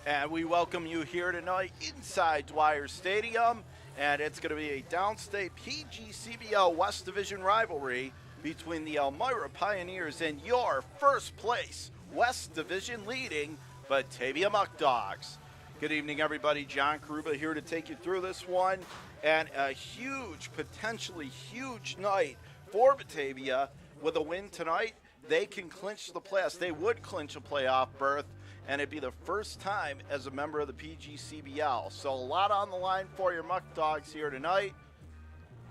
And we welcome you here tonight inside Dwyer Stadium. And it's going to be a downstate PGCBL West Division rivalry between the Elmira Pioneers and your first place West Division leading Batavia Muckdogs. Good evening, everybody. John Karuba here to take you through this one. And a huge, potentially huge night for Batavia. With a win tonight, they can clinch the playoffs. They would clinch a playoff berth, and it'd be the first time as a member of the PGCBL. So a lot on the line for your Muckdogs here tonight.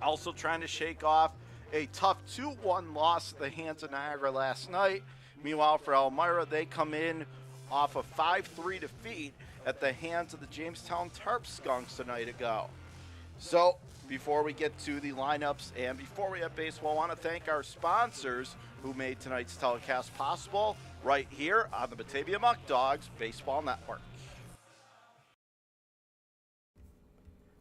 Also trying to shake off a tough 2-1 loss at the hands of Niagara last night. Meanwhile, for Elmira, they come in off a 5-3 defeat at the hands of the Jamestown Tarp Skunks a night ago. So before we get to the lineups and before we have baseball, I want to thank our sponsors who made tonight's telecast possible right here on the Batavia Muckdogs Baseball Network.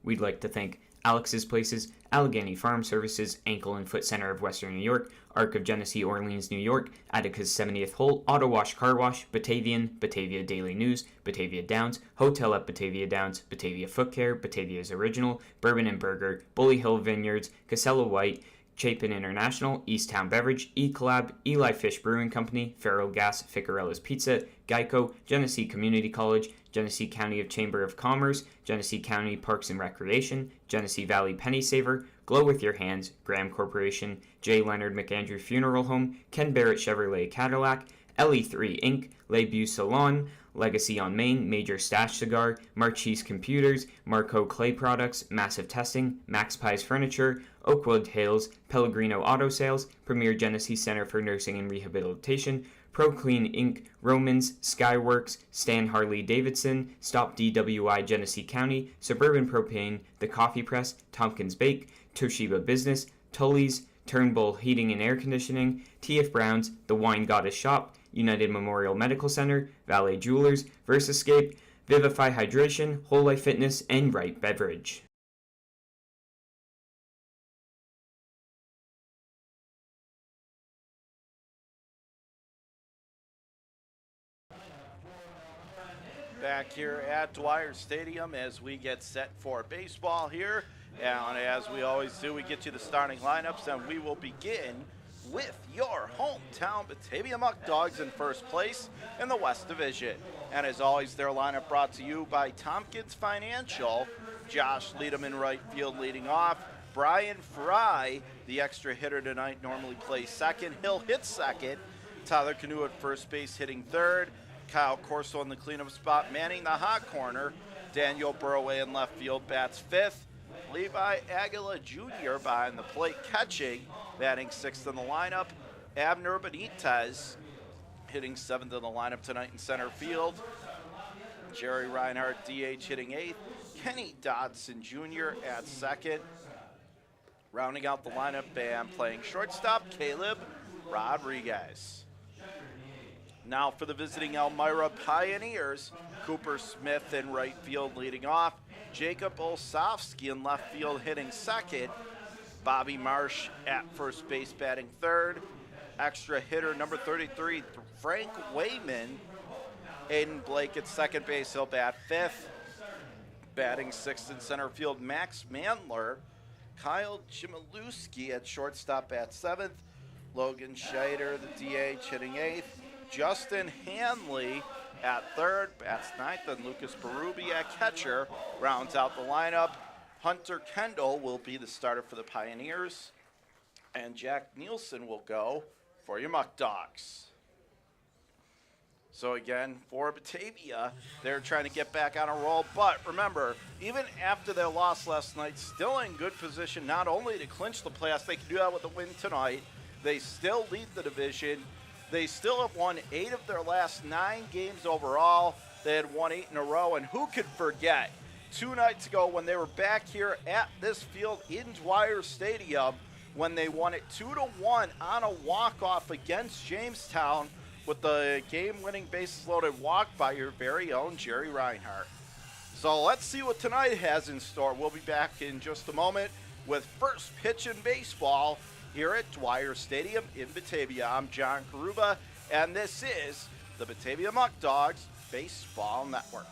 We'd like to thank Alex's Places, Allegheny Farm Services, Ankle and Foot Center of Western New York, Arc of Genesee, Orleans, New York, Attica's 70th Hole, Auto Wash Car Wash, Batavian, Batavia Daily News, Batavia Downs, Hotel at Batavia Downs, Batavia Foot Care, Batavia's Original, Bourbon and Burger, Bully Hill Vineyards, Casella White, Chapin International, Easttown Beverage, E-Collab, Eli Fish Brewing Company, Feral Gas, Ficarella's Pizza, Geico, Genesee Community College, Genesee County Chamber of Commerce, Genesee County Parks and Recreation, Genesee Valley Penny Saver, Glow With Your Hands, Graham Corporation, J. Leonard McAndrew Funeral Home, Ken Barrett Chevrolet Cadillac, LE3 Inc., Lebu Salon, Legacy on Main, Major Stash Cigar, Marchese Computers, Marco Clay Products, Massive Testing, Max Pies Furniture, Oakwood Hills, Pellegrino Auto Sales, Premier Genesee Center for Nursing and Rehabilitation, ProClean Inc., Romans, Skyworks, Stan Harley Davidson, Stop DWI Genesee County, Suburban Propane, The Coffee Press, Tompkins Bake, Toshiba Business, Tully's, Turnbull Heating and Air Conditioning, T.F. Brown's, The Wine Goddess Shop, United Memorial Medical Center, Valet Jewelers, Versascape, Vivify Hydration, Whole Life Fitness, and Right Beverage. Back here at Dwyer Stadium as we get set for baseball here. And as we always do, we get you the starting lineups, and we will begin with your hometown Batavia Muckdogs in first place in the West Division. And as always, their lineup brought to you by Tompkins Financial. Josh Leadham in right field leading off. Brian Fry, the extra hitter tonight, normally plays second. He'll hit second. Tyler Canoe at first base hitting third. Kyle Corso in the cleanup spot, manning the hot corner. Daniel Burroway in left field bats fifth. Levi Aguila Jr. behind the plate catching, batting sixth in the lineup. Abner Benitez hitting seventh in the lineup tonight in center field. Jerry Reinhardt, DH, hitting eighth. Kenny Dodson Jr. at second. Rounding out the lineup and playing shortstop, Caleb Rodriguez. Now for the visiting Elmira Pioneers, Cooper Smith in right field leading off. Jacob Olsofsky in left field hitting second. Bobby Marsh at first base batting third. Extra hitter number 33, Frank Wayman. Aiden Blake at second base, he'll bat fifth. Batting sixth in center field, Max Mandler. Kyle Chmielewski at shortstop at seventh. Logan Scheider, the DH, hitting eighth. Justin Hanley at third, bats ninth, and Lucas Berube at catcher rounds out the lineup. Hunter Kendall will be the starter for the Pioneers, and Jack Nielsen will go for your Muckdogs. So again, for Batavia, they're trying to get back on a roll, but remember, even after their loss last night, still in good position not only to clinch the playoffs, they can do that with a win tonight. They still lead the division. They still have won 8 of their last 9 games overall. They had won 8 in a row, and who could forget 2 nights ago when they were back here at this field in Dwyer Stadium when they won it 2-1 on a walk-off against Jamestown with the game-winning bases-loaded walk by your very own Jerry Reinhardt. So let's see what tonight has in store. We'll be back in just a moment with first pitch in baseball here at Dwyer Stadium in Batavia. I'm John Karuba, and this is the Batavia Muckdogs Baseball Network.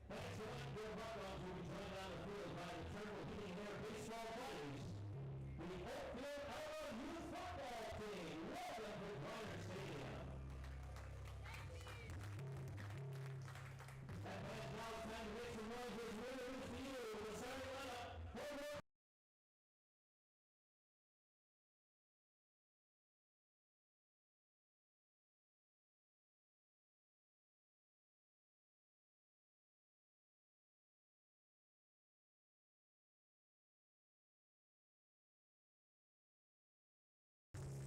Batavia Muckdogs will be joined on the field by the Turtle Heating and Air baseball players. The Oakfield Outlaw Youth Football Team. Welcome to Bryant Stadium. And now it's time to make some noise as we introduce to you the starting lineup.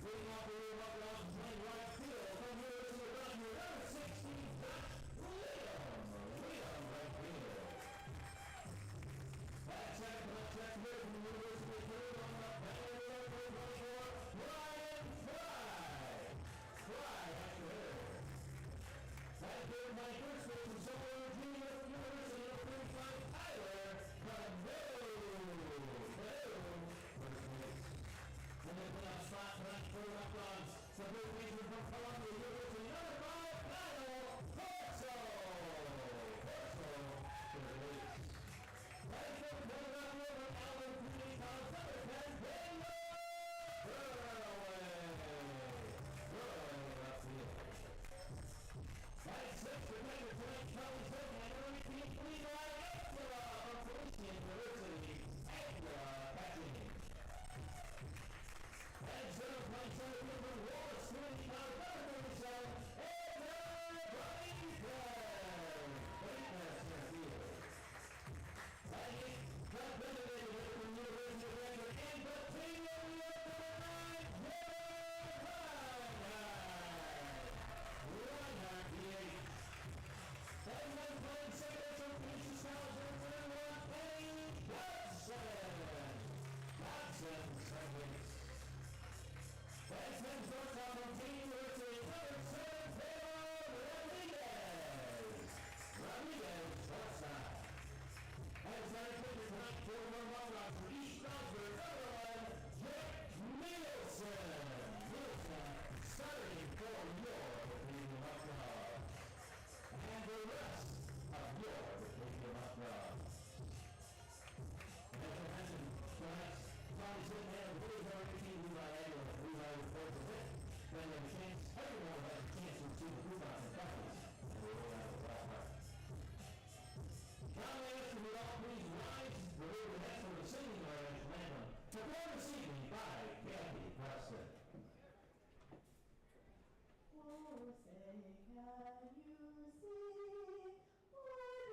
Leading off the Batavia Muckdogs, playing right field. From here to the run here, number 16, Liam right field. Back second, left check here from the University of Peru on the Batavia Muckdogs for Ryan Fry. Fry after hitter. Back third, my first base from Silver Junior from the University of Peru, Tyler Cano. First base. And then put up spot tonight for the Muckdogs. The blue baseman from Columbia University, number 5, Kyle Corso. Third base. Right field, coming up here from Allen Community College, number 10, Daniel Gurley left field. Right six, defender tonight, Charlie Zimmerman, and repeat Levi Angela from Felician University, Angela catching. And center playing center field from Wallace Community College, number 37, Andrew Brayton. Brayton center field. Right eight, Doug Benedict from the University of Denver, and Batavia, New York, number 9, Reinhardt, DH. And then playing second base from Felician College, number 31, Kenny Johnson. Johnson, second base. Batsman shortstop from King University, number 7, Pedro Rodriguez. Rodriguez, shortstop. And center fielder tonight for the Muckdogs from East Stroudsburg, number 1, Jake Nielsen. Nielsen starting for your Batavia Muckdogs. And the rest of your Batavia Muckdogs. And as I mentioned, tonight's Tommy Zimmerman and the Blues are routine Levi Angela. Levi reports a hit. Then they have a chance. Everyone will have a chance to receive the Blue Box and Buckles. And they roll out the last part. Now I ask you all please rise. Remove the heads for the singing Irish anthem. Performed this evening by Gabby Preston. Oh, say, can you see where the dawn's early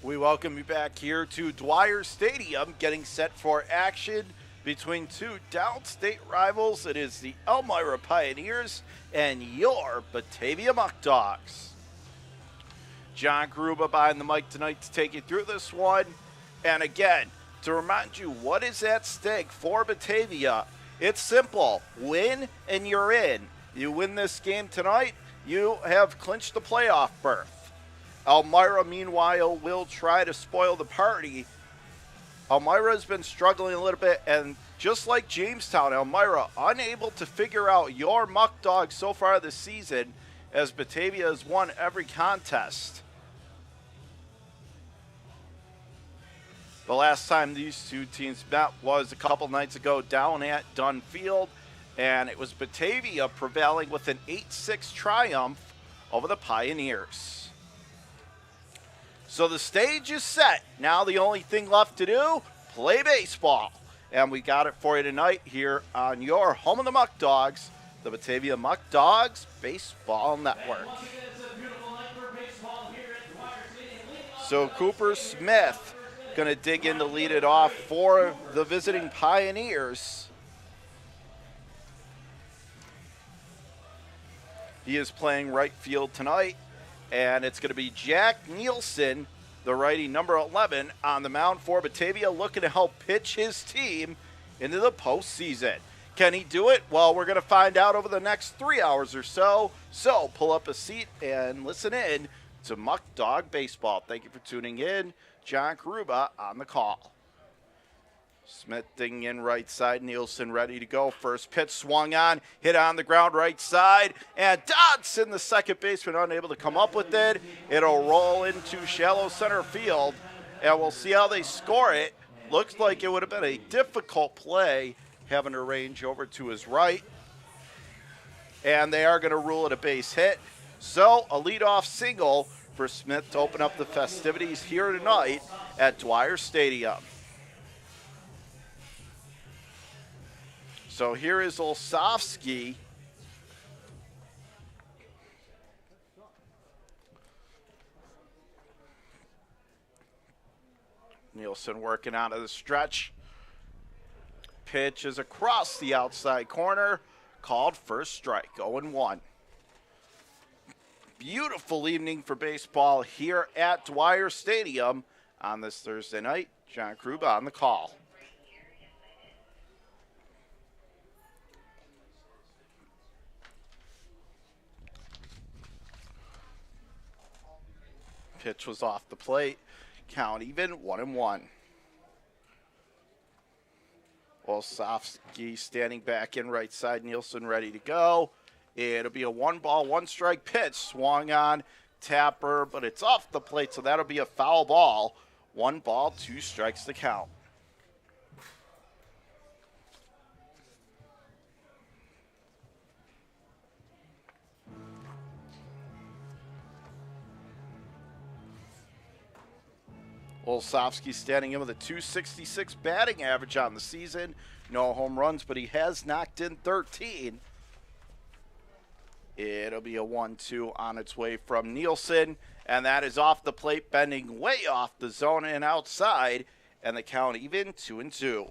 We welcome you back here to Dwyer Stadium, getting set for action between two downstate rivals. It is the Elmira Pioneers and your Batavia Muckdogs. John Gruba behind the mic tonight to take you through this one. And again, to remind you what is at stake for Batavia, it's simple. Win and you're in. You win this game tonight, you have clinched the playoff berth. Elmira, meanwhile, will try to spoil the party. Elmira has been struggling a little bit, and just like Jamestown, Elmira unable to figure out your Muckdogs so far this season, as Batavia has won every contest. The last time these two teams met was a couple nights ago down at Dunn Field, and it was Batavia prevailing with an 8-6 triumph over the Pioneers. So the stage is set. Now the only thing left to do, play baseball. And we got it for you tonight here on your home of the Muckdogs, the Batavia Muckdogs Baseball Network. So Cooper Smith going to dig in to lead it off for the visiting Pioneers. He is playing right field tonight. And it's going to be Jack Nielsen, the righty number 11, on the mound for Batavia, looking to help pitch his team into the postseason. Can he do it? Well, we're going to find out over the next 3 hours or so. So pull up a seat and listen in to Muckdog Baseball. Thank you for tuning in. John Karuba on the call. Smith digging in right side. Nielsen ready to go. First pitch swung on, hit on the ground right side. And Dodson, the second baseman, unable to come up with it. It'll roll into shallow center field. And we'll see how they score it. Looks like it would have been a difficult play having to range over to his right. And they are going to rule it a base hit. So a leadoff single for Smith to open up the festivities here tonight at Dwyer Stadium. So here is Olsovsky. Nielsen working out of the stretch. Pitch is across the outside corner. Called first strike, 0-1. Beautiful evening for baseball here at Dwyer Stadium on this Thursday night. John Kruba on the call. Pitch was off the plate. Count even, 1-1. Olsofsky standing back in right side. Nielsen ready to go. It'll be a 1-ball, 1-strike pitch. Swung on, Tapper, but it's off the plate, so that'll be a foul ball. 1 ball, 2 strikes to count. Olsofsky standing in with a .266 batting average on the season. No home runs, but he has knocked in 13. It'll be a 1-2 on its way from Nielsen, and that is off the plate, bending way off the zone and outside, and the count even, 2-2.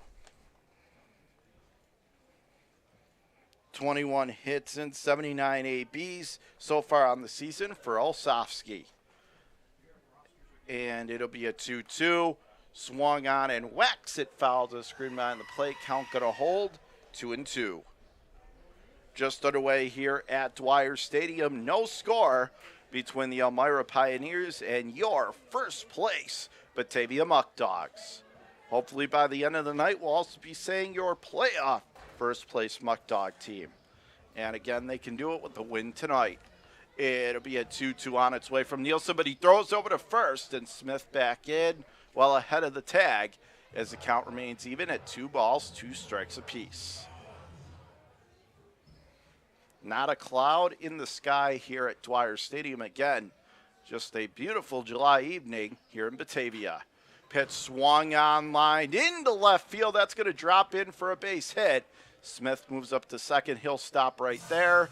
21 hits and 79 ABs so far on the season for Olsofsky. And it'll be a 2-2. Swung on and whacks it foul to the screen behind the plate. Count gonna hold, 2-2. Just underway here at Dwyer Stadium. No score between the Elmira Pioneers and your first place Batavia Muckdogs. Hopefully by the end of the night, we'll also be saying your playoff first place Muckdog team. And again, they can do it with the win tonight. It'll be a 2-2 on its way from Nielsen, but he throws over to first, and Smith back in well ahead of the tag as the count remains even at 2 balls, 2 strikes apiece. Not a cloud in the sky here at Dwyer Stadium again. Just a beautiful July evening here in Batavia. Pitch swung on line into left field. That's going to drop in for a base hit. Smith moves up to second. He'll stop right there.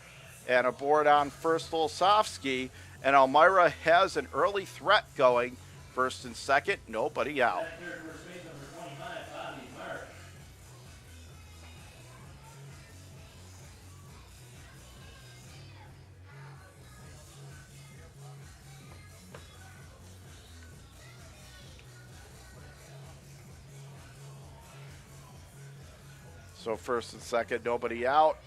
And aboard on first, Olsofsky. And Elmira has an early threat going. First and second, nobody out. So first and second, nobody out.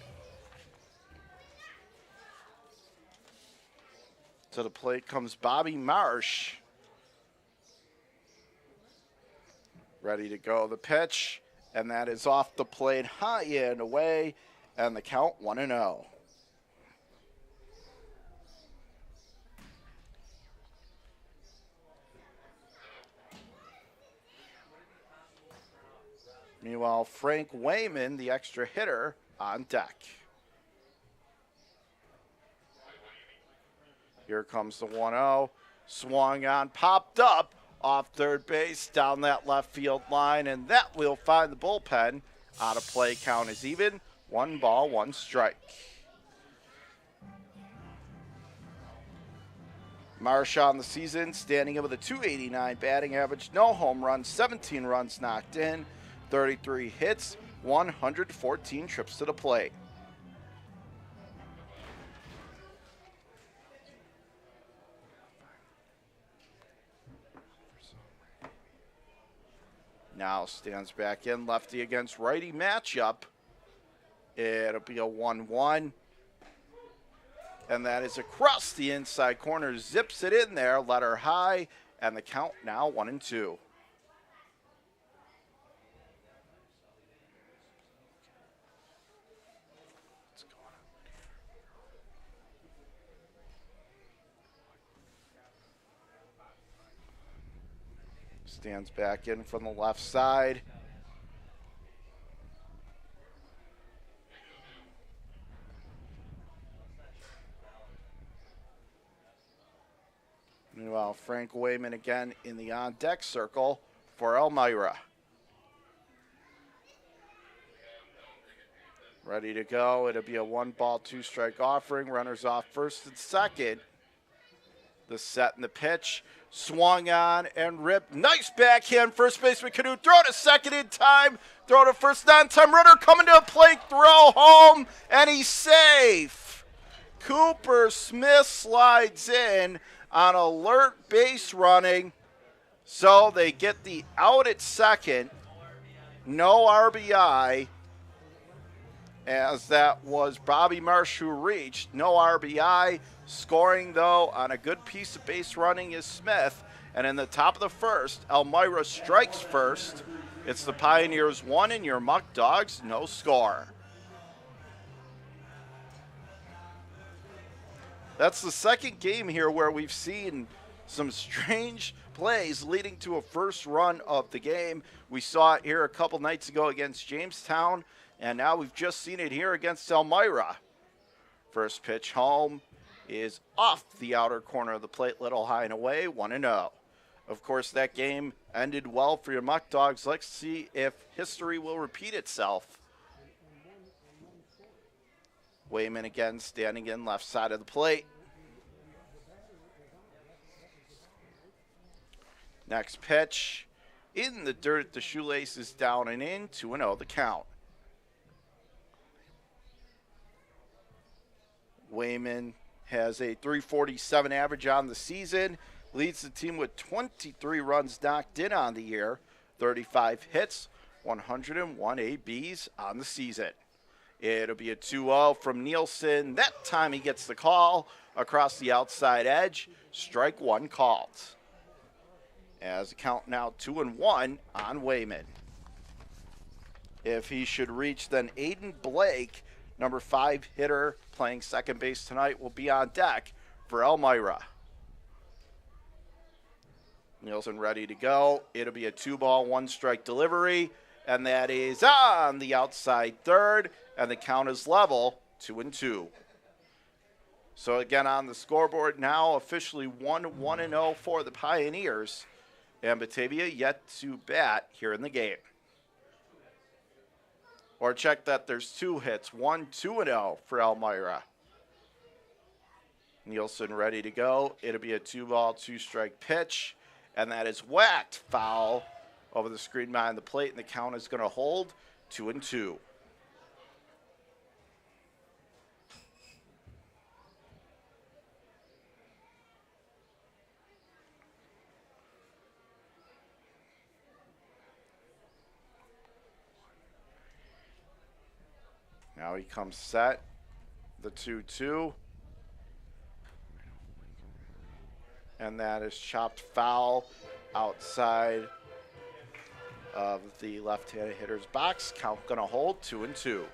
To the plate comes Bobby Marsh. Ready to go. The pitch, and that is off the plate, high and away, and the count 1-0. Meanwhile, Frank Wayman, the extra hitter, on deck. Here comes the 1-0. Swung on, popped up off third base, down that left field line, and that will find the bullpen. Out of play, count is even. 1 ball, 1 strike. Marsh on the season, standing in with a .289 batting average, no home runs, 17 runs knocked in, 33 hits, 114 trips to the plate. Now stands back in, lefty against righty matchup. It'll be a 1-1. And that is across the inside corner, zips it in there, letter high, and the count now 1-2. Stands back in from the left side. Meanwhile, Frank Wayman again in the on-deck circle for Elmira. Ready to go. It'll be a 1 ball, 2 strike offering. Runners off first and second. The set and the pitch. Swung on and ripped. Nice backhand. First baseman Canoe. Throw to second in time. Throw to first on-time runner. Coming to a plate. Throw home. And he's safe. Cooper Smith slides in on alert base running. So they get the out at second. No RBI. As that was Bobby Marsh who reached. No RBI. Scoring, though, on a good piece of base running is Smith. And in the top of the first, Elmira strikes first. It's the Pioneers 1 and your Muckdogs no score. That's the second game here where we've seen some strange plays leading to a first run of the game. We saw it here a couple nights ago against Jamestown, and now we've just seen it here against Elmira. First pitch home is off the outer corner of the plate, little high and away, 1-0. Of course, that game ended well for your Muckdogs. Let's see if history will repeat itself. Wayman again standing in left side of the plate. Next pitch in the dirt. The shoelaces down and in. 2-0 the count. Wayman has a .347 average on the season. Leads the team with 23 runs knocked in on the year. 35 hits, 101 ABs on the season. It'll be a 2-0 from Nielsen. That time he gets the call across the outside edge. Strike one called. As the count now 2-1 on Wayman. If he should reach, then Aiden Blake, number 5 hitter, playing second base tonight, will be on deck for Elmira. Nielsen ready to go. It'll be a 2-ball, 1-strike delivery, and that is on the outside third, and the count is level, 2-2. So again on the scoreboard now, officially 1-0 for the Pioneers, and Batavia yet to bat here in the game. Or check that there's 2 hits, 1-2-0 for Elmira. Nielsen ready to go. It'll be a 2-ball, 2-strike pitch. And that is whacked foul over the screen behind the plate, and the count is going to hold 2-2. Now he comes set, the 2-2. And that is chopped foul outside of the left-handed hitter's box. Count going to hold 2-2.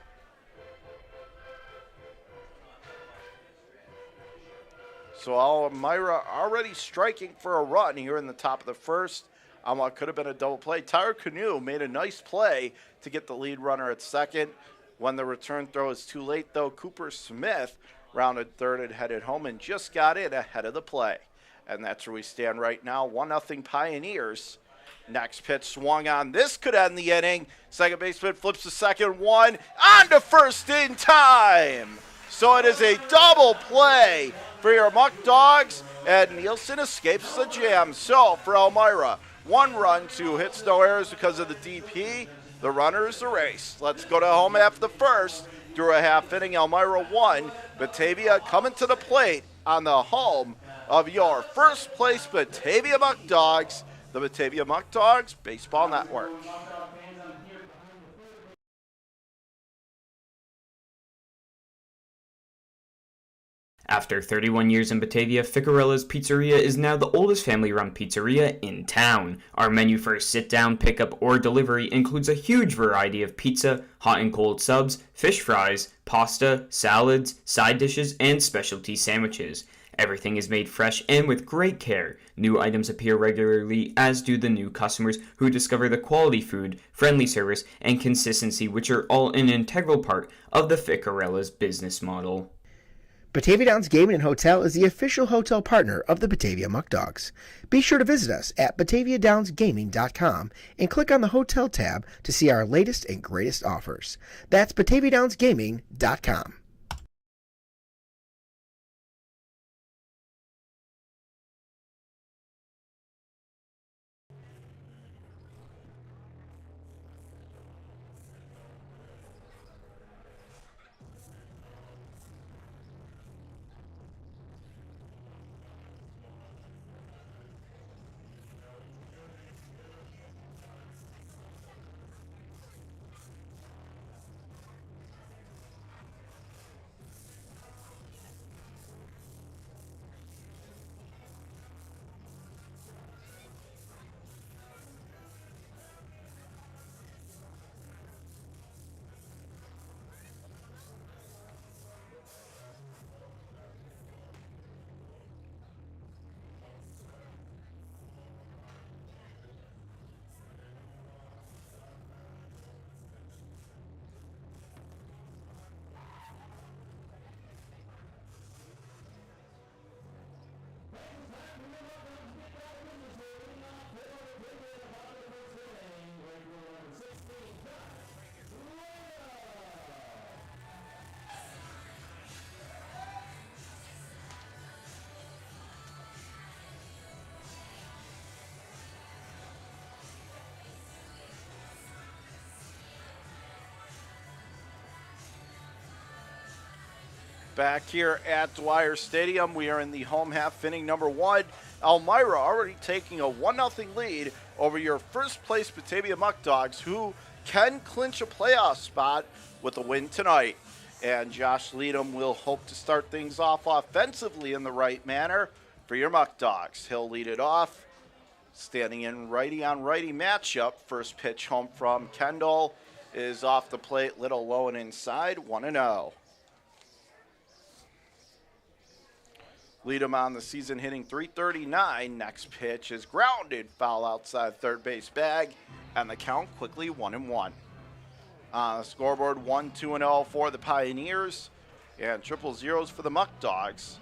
So Elmira already striking for a run here in the top of the first on what could have been a double play. Tyler Canoe made a nice play to get the lead runner at second. When the return throw is too late, though, Cooper Smith rounded third and headed home and just got in ahead of the play. And that's where we stand right now, 1-0 Pioneers. Next pitch swung on. This could end the inning. Second baseman flips the second one. On to first in time. So it is a double play for your Muckdogs, and Nielsen escapes the jam. So for Elmira, 1 run, 2 hits, no errors because of the DP. The runner is erased. Let's go to home after the first. Through a half inning, Elmira 1. Batavia coming to the plate on the home of your first place Batavia Muckdogs, the Batavia Muckdogs Baseball Network. After 31 years in Batavia, Ficarella's Pizzeria is now the oldest family-run pizzeria in town. Our menu for sit-down, pickup, or delivery includes a huge variety of pizza, hot and cold subs, fish fries, pasta, salads, side dishes, and specialty sandwiches. Everything is made fresh and with great care. New items appear regularly, as do the new customers who discover the quality food, friendly service, and consistency, which are all an integral part of the Ficarella's business model. Batavia Downs Gaming and Hotel is the official hotel partner of the Batavia Muckdogs. Be sure to visit us at BataviaDownsGaming.com and click on the Hotel tab to see our latest and greatest offers. That's BataviaDownsGaming.com. Back here at Dwyer Stadium, we are in the home half, inning number 1. Elmira already taking a 1-0 lead over your first place Batavia Muckdogs, who can clinch a playoff spot with a win tonight. And Josh Leadham will hope to start things off offensively in the right manner for your Muckdogs. He'll lead it off, standing in righty-on-righty matchup. First pitch home from Kendall is off the plate, little low and inside, 1-0. Leadham on the season hitting .339. Next pitch is grounded, foul outside third base bag, and the count quickly 1-1. Scoreboard 1-2-0 for the Pioneers, and triple zeros for the Muckdogs.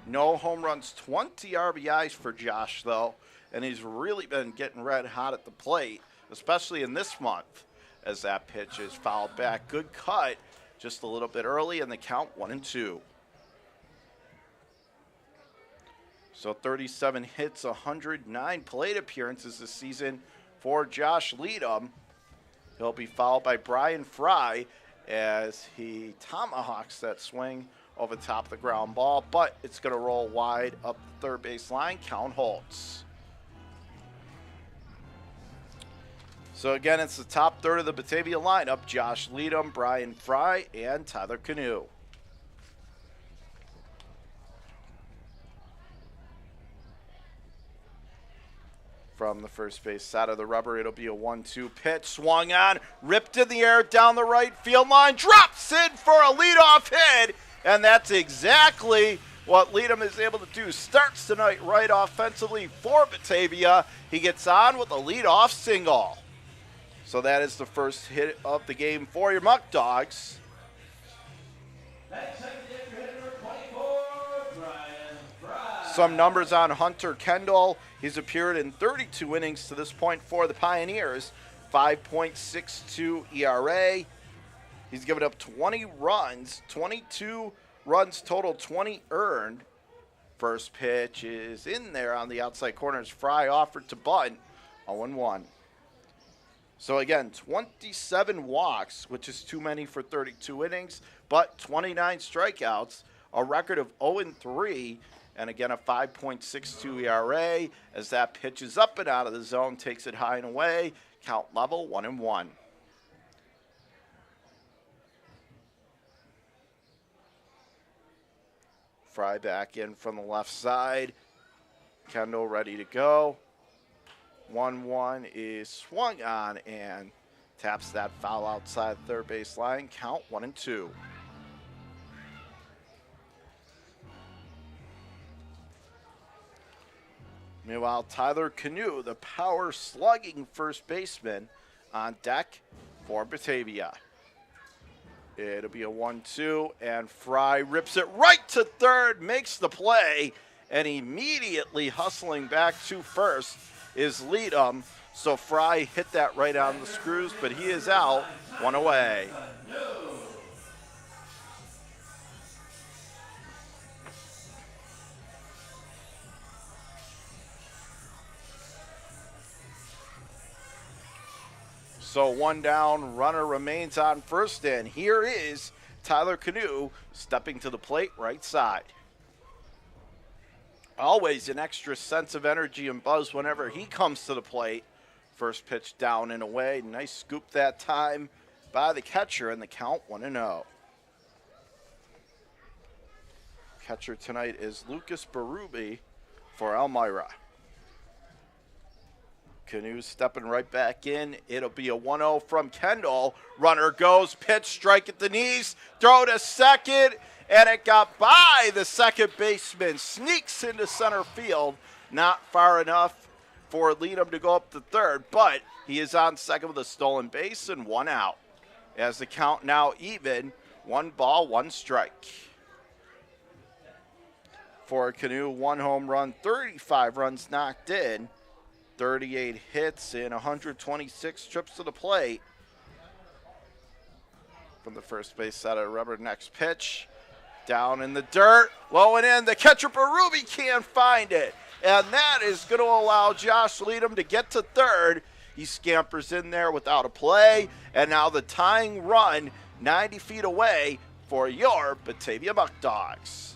No home runs, 20 RBIs for Josh, though, and he's really been getting red hot at the plate, especially in this month, as that pitch is fouled back. Good cut, just a little bit early, and the count 1-2. So 37 hits, 109 plate appearances this season for Josh Leadham. He'll be followed by Brian Fry as he tomahawks that swing over the top of the ground ball, but it's going to roll wide up the third base line. Count holds. So again, it's the top third of the Batavia lineup: Josh Leadham, Brian Fry, and Tyler Canoe. From the first base side of the rubber, it'll be a 1-2 pitch. Swung on, ripped in the air down the right field line, drops in for a leadoff hit, and that's exactly what Leadham is able to do. Starts tonight right offensively for Batavia. He gets on with a leadoff single. So that is the first hit of the game for your Muckdogs. Some numbers on Hunter Kendall. He's appeared in 32 innings to this point for the Pioneers. 5.62 ERA. He's given up 20 runs, 22 runs total, 20 earned. First pitch is in there on the outside corner. Fry offered to bunt, 0-1. So again, 27 walks, which is too many for 32 innings, but 29 strikeouts, a record of 0-3. And again, a 5.62 ERA as that pitch is up and out of the zone, takes it high and away. Count level 1-1. Fry back in from the left side. Kendall ready to go. 1-1 is swung on and taps that foul outside third base line. Count 1-2. Meanwhile, Tyler Canoe, the power slugging first baseman, on deck for Batavia. It'll be a 1-2, and Fry rips it right to third, makes the play, and immediately hustling back to first is Leadham. So Fry hit that right on the screws, but he is out, one away. So one down, runner remains on first, and here is Tyler Canoe stepping to the plate right side. Always an extra sense of energy and buzz whenever he comes to the plate. First pitch down and away. Nice scoop that time by the catcher, and the count 1-0. Catcher tonight is Lucas Berube for Elmira. Canoe stepping right back in. It'll be a 1-0 from Kendall. Runner goes, pitch, strike at the knees, throw to second, and it got by the second baseman. Sneaks into center field. Not far enough for Leadham to go up to third, but he is on second with a stolen base and 1 out. As the count now even, 1 ball, 1 strike. For Canoe, 1 home run, 35 runs knocked in. 38 hits and 126 trips to the plate. From the first base side of the rubber, next pitch. Down in the dirt, low and in. The catcher Berube can't find it. And that is going to allow Josh Leadham to get to third. He scampers in there without a play. And now the tying run, 90 feet away, for your Batavia Muckdogs.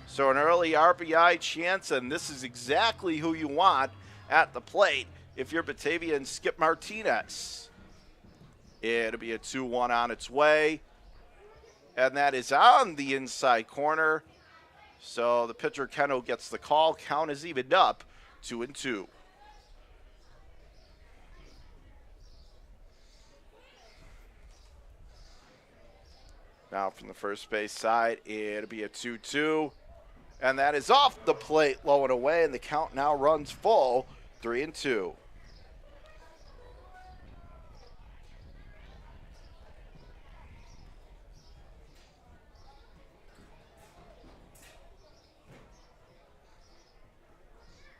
So an early RBI chance, and this is exactly who you want at the plate if you're Batavia and Skip Martinez. It'll be a 2-1 on its way, and that is on the inside corner. So the pitcher, Keno, gets the call. Count is evened up, 2-2. Now from the first base side, it'll be a 2-2. And that is off the plate, low and away, and the count now runs full, 3-2.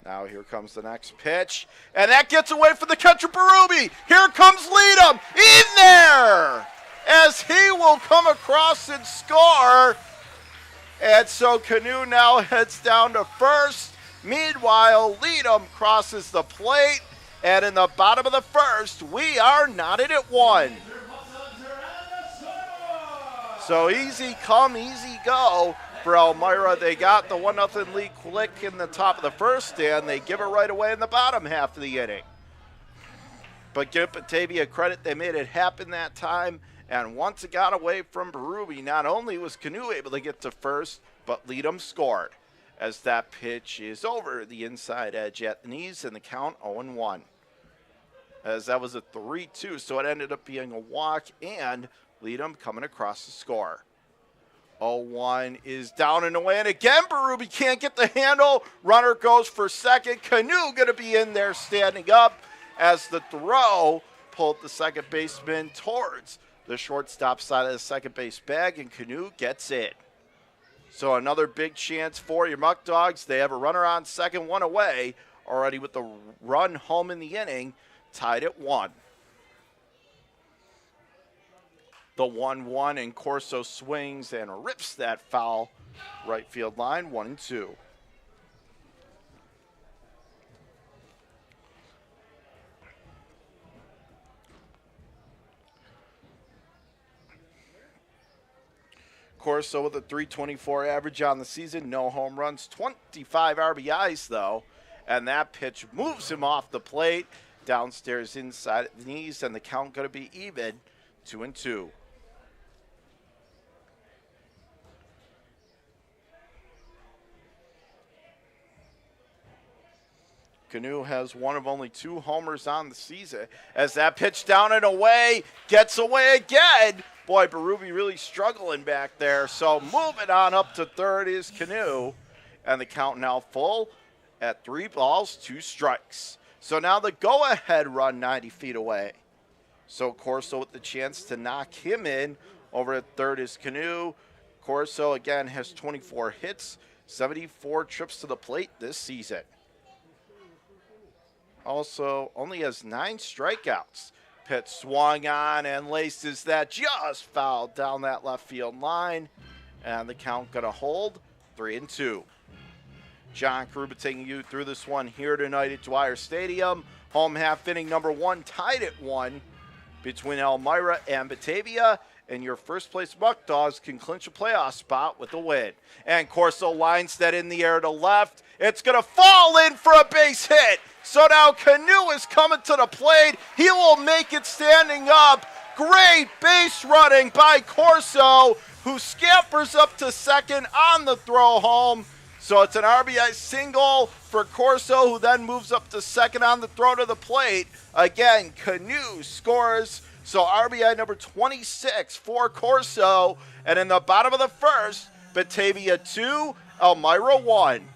Now here comes the next pitch, and that gets away from the catcher, Berube. Here comes Leadham, in there, as he will come across and score. And so Canoe now heads down to first. Meanwhile, Leadham crosses the plate, and in the bottom of the first, we are knotted at 1. So easy come, easy go for Elmira. They got the 1-0 lead quick in the top of the first, and they give it right away in the bottom half of the inning. But give Batavia credit, they made it happen that time. And once it got away from Berube, not only was Canoe able to get to first, but Leadham scored as that pitch is over the inside edge at the knees, and the count 0-1. As that was a 3-2, so it ended up being a walk, and Leadham coming across the score. 0-1 is down and away, and again, Berube can't get the handle. Runner goes for second. Canoe going to be in there standing up as the throw pulled the second baseman towards the shortstop side of the second base bag, and Canoe gets it. So another big chance for your Muckdogs. They have a runner on second, 1 away, already with the run home in the inning, tied at 1. The 1-1, and Corso swings and rips that foul right field line, 1-2. Corso with a .324 average on the season, no home runs, 25 RBIs though, and that pitch moves him off the plate, downstairs inside the knees, and the count going to be even, 2-2. Canoe has one of only 2 homers on the season as that pitch down and away, gets away again. Boy, Berube really struggling back there. So moving on up to third is Canoe, and the count now full at 3 balls, 2 strikes. So now the go-ahead run 90 feet away. So Corso with the chance to knock him in. Over at third is Canoe. Corso again has 24 hits, 74 trips to the plate this season. Also only has 9 strikeouts. Pitch swung on and laces that just fouled down that left field line. And the count going to hold, 3-2. John Karuba taking you through this one here tonight at Dwyer Stadium. Home half inning number 1 tied at 1 between Elmira and Batavia. And your first place Muckdogs can clinch a playoff spot with a win. And Corso lines that in the air to left. It's going to fall in for a base hit. So now Canoe is coming to the plate. He will make it standing up. Great base running by Corso, who scampers up to second on the throw home. So it's an RBI single for Corso, who then moves up to second on the throw to the plate. Again, Canoe scores. So RBI number 26 for Corso. And in the bottom of the first, Batavia 2, Elmira 1.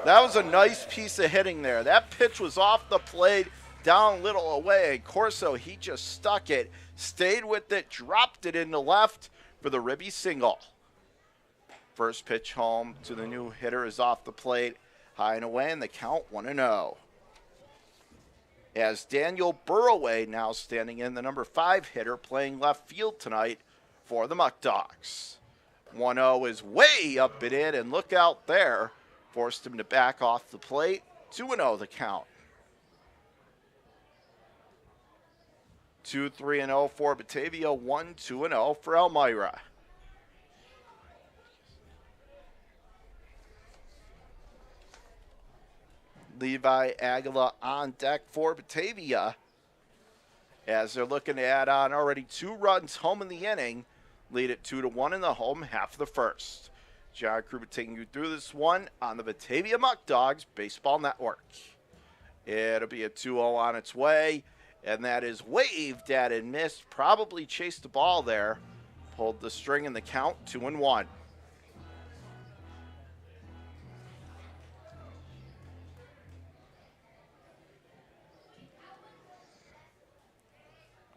That was a nice piece of hitting there. That pitch was off the plate, down a little away. And Corso, he just stuck it, stayed with it, dropped it into left for the ribby single. First pitch home to the new hitter is off the plate, high and away, and the count 1-0. As Daniel Burroway now standing in, the number 5 hitter, playing left field tonight for the Muckdogs. 1-0 is way up and in, and look out there. Forced him to back off the plate. 2-0 the count. 2-3-0 for Batavia, 1-2-0 for Elmira. Levi Aguila on deck for Batavia as they're looking to add on already 2 runs home in the inning, lead it 2-1 in the home half of the first. John Kruber taking you through this one on the Batavia Muckdogs Baseball Network. It'll be a 2-0 on its way, and that is waved at and missed. Probably chased the ball there. Pulled the string in the count, 2-1.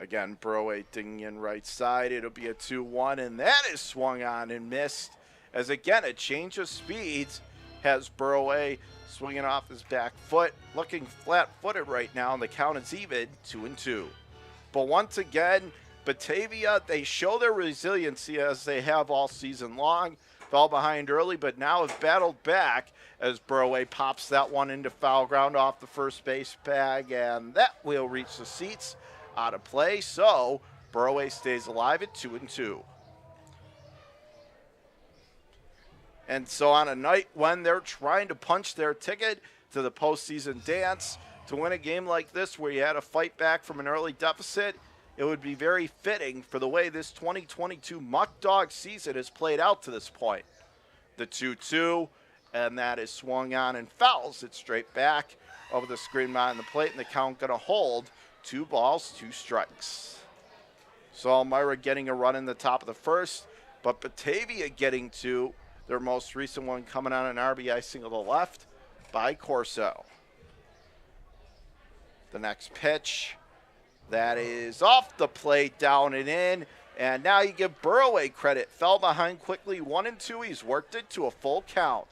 Again, Burrow digging in right side. It'll be a 2-1, and that is swung on and missed. As again, a change of speeds has Burrow swinging off his back foot, looking flat-footed right now, and the count is even, 2-2. But once again, Batavia, they show their resiliency as they have all season long. Fell behind early, but now have battled back as Burrow pops that one into foul ground off the first base bag, and that will reach the seats. Out of play, so Burrow stays alive at 2-2. And so on a night when they're trying to punch their ticket to the postseason dance, to win a game like this where you had to fight back from an early deficit, it would be very fitting for the way this 2022 Muckdog season has played out to this point. The 2-2, and that is swung on and fouls it straight back over the screen behind the plate, and the count going to hold 2 balls, 2 strikes. So Elmira getting a run in the top of the first, but Batavia getting 2. Their most recent one coming on an RBI single to left by Corso. The next pitch, that is off the plate, down and in. And now you give Burrow credit. Fell behind quickly, 1-2. He's worked it to a full count.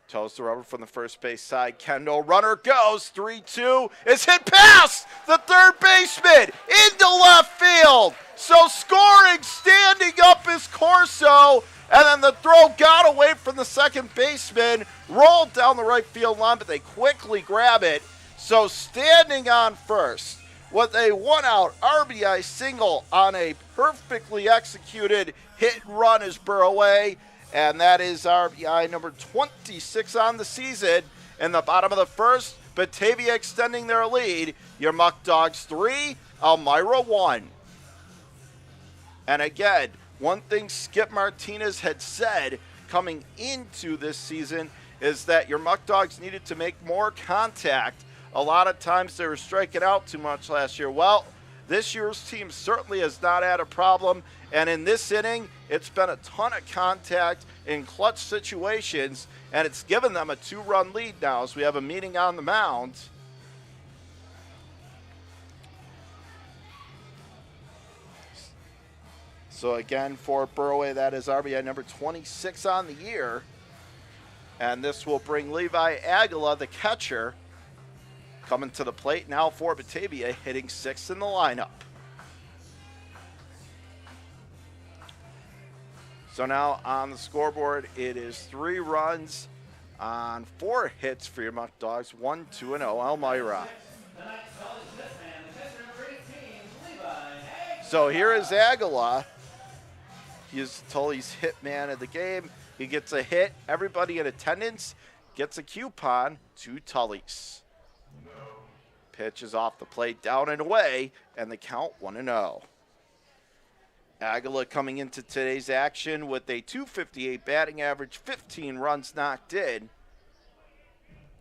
Toes the rubber from the first base side. Kendall, runner goes, 3-2. Is hit past the third baseman into left field. So scoring, standing up is Corso. And then the throw got away from the second baseman, rolled down the right field line, but they quickly grab it. So standing on first with a 1-out RBI single on a perfectly executed hit and run is Burrow. And that is RBI number 26 on the season. In the bottom of the first, Batavia extending their lead. Your Muckdogs 3, Elmira 1. And again, one thing Skip Martinez had said coming into this season is that your Muckdogs needed to make more contact. A lot of times they were striking out too much last year. Well, this year's team certainly has not had a problem. And in this inning, it's been a ton of contact in clutch situations, and it's given them a 2-run lead now as we have a meeting on the mound. So again, for Burrow, that is RBI number 26 on the year. And this will bring Levi Aguila, the catcher, coming to the plate now for Batavia, hitting 6th in the lineup. So now on the scoreboard, it is 3 runs on 4 hits for your Muckdogs, 1-2-0 Elmira. So here is Aguila. He is Tully's hit man of the game. He gets a hit. Everybody in attendance gets a coupon to Tully's. Pitch is off the plate, down and away, and the count 1-0. Aguila coming into today's action with a .258 batting average, 15 runs knocked in,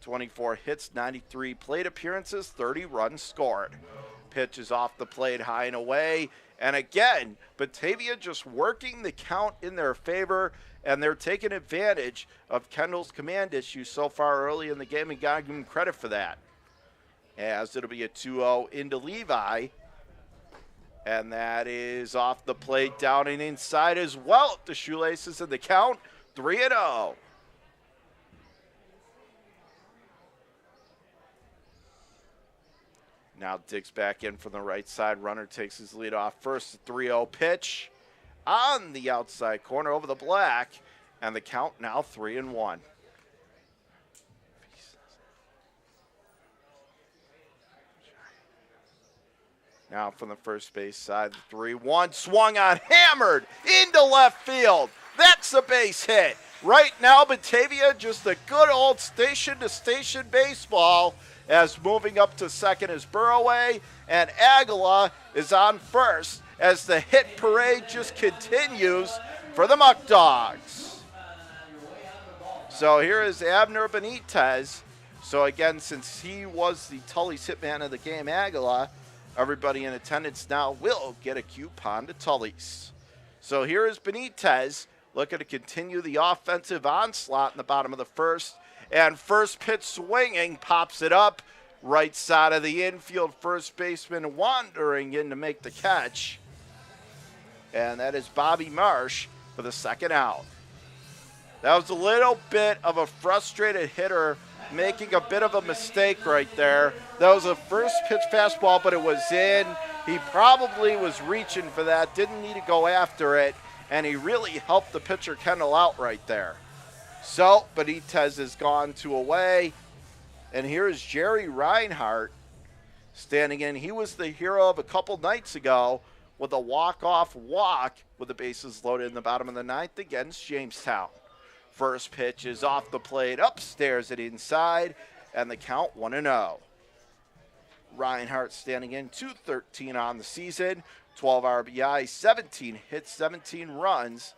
24 hits, 93 plate appearances, 30 runs scored. Pitch is off the plate, high and away. And again, Batavia just working the count in their favor, and they're taking advantage of Kendall's command issues so far early in the game, and got to give him credit for that. As it'll be a 2-0 into Levi. And that is off the plate, down and inside as well. The shoelaces in the count, 3-0. Now digs back in from the right side. Runner takes his lead off first. 3-0 pitch on the outside corner over the black. And the count now 3-1. Now from the first base side, the 3-1 swung on, hammered into left field. That's a base hit. Right now, Batavia, just a good old station-to-station baseball, as moving up to second is Burroway, and Aguila is on first as the hit parade just continues for the Muckdogs. So here is Abner Benitez. So again, since he was the Tully's hitman of the game, Aguila, everybody in attendance now will get a coupon to Tully's. So here is Benitez looking to continue the offensive onslaught in the bottom of the first. And first pitch swinging, pops it up. Right side of the infield, first baseman wandering in to make the catch. And that is Bobby Marsh for the second out. That was a little bit of a frustrated hitter making a bit of a mistake right there. That was a first pitch fastball, but it was in. He probably was reaching for that, didn't need to go after it, and he really helped the pitcher Kendall out right there. So Benitez has gone to away, and here is Jerry Reinhardt standing in. He was the hero of a couple nights ago with a walk-off walk with the bases loaded in the bottom of the ninth against Jamestown. First pitch is off the plate, upstairs and inside, and the count 1-0. Reinhardt standing in, 213 on the season, 12 RBI, 17 hits, 17 runs,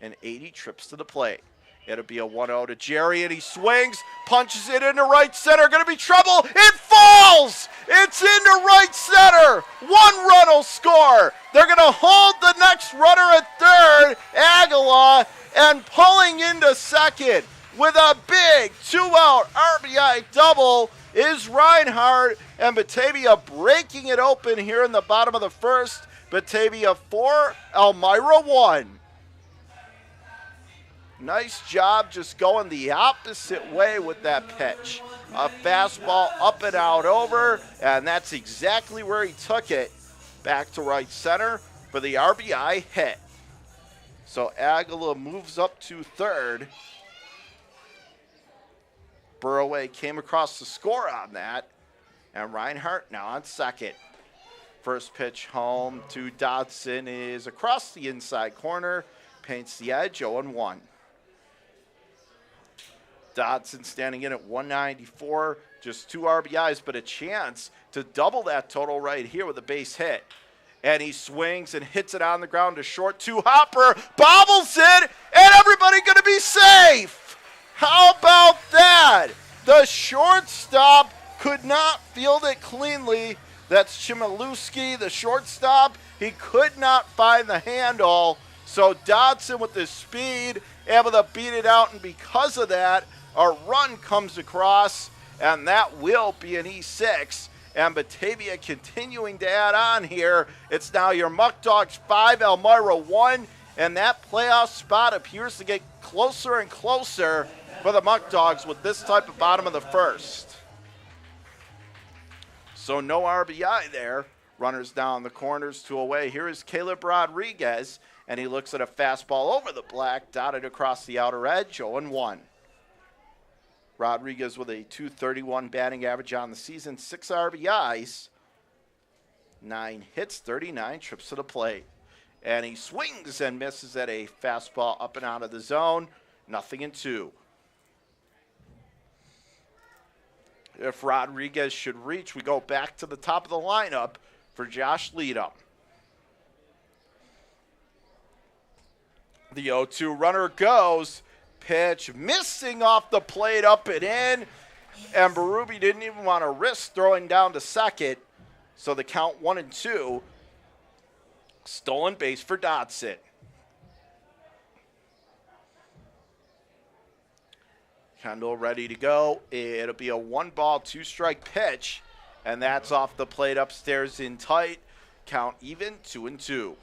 and 80 trips to the plate. It'll be a 1-0 to Jerry, and he swings, punches it into right center. Going to be trouble. It falls. It's into right center. 1 run will score. They're going to hold the next runner at third, Aguila, and pulling into second with a big 2-out RBI double is Reinhardt, and Batavia breaking it open here in the bottom of the first. Batavia 4, Elmira 1. Nice job just going the opposite way with that pitch. A fastball up and out over, and that's exactly where he took it. Back to right center for the RBI hit. So Aguila moves up to third. Burroway came across the score on that, and Reinhardt now on second. First pitch home to Dodson is across the inside corner, paints the edge, 0-1. Dodson standing in at 194, just 2 RBIs, but a chance to double that total right here with a base hit. And he swings and hits it on the ground to short to Hopper, bobbles it, and everybody going to be safe. How about that? The shortstop could not field it cleanly. That's Chmielewski, the shortstop. He could not find the handle. So Dodson with the speed, able to beat it out, and because of that, a run comes across, and that will be an E6. And Batavia continuing to add on here. It's now your Muckdogs 5, Elmira 1, and that playoff spot appears to get closer and closer for the Muckdogs with this type of bottom of the first. So no RBI there. Runners down the corners, 2 away. Here is Caleb Rodriguez, and he looks at a fastball over the black, dotted across the outer edge, 0-1. Rodriguez with a .231 batting average on the season, 6 RBIs, 9 hits, 39 trips to the plate. And he swings and misses at a fastball up and out of the zone, 0-2. If Rodriguez should reach, we go back to the top of the lineup for Josh Leadham. The 0-2 runner goes. Pitch missing off the plate, up and in, and Berube didn't even want to risk throwing down to second, so the count 1-2. Stolen base for Dodson. Kendall ready to go. It'll be a 1-ball, 2-strike pitch, and that's off the plate upstairs in tight. Count even, 2-2.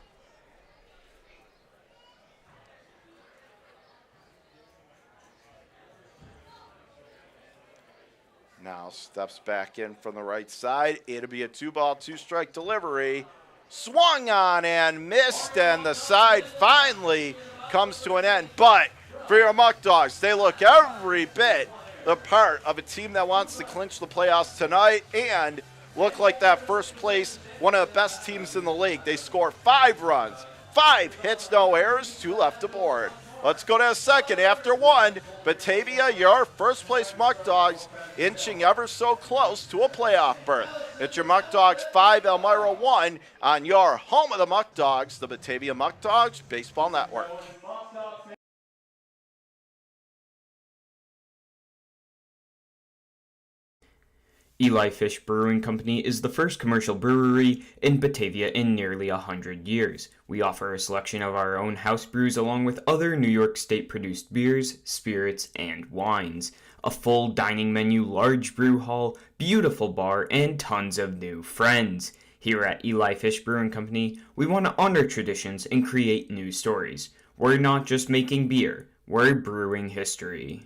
Now steps back in from the right side. It'll be a 2-ball, 2-strike delivery. Swung on and missed, and the side finally comes to an end. But for your Muckdogs, they look every bit the part of a team that wants to clinch the playoffs tonight and look like that first place one of the best teams in the league. They score 5 runs, 5 hits, no errors, 2 left aboard. Let's go to a second. After 1, Batavia, your first place Muck Dogs, inching ever so close to a playoff berth. It's your Muck Dogs 5, Elmira 1 on your home of the Muck Dogs, the Batavia Muckdogs Baseball Network. Eli Fish Brewing Company is the first commercial brewery in Batavia in nearly 100 years. We offer a selection of our own house brews along with other New York State-produced beers, spirits, and wines. A full dining menu, large brew hall, beautiful bar, and tons of new friends. Here at Eli Fish Brewing Company, we want to honor traditions and create new stories. We're not just making beer, we're brewing history.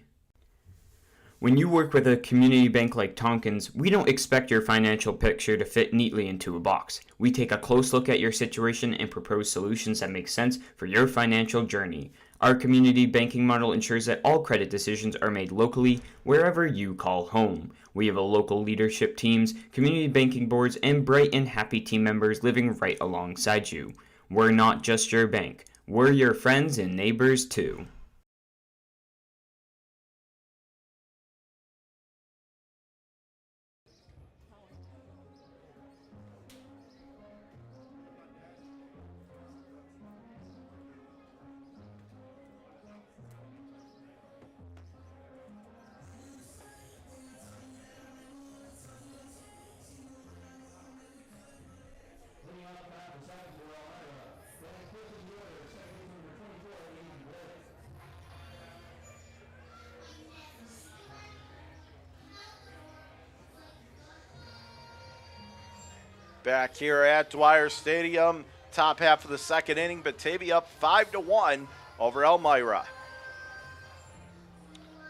When you work with a community bank like Tompkins, we don't expect your financial picture to fit neatly into a box. We take a close look at your situation and propose solutions that make sense for your financial journey. Our community banking model ensures that all credit decisions are made locally, wherever you call home. We have a local leadership teams, community banking boards, and bright and happy team members living right alongside you. We're not just your bank, we're your friends and neighbors too. Back here at Dwyer Stadium, top half of the second inning, Batavia up 5-1 over Elmira.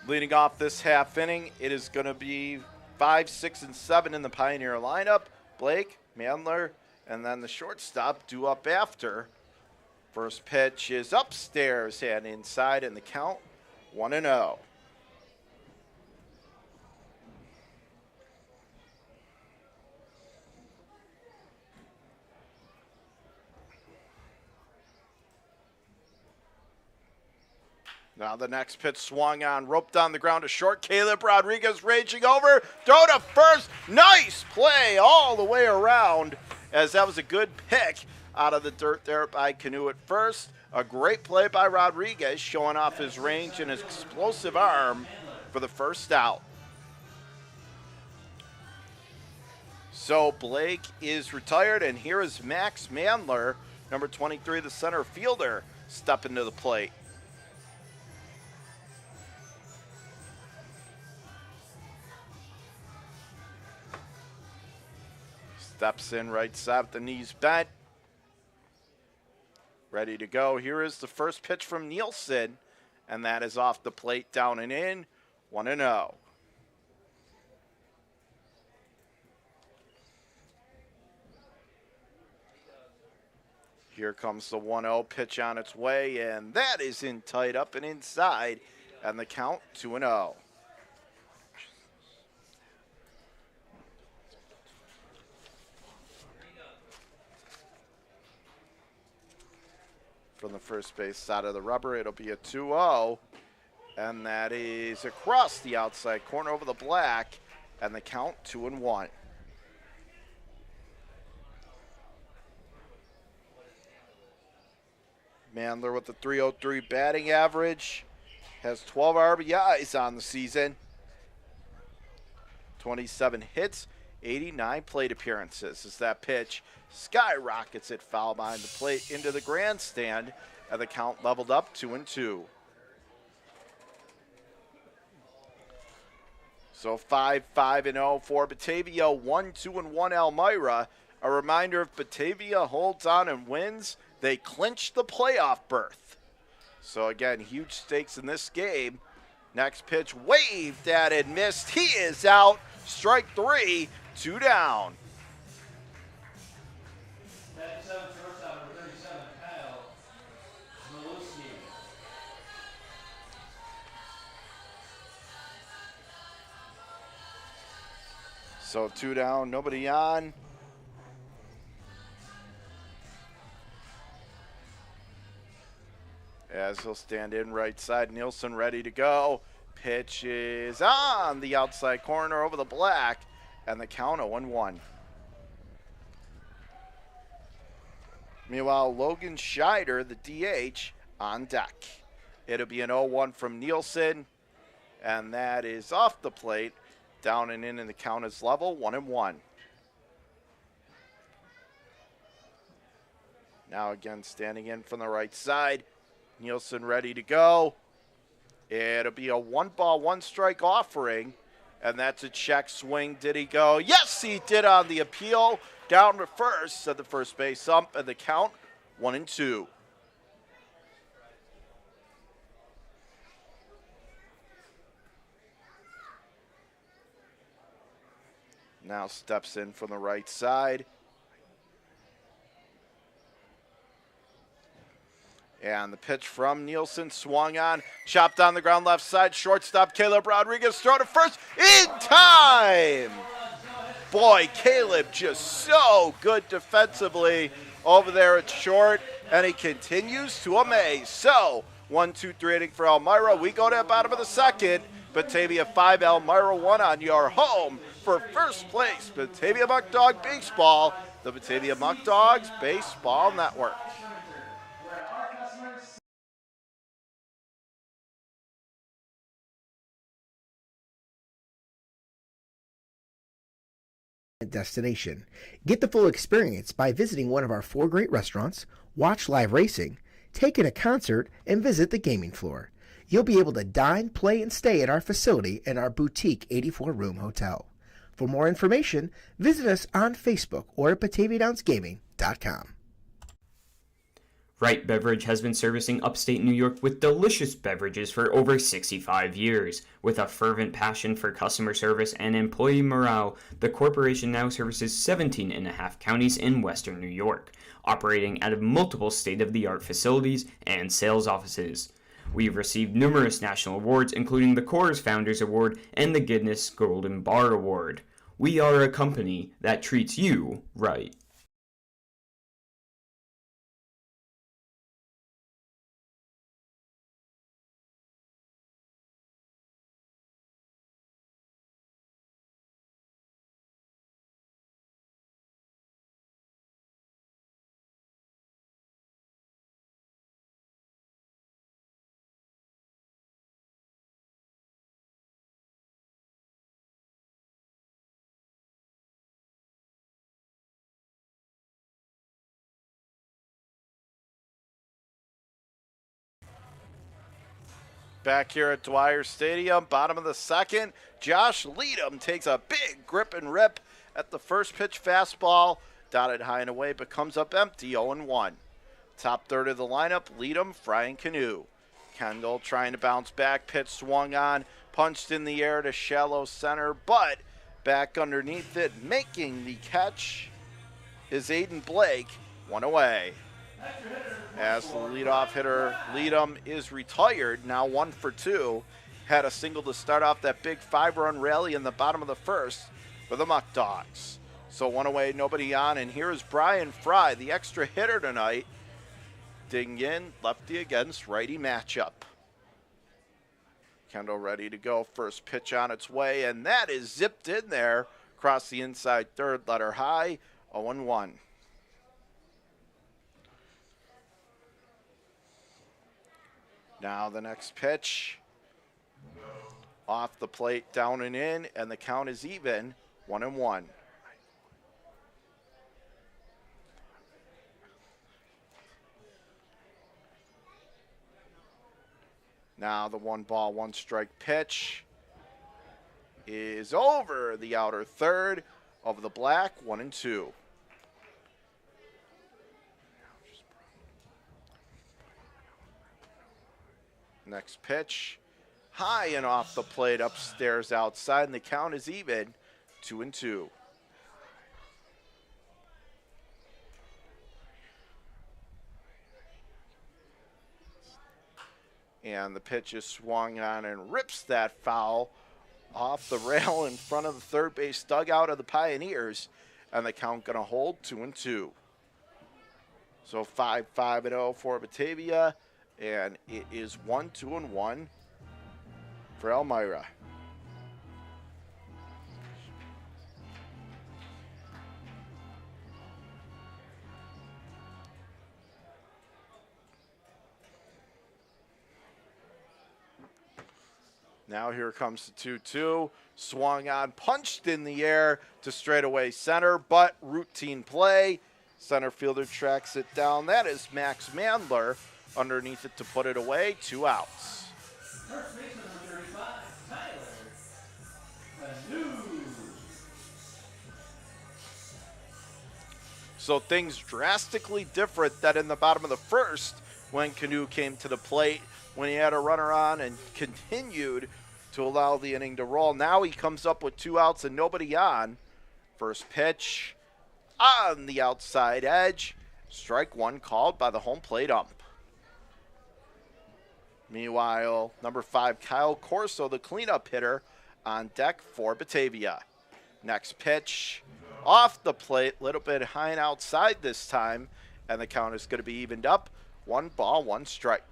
Leading off this half inning, it is going to be 5, 6, and 7 in the Pioneer lineup. Blake, Mandler, and then the shortstop due up after. First pitch is upstairs and inside, and the count 1-0. Now the next pitch swung on, roped on the ground to short. Caleb Rodriguez raging over, throw to first. Nice play all the way around, as that was a good pick out of the dirt there by Canoe at first. A great play by Rodriguez, showing off his range and his explosive arm for the first out. So Blake is retired, and here is Max Mandler, number 23, the center fielder, stepping to the plate. Steps in right side with the knees bent. Ready to go. Here is the first pitch from Nielsen, and that is off the plate, down and in, 1-0. Here comes the 1-0 pitch on its way, and that is in tight up and inside, and the count 2-0. From the first base side of the rubber, it'll be a 2-0, and that is across the outside corner over the black, and the count 2-1. Mandler with the .303 batting average, has 12 RBIs on the season, 27 hits, 89 plate appearances. As that pitch skyrockets it foul behind the plate into the grandstand, and the count leveled up 2-2. So 5-5-0 for Batavia, 1-2-1 Elmira. A reminder, if Batavia holds on and wins, they clinch the playoff berth. So again, huge stakes in this game. Next pitch waved at and missed. He is out. Strike 3, 2 down. So 2 down, nobody on. as he'll stand in right side. Nielsen ready to go. Pitch is on the outside corner over the black, and the count 0-1. Meanwhile, Logan Scheider, the DH, on deck. It'll be an 0-1 from Nielsen, and that is off the plate. Down and in the count is level, 1-1. Now again, standing in from the right side. Nielsen ready to go. It'll be a 1-ball, 1-strike offering, and that's a check swing. Did he go? Yes, he did on the appeal. Down to first at the first base ump, and the count 1-2. Now steps in from the right side. And the pitch from Nielsen swung on, chopped on the ground left side. Shortstop Caleb Rodriguez throw to first in time. Boy, Caleb just so good defensively over there at short, and he continues to amaze. So 1-2-3 inning for Elmira. We go to the bottom of the second. Batavia 5, Elmira 1 on your home for first place. Batavia Muckdog Baseball, the Batavia Muckdogs Baseball Network. Destination. Get the full experience by visiting one of our 4 great restaurants, watch live racing, take in a concert, and visit the gaming floor. You'll be able to dine, play, and stay at our facility in our boutique 84-room hotel. For more information, visit us on Facebook or at BataviaDownsGaming.com. Wright Beverage has been servicing upstate New York with delicious beverages for over 65 years. With a fervent passion for customer service and employee morale, the corporation now services 17 and a half counties in western New York, operating out of multiple state-of-the-art facilities and sales offices. We've received numerous national awards, including the Coors Founders Award and the Guinness Golden Bar Award. We are a company that treats you right. Back here at Dwyer Stadium, bottom of the second, Josh Leadham takes a big grip and rip at the first pitch fastball, dotted high and away, but comes up empty, 0-1. Top third of the lineup, Leadham, Fry, and Canoe. Kendall trying to bounce back, pitch swung on, punched in the air to shallow center, but back underneath it, making the catch is Aiden Blake, 1 away. As the leadoff hitter, Leadham, is retired, now 1 for 2. Had a single to start off that big 5-run rally in the bottom of the first for the Muckdogs. So 1 away, nobody on, and here's Brian Fry, the extra hitter tonight, digging in, lefty against righty matchup. Kendall ready to go, first pitch on its way, and that is zipped in there across the inside third, letter high, 0-1. Now the next pitch, off the plate, down and in, and the count is even, 1-1. Now the 1-ball, 1-strike pitch is over the outer third of the black, 1-2. Next pitch, high and off the plate, upstairs outside, and the count is even, 2-2. And the pitch is swung on and rips that foul off the rail in front of the third base dugout of the Pioneers, and the count going to hold, 2-2. So 5-5-0 for Batavia. And it is 1-2-1 for Elmira. Now here comes the 2-2. Swung on, punched in the air to straightaway center, but routine play. Center fielder tracks it down. That is Max Mandler underneath it to put it away. 2 outs. First baseman number 35, Tyler Canoe. So things drastically different than in the bottom of the first when Canoe came to the plate, when he had a runner on and continued to allow the inning to roll. Now he comes up with 2 outs and nobody on. First pitch on the outside edge. Strike 1 called by the home plate ump. Meanwhile, number 5, Kyle Corso, the cleanup hitter, on deck for Batavia. Next pitch off the plate, a little bit high and outside this time, and the count is going to be evened up. 1 ball, 1 strike.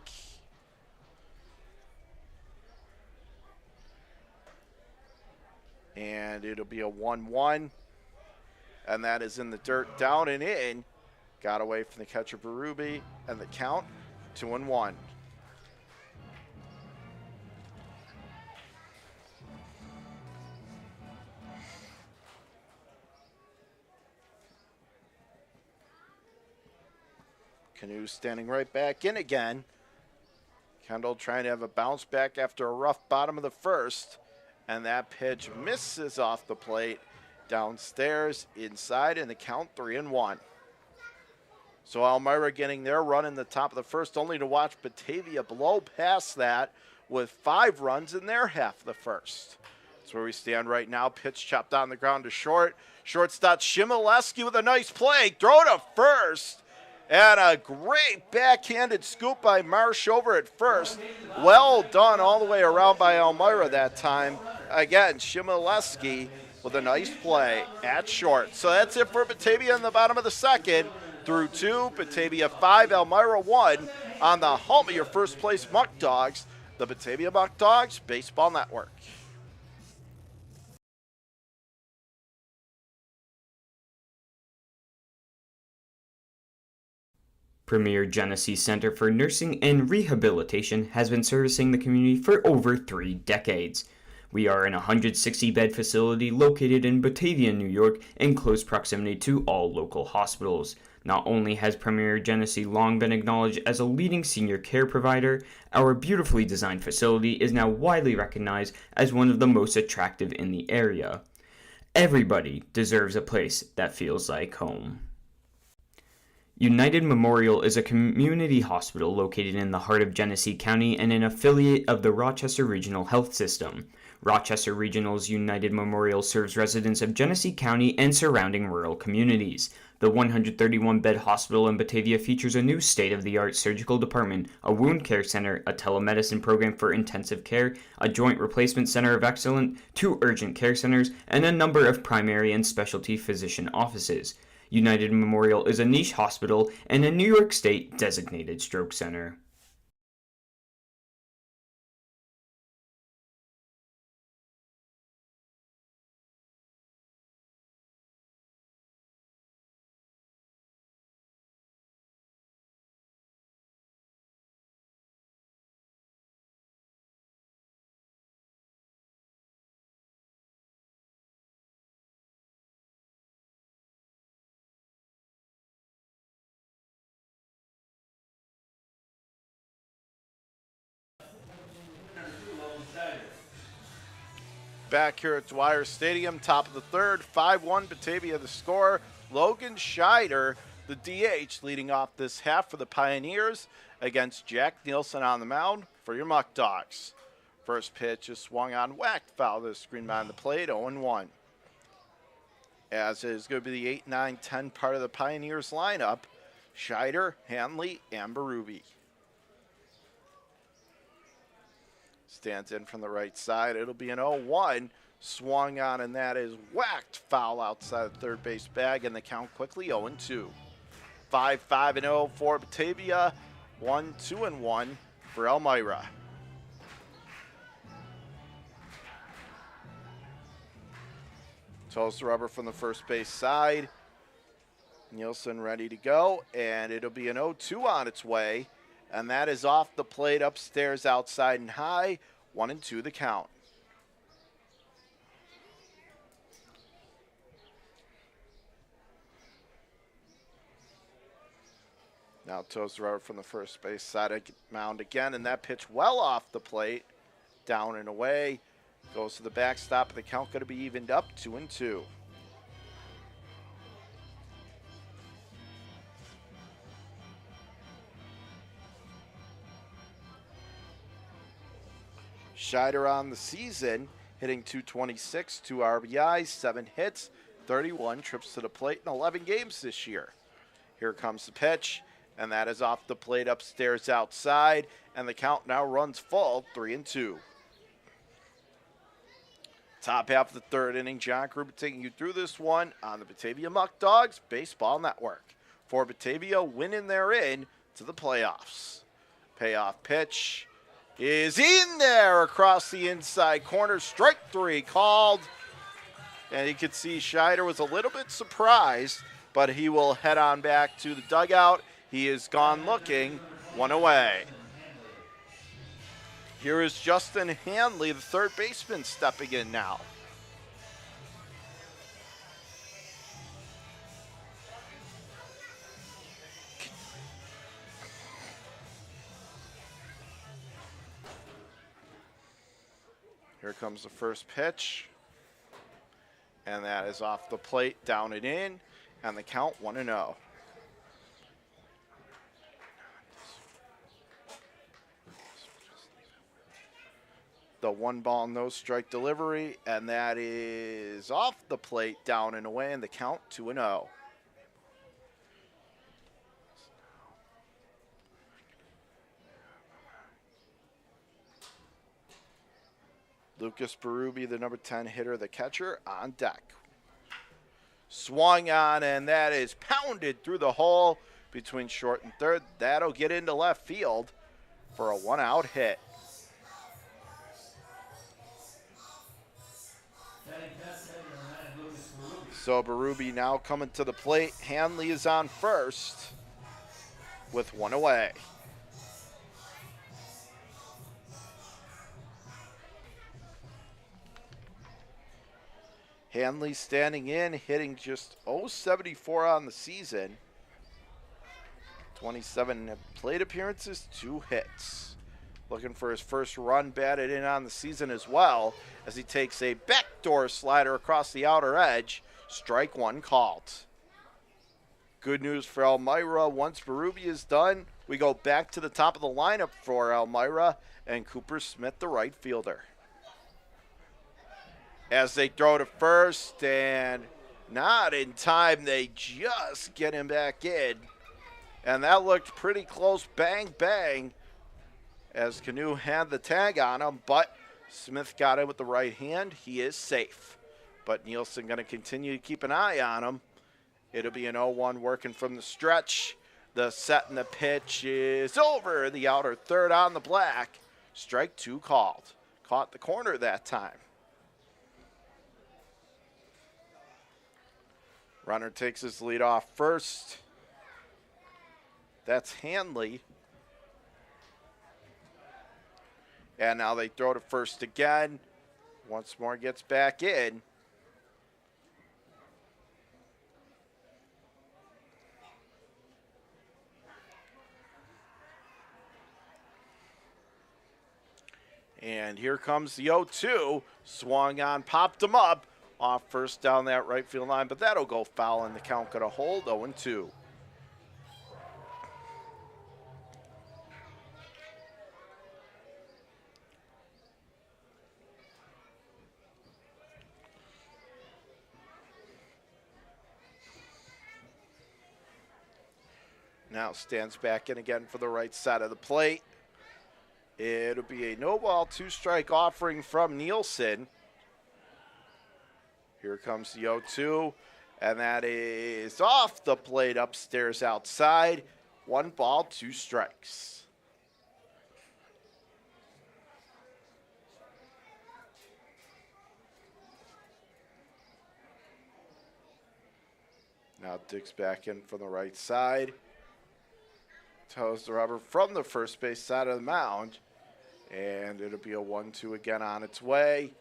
And it'll be a 1-1. And that is in the dirt, down and in. Got away from the catcher, Berube, and the count, 2-1. Canoe standing right back in again. Kendall trying to have a bounce back after a rough bottom of the first. And that pitch misses off the plate. Downstairs, inside, and the count 3-1. So Elmira getting their run in the top of the first, only to watch Batavia blow past that with 5 runs in their half of the first. That's where we stand right now. Pitch chopped on the ground to short. Shortstop Shimileski with a nice play. Throw to first. And a great backhanded scoop by Marsh over at first. Well done all the way around by Elmira that time. Again, Shimileski with a nice play at short. So that's it for Batavia in the bottom of the second. Through 2, Batavia 5, Elmira 1 on the home of your first place Muckdogs, the Batavia Muckdogs Baseball Network. Premier Genesee Center for Nursing and Rehabilitation has been servicing the community for over 3 decades. We are an 160-bed facility located in Batavia, New York, in close proximity to all local hospitals. Not only has Premier Genesee long been acknowledged as a leading senior care provider, our beautifully designed facility is now widely recognized as one of the most attractive in the area. Everybody deserves a place that feels like home. United Memorial is a community hospital located in the heart of Genesee County and an affiliate of the Rochester Regional Health System. Rochester Regional's United Memorial serves residents of Genesee County and surrounding rural communities. The 131-bed hospital in Batavia features a new state-of-the-art surgical department, a wound care center, a telemedicine program for intensive care, a joint replacement center of excellence, 2 urgent care centers, and a number of primary and specialty physician offices. United Memorial is a niche hospital and a New York State designated stroke center. Back here at Dwyer Stadium, top of the third, 5-1 Batavia the score. Logan Scheider, the DH, leading off this half for the Pioneers against Jack Nielsen on the mound for your Muckdogs. First pitch is swung on, whacked foul to the screen behind the plate, 0-1. As is going to be the 8, 9, 10 part of the Pioneers lineup, Scheider, Hanley, and Berube. Stands in from the right side. It'll be an 0-1. Swung on, and that is whacked foul outside the third base bag, and the count quickly 0-2. 5-5-0 for Batavia 1-2-1 for Elmira. Toes the rubber from the first base side. Nielsen ready to go, and it'll be an 0-2 on its way, and that is off the plate, upstairs, outside, and high. 1-2 the count. Now toes the rubber from the first base side of mound again, and that pitch well off the plate, down and away. Goes to the backstop, and the count going to be evened up, 2-2. Scheider on the season, hitting .226, 2 RBIs, 7 hits, 31 trips to the plate in 11 games this year. Here comes the pitch, and that is off the plate, upstairs, outside, and the count now runs full, 3-2. Top half of the third inning, John Gruber taking you through this one on the Batavia Muckdogs Baseball Network. For Batavia, winning their in to the playoffs. Payoff pitch is in there across the inside corner. Strike 3 called. And you could see Scheider was a little bit surprised, but he will head on back to the dugout. He is gone looking, 1 away. Here is Justin Hanley, the third baseman, stepping in now. Here comes the first pitch. And that is off the plate, down and in, and the count 1-0. The 1-ball, no strike delivery, and that is off the plate, down and away, and the count 2-0. Lucas Berube, the number 10 hitter, the catcher, on deck. Swung on, and that is pounded through the hole between short and third. That'll get into left field for a 1-out hit. So Berube now coming to the plate. Hanley is on first with 1 away. Hanley standing in, hitting just .074 on the season. 27 plate appearances, 2 hits. Looking for his first run batted in on the season as well, as he takes a backdoor slider across the outer edge. Strike 1 called. Good news for Elmira. Once Berube is done, we go back to the top of the lineup for Elmira and Cooper Smith, the right fielder. As they throw to first, and not in time, they just get him back in. And that looked pretty close, bang, bang, as Canoe had the tag on him, but Smith got him with the right hand. He is safe. But Nielsen going to continue to keep an eye on him. It'll be an 0-1 working from the stretch. The set and the pitch is over the outer third on the black. Strike 2 called. Caught the corner that time. Runner takes his lead off first. That's Hanley. And now they throw to first again. Once more gets back in. And here comes the 0-2. Swung on, popped him up. Off first down that right field line, but that'll go foul, and the count going to hold 0-2. Now stands back in again for the right side of the plate. It'll be a no-ball, 2-strike offering from Nielsen. Here comes the 0-2, and that is off the plate, upstairs, outside. 1 ball, 2 strikes. Now digs back in from the right side. Toes the rubber from the first base side of the mound. And it'll be a 1-2 again on its way.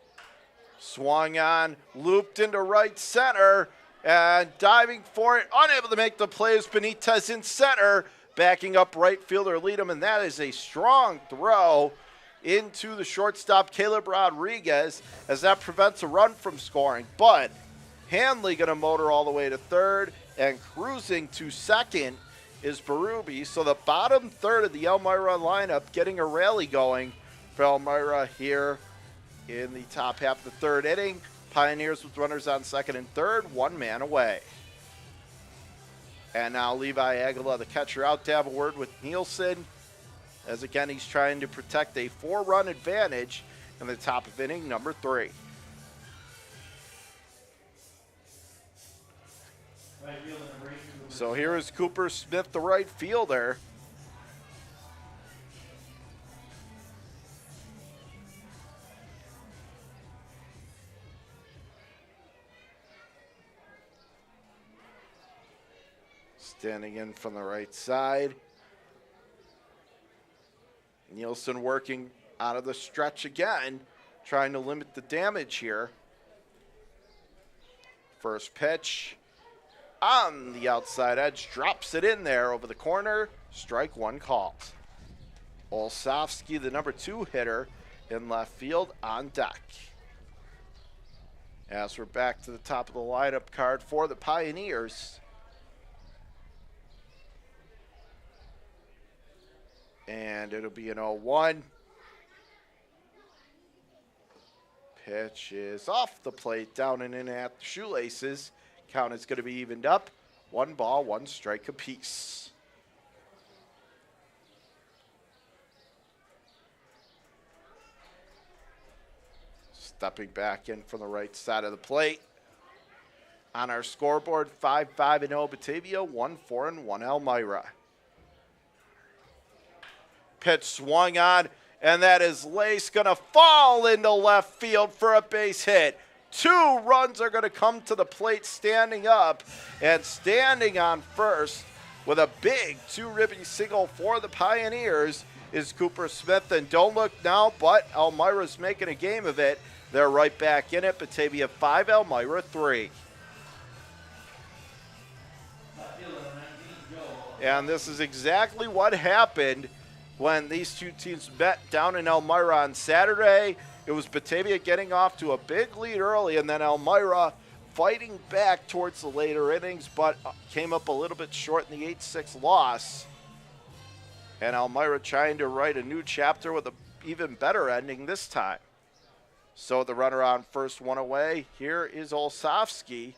Swung on, looped into right center, and diving for it, unable to make the play is Benitez in center, backing up right fielder Leadham, and that is a strong throw into the shortstop Caleb Rodriguez, as that prevents a run from scoring. But Hanley going to motor all the way to third, and cruising to second is Berube. So the bottom third of the Elmira lineup getting a rally going for Elmira here in the top half of the third inning. Pioneers with runners on second and third, 1 man away. And now Levi Aguila, the catcher, out to have a word with Nielsen, as again he's trying to protect a 4-run advantage in the top of inning number 3. So here is Cooper Smith, the right fielder. Standing in from the right side. Nielsen working out of the stretch again, trying to limit the damage here. First pitch on the outside edge, drops it in there over the corner. Strike 1 called. Olsavsky, the number 2 hitter in left field, on deck. As we're back to the top of the lineup card for the Pioneers. And it'll be an 0-1. Pitch is off the plate, down and in at the shoelaces. Count is going to be evened up. 1 ball, 1 strike apiece. Stepping back in from the right side of the plate. On our scoreboard, 5-5-0 Batavia, 1-4-1 Elmira. Pitch swung on, and that is Lace going to fall into left field for a base hit. 2 runs are going to come to the plate standing up, and standing on first with a big 2-ribby single for the Pioneers is Cooper Smith. And don't look now, but Elmira's making a game of it. They're right back in it. Batavia 5, Elmira 3. And this is exactly what happened when these two teams met down in Elmira on Saturday. It was Batavia getting off to a big lead early, and then Elmira fighting back towards the later innings, but came up a little bit short in the 8-6 loss. And Elmira trying to write a new chapter with an even better ending this time. So the runner on first, 1 away. Here is Olsavsky,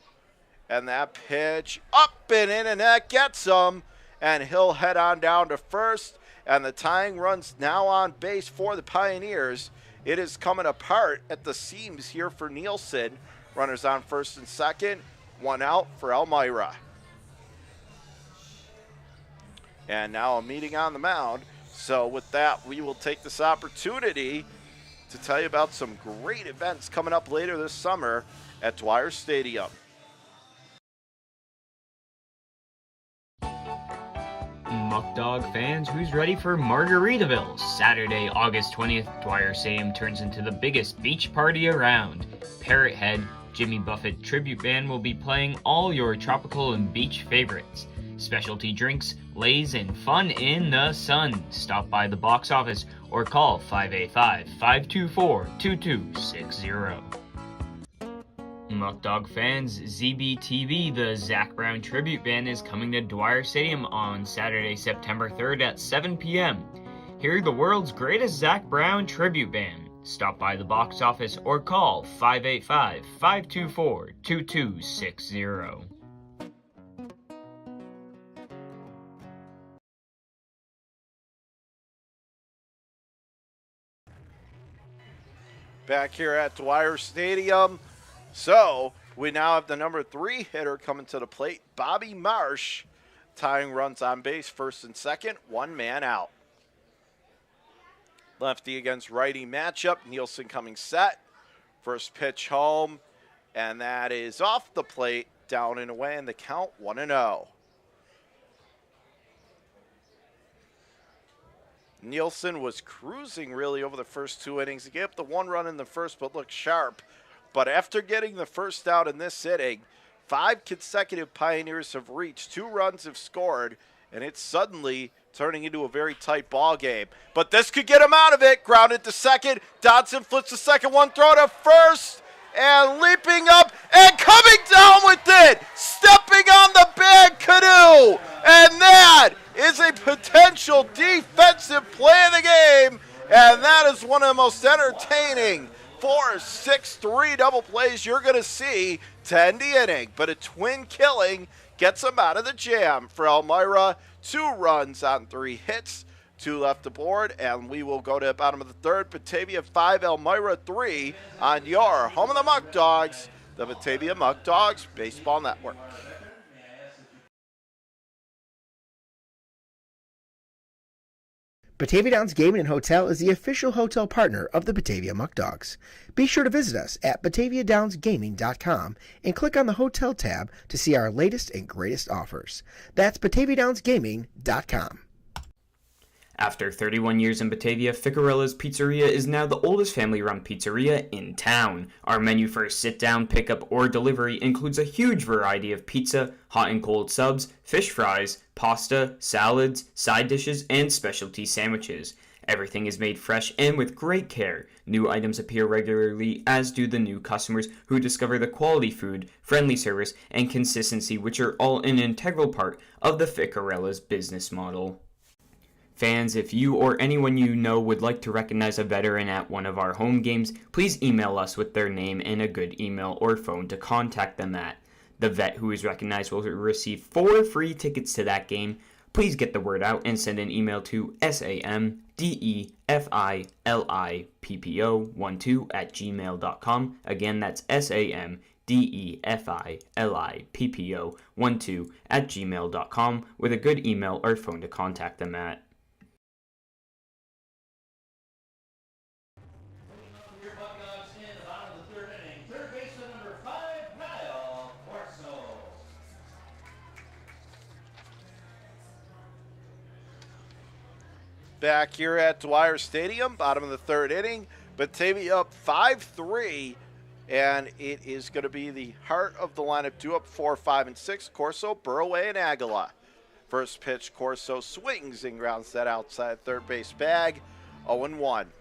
and that pitch up and in, and that gets him. And he'll head on down to first, and the tying run's now on base for the Pioneers. It is coming apart at the seams here for Nielsen. Runners on first and second, 1 out for Elmira. And now a meeting on the mound. So with that, we will take this opportunity to tell you about some great events coming up later this summer at Dwyer Stadium. Muckdog fans, who's ready for Margaritaville? Saturday, August 20th, Dwyer Stadium turns into the biggest beach party around. Parrot Head, Jimmy Buffett Tribute Band will be playing all your tropical and beach favorites. Specialty drinks, lays, and fun in the sun. Stop by the box office or call 585-524-2260. Muckdog fans, ZBTV, the Zach Brown Tribute Band, is coming to Dwyer Stadium on Saturday, September 3rd at 7 p.m. Hear the world's greatest Zach Brown Tribute Band. Stop by the box office or call 585-524-2260. Back here at Dwyer Stadium. So we now have the number 3 hitter coming to the plate, Bobby Marsh, tying runs on base, first and second, one man out. Lefty against righty matchup. Nielsen coming set. First pitch home, and that is off the plate, down and away, and the count 1-0. Nielsen was cruising really over the first 2 innings. He gave up the 1 run in the first, but looked sharp. But after getting the first out in this inning, 5 consecutive Pioneers have reached, 2 runs have scored, and it's suddenly turning into a very tight ball game. But this could get him out of it. Grounded to second. Dodson flips the second one, throw to first, and leaping up and coming down with it, stepping on the bag canoe. And that is a potential defensive play of the game, and that is one of the most entertaining 4-6-3 double plays you're going to see to end the inning. But a twin killing gets him out of the jam for Elmira. 2 runs on 3 hits, 2 left aboard, and we will go to the bottom of the third. Batavia 5, Elmira 3 on your home of the Muckdogs, the Batavia Muckdogs Baseball Network. Batavia Downs Gaming and Hotel is the official hotel partner of the Batavia Muckdogs. Be sure to visit us at BataviaDownsGaming.com and click on the Hotel tab to see our latest and greatest offers. That's BataviaDownsGaming.com. After 31 years in Batavia, Ficarella's Pizzeria is now the oldest family-run pizzeria in town. Our menu for sit-down, pickup, or delivery includes a huge variety of pizza, hot and cold subs, fish fries, pasta, salads, side dishes, and specialty sandwiches. Everything is made fresh and with great care. New items appear regularly, as do the new customers who discover the quality food, friendly service, and consistency, which are all an integral part of the Ficarella's business model. Fans, if you or anyone you know would like to recognize a veteran at one of our home games, please email us with their name and a good email or phone to contact them at. The vet who is recognized will receive 4 free tickets to that game. Please get the word out and send an email to samdefilippo12@gmail.com. Again, that's samdefilippo12@gmail.com with a good email or phone to contact them at. Your Buckdogs in the bottom of the third inning. Third baseman number 5, Kyle Corso. Back here at Dwyer Stadium, bottom of the third inning. Batavia up 5-3, and it is going to be the heart of the lineup. 2 up, 4, 5, and 6. Corso, Burroway, and Aguila. First pitch, Corso swings and grounds that outside third base bag. 0-1.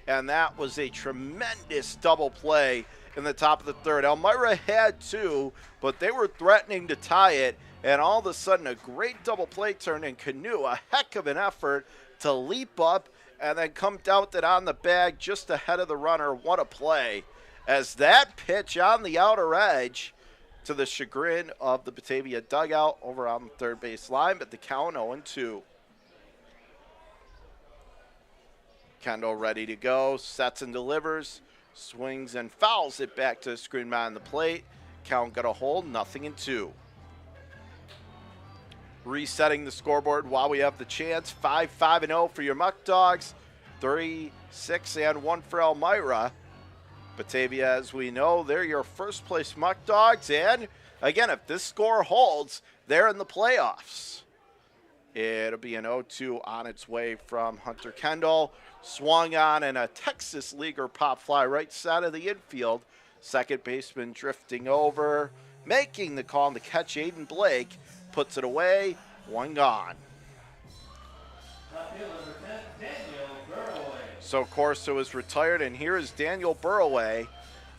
And that was a tremendous double play in the top of the third. Elmira had 2, but they were threatening to tie it, and all of a sudden a great double play turn in Canoe. A heck of an effort to leap up and then come down with it on the bag just ahead of the runner. What a play. As that pitch on the outer edge, to the chagrin of the Batavia dugout over on the third base line, but the count 0-2. Kendall ready to go, sets and delivers, swings and fouls it back to the screen behind the plate. Count got a hold, 0-2. Resetting the scoreboard while we have the chance. 5-5-0 for your Muckdogs. 3-6-1 for Elmira. Batavia, as we know, they're your first place Muckdogs. And again, if this score holds, they're in the playoffs. It'll be an 0-2 on its way from Hunter Kendall. Swung on and a Texas Leaguer pop fly right side of the infield. Second baseman drifting over, making the call to catch. Aiden Blake puts it away. 1 gone. So Corso is retired, and here is Daniel Burroway.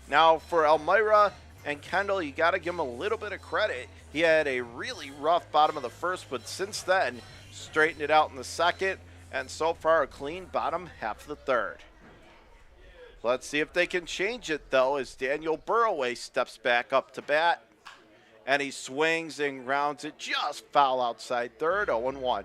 Now for Elmira and Kendall, you got to give him a little bit of credit. He had a really rough bottom of the first, but since then, straightened it out in the second, and so far a clean bottom half of the third. Let's see if they can change it, though, as Daniel Burroway steps back up to bat, and he swings and grounds it just foul outside third, 0-1.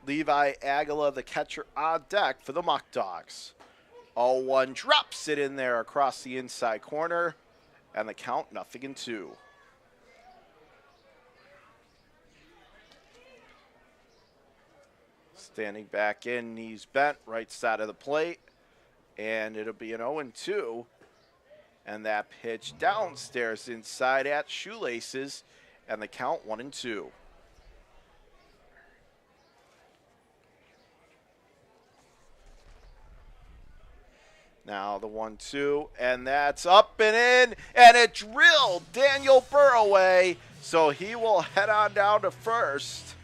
Levi Aguila, the catcher, on deck for the Muckdogs. 0-1 drops it in there across the inside corner, and the count 0-2. Standing back in, knees bent, right side of the plate, and it'll be an 0-2. And that pitch downstairs inside at Shoelaces, and the count 1-2. Now the 1-2, and that's up and in, and it drilled Daniel Burroway, so he will head on down to first.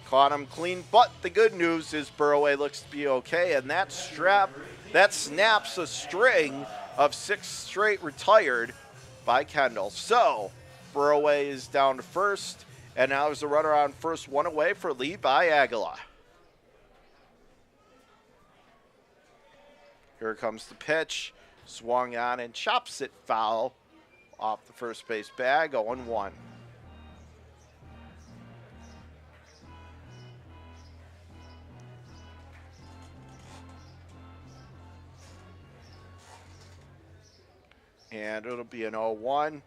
Caught him clean, but the good news is Burroway looks to be okay, and that snaps a string of 6 straight retired by Kendall. So Burroway is down to first, and now there's a runner on first, 1 away for lead by Aguila. Here comes the pitch, swung on and chops it foul off the first base bag, 0-1. And it'll be an 0-1.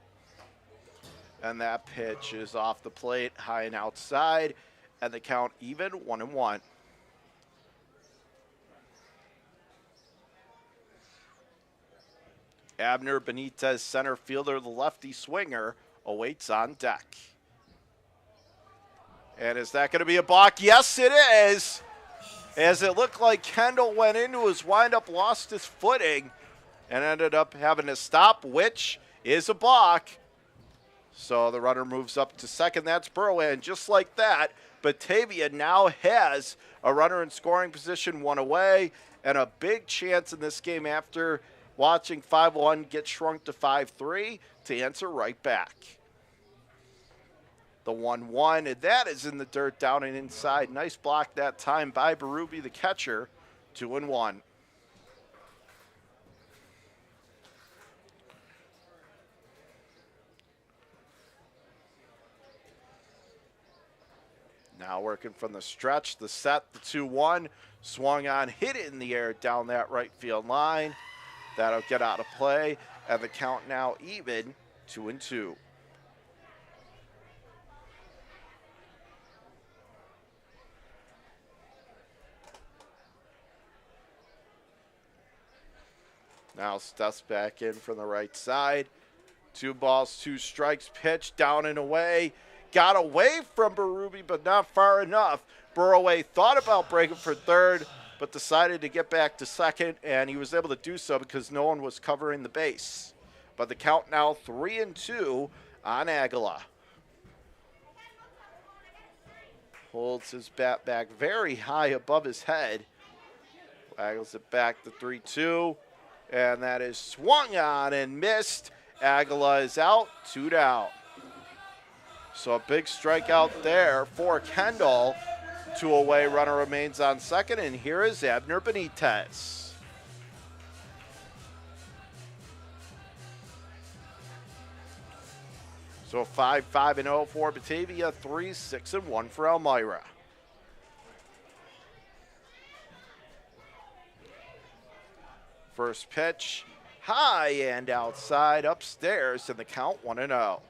And that pitch is off the plate, high and outside, and the count even, 1-1. Abner Benitez, center fielder, the lefty swinger, awaits on deck. And is that going to be a balk? Yes, it is. As it looked like Kendall went into his windup, lost his footing, and ended up having to stop, which is a balk. So the runner moves up to second. That's Burroway. And just like that, Batavia now has a runner in scoring position, 1 away, and a big chance in this game after watching 5-1 get shrunk to 5-3 to answer right back. The 1-1, and that is in the dirt down and inside. Nice block that time by Berube, the catcher, 2-1. Now working from the stretch, the set, the 2-1, swung on, hit it in the air down that right field line. That'll get out of play, and the count now even, 2-2. Now Stuff's back in from the right side. 2 balls, 2 strikes, pitch down and away. Got away from Berube, but not far enough. Burroway thought about breaking for third, but decided to get back to second, and he was able to do so because no one was covering the base. But the count now 3-2 on Aguila. Holds his bat back very high above his head. Waggles it back to 3-2, and that is swung on and missed. Aguila is out, 2 down. So a big strikeout there for Kendall. 2 away, runner remains on second, and here is Abner Benitez. So 5-5-0 for Batavia, 3-6-1 for Elmira. First pitch, high and outside, upstairs, and the count 1-0.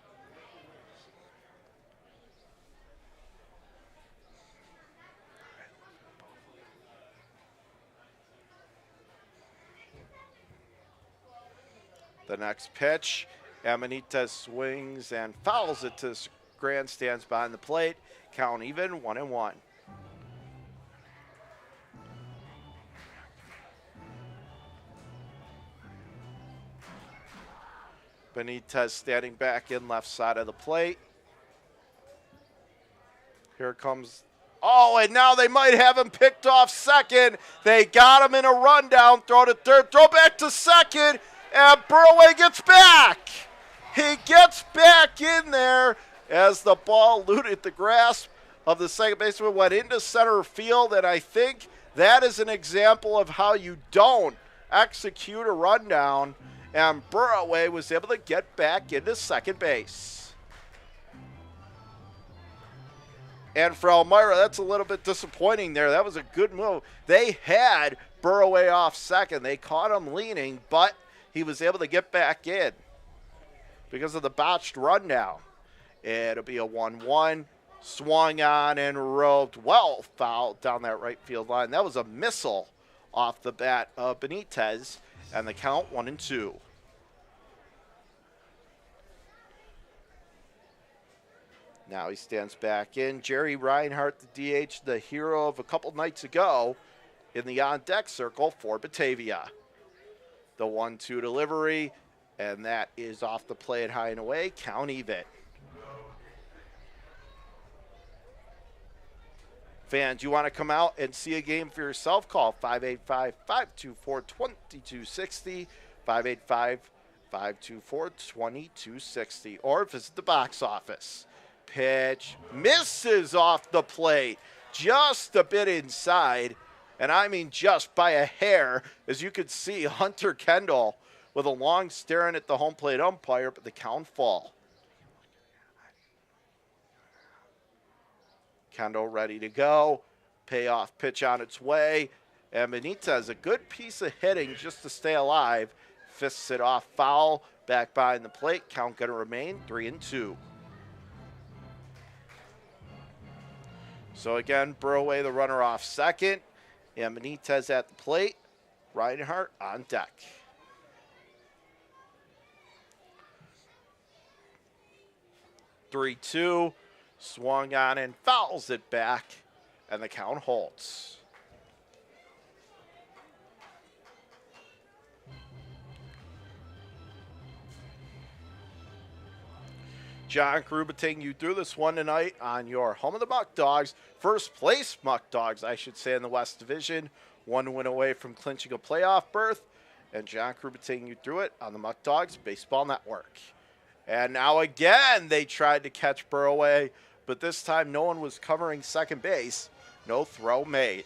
The next pitch, Benitez swings and fouls it to grandstands behind the plate. Count even, 1-1. Benitez standing back in left side of the plate. Here comes, oh, and now they might have him picked off second. They got him in a rundown, throw to third, throw back to second, and Burroway gets back. He gets back in there as the ball eluded the grasp of the second baseman, went into center field, and I think that is an example of how you don't execute a rundown, and Burroway was able to get back into second base. And for Elmira, that's a little bit disappointing there. That was a good move. They had Burroway off second. They caught him leaning, but he was able to get back in because of the botched rundown. It'll be a 1-1. Swung on and roped. Well fouled down that right field line. That was a missile off the bat of Benitez. And the count 1-2. Now he stands back in. Jerry Reinhardt, the DH, the hero of a couple nights ago in the on-deck circle for Batavia. The 1-2 delivery, and that is off the plate high and away. Count even. Fans, you want to come out and see a game for yourself? Call 585-524-2260, 585-524-2260, or visit the box office. Pitch misses off the plate, just a bit inside, and I mean just by a hair, as you could see Hunter Kendall with a long staring at the home plate umpire, but the count fall. Kendall ready to go, payoff pitch on its way, and Benitez, a good piece of hitting just to stay alive, fists it off foul, back behind the plate, count going to remain 3-2. So again, Burroway, the runner, off second, and Benitez at the plate. Reinhardt on deck. (3-2), swung on and fouls it back, and the count holds. John Karuba taking you through this one tonight on your home of the Muckdogs. First place Muckdogs, I should say, in the West Division. 1 win away from clinching a playoff berth. And John Karuba taking you through it on the Muckdogs Baseball Network. And now again, they tried to catch Burroway, but this time no one was covering second base. No throw made.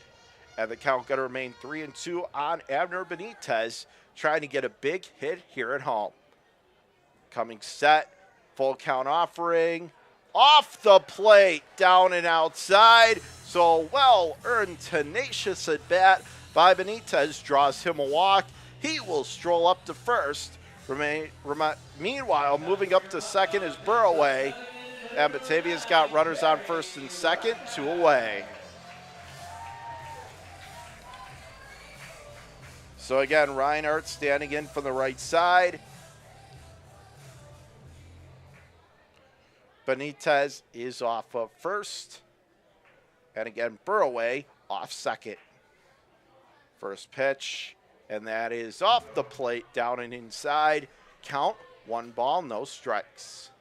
And the count going to remain 3-2 on Abner Benitez, trying to get a big hit here at home. Coming set. Full count offering, off the plate, down and outside. So well-earned, tenacious at bat by Benitez draws him a walk. He will stroll up to first. Meanwhile, moving up to second is Burroway. And Batavia's got runners on first and second, 2 away. So again, Reinhardt standing in from the right side. Benitez is off of first. And again, Burroway off second. First pitch, and that is off the plate, down and inside. Count, 1 ball, no strikes.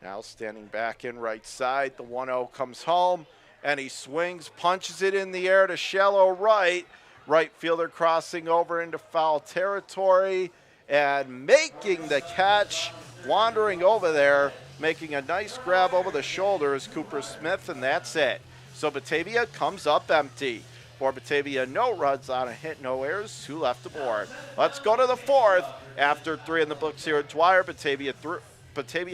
Now standing back in right side, the 1-0 comes home, and he swings, punches it in the air to shallow right. Right fielder crossing over into foul territory and making the catch, wandering over there, making a nice grab over the shoulder is Cooper Smith, and that's it. So Batavia comes up empty. For Batavia, no runs on a hit, no errors, 2 left aboard. Let's go to the 4th. After 3 in the books here at Dwyer, Batavia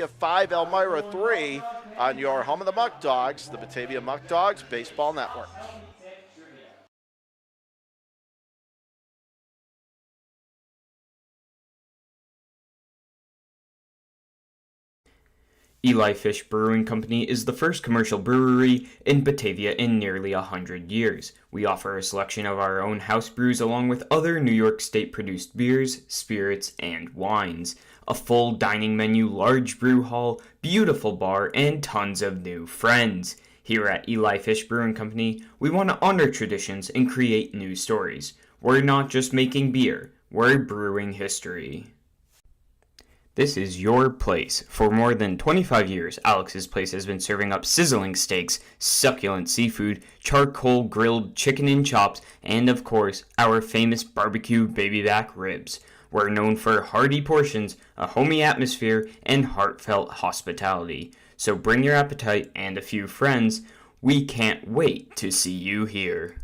5, Elmira 3 on your home of the Muckdogs, the Batavia Muckdogs Baseball Network. Eli Fish Brewing Company is the first commercial brewery in Batavia in nearly 100 years. We offer a selection of our own house brews along with other New York State produced beers, spirits, and wines. A full dining menu, large brew hall, beautiful bar, and tons of new friends. Here at Eli Fish Brewing Company, we want to honor traditions and create new stories. We're not just making beer, we're brewing history. This is your place. For more than 25 years, Alex's Place has been serving up sizzling steaks, succulent seafood, charcoal grilled chicken and chops, and of course, our famous barbecue baby back ribs. We're known for hearty portions, a homey atmosphere, and heartfelt hospitality. So bring your appetite and a few friends. We can't wait to see you here.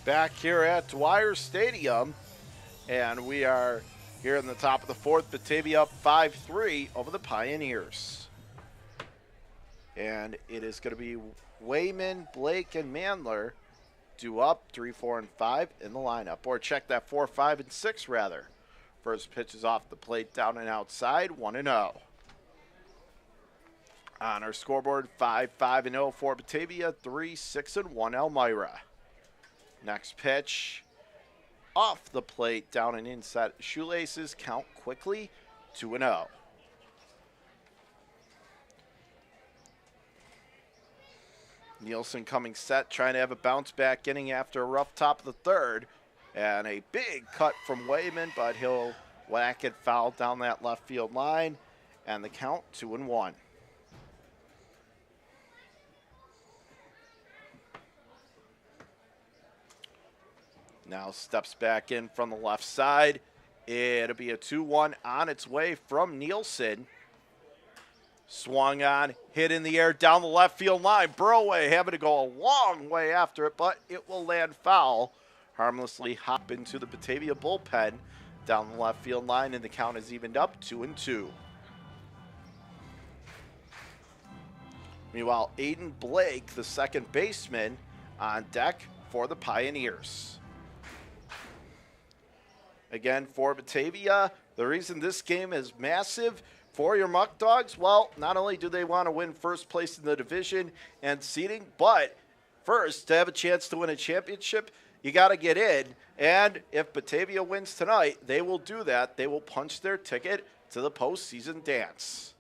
Back here at Dwyer Stadium, and we are here in the top of the fourth. Batavia up 5-3 over the Pioneers. And it is going to be Wayman, Blake, and Mandler due up 3, 4, and 5 in the lineup. Or check that 4, 5, and 6 rather. First pitch is off the plate, down and outside, 1-0. On our scoreboard, 5-5-0 for Batavia, 3, 6, and 1 Elmira. Next pitch, off the plate, down and inside shoelaces, count quickly, 2-0. Nielsen coming set, trying to have a bounce back inning after a rough top of the third. And a big cut from Wayman, but he'll whack it foul down that left field line. And the count, 2-1. Now steps back in from the left side. It'll be a 2-1 on its way from Nielsen. Swung on, hit in the air down the left field line. Burroway having to go a long way after it, but it will land foul. Harmlessly hop into the Batavia bullpen down the left field line, and the count is evened up 2-2. Meanwhile, Aiden Blake, the second baseman, on deck for the Pioneers. Again, for Batavia, the reason this game is massive for your Muckdogs, well, not only do they want to win first place in the division and seeding, but first, to have a chance to win a championship, you got to get in. And if Batavia wins tonight, they will do that. They will punch their ticket to the postseason dance.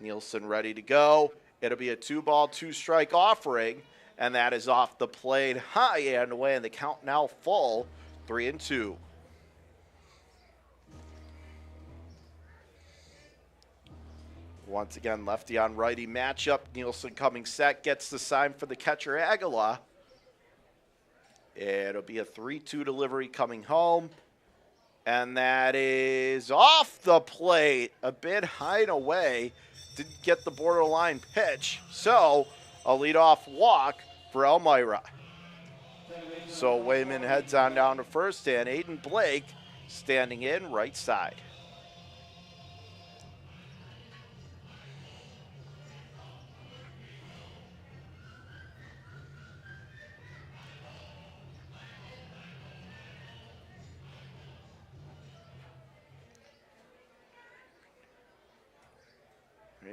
Nielsen ready to go. It'll be a 2-ball, 2-strike offering, and that is off the plate, high and away, and the count now full, 3-2. Once again, lefty on righty matchup. Nielsen coming set, gets the sign for the catcher Aguilar. It'll be a 3-2 delivery coming home. And that is off the plate, a bit high and away. Didn't get the borderline pitch. So a leadoff walk for Elmira. So Wayman heads on down to first, and Aiden Blake standing in right side.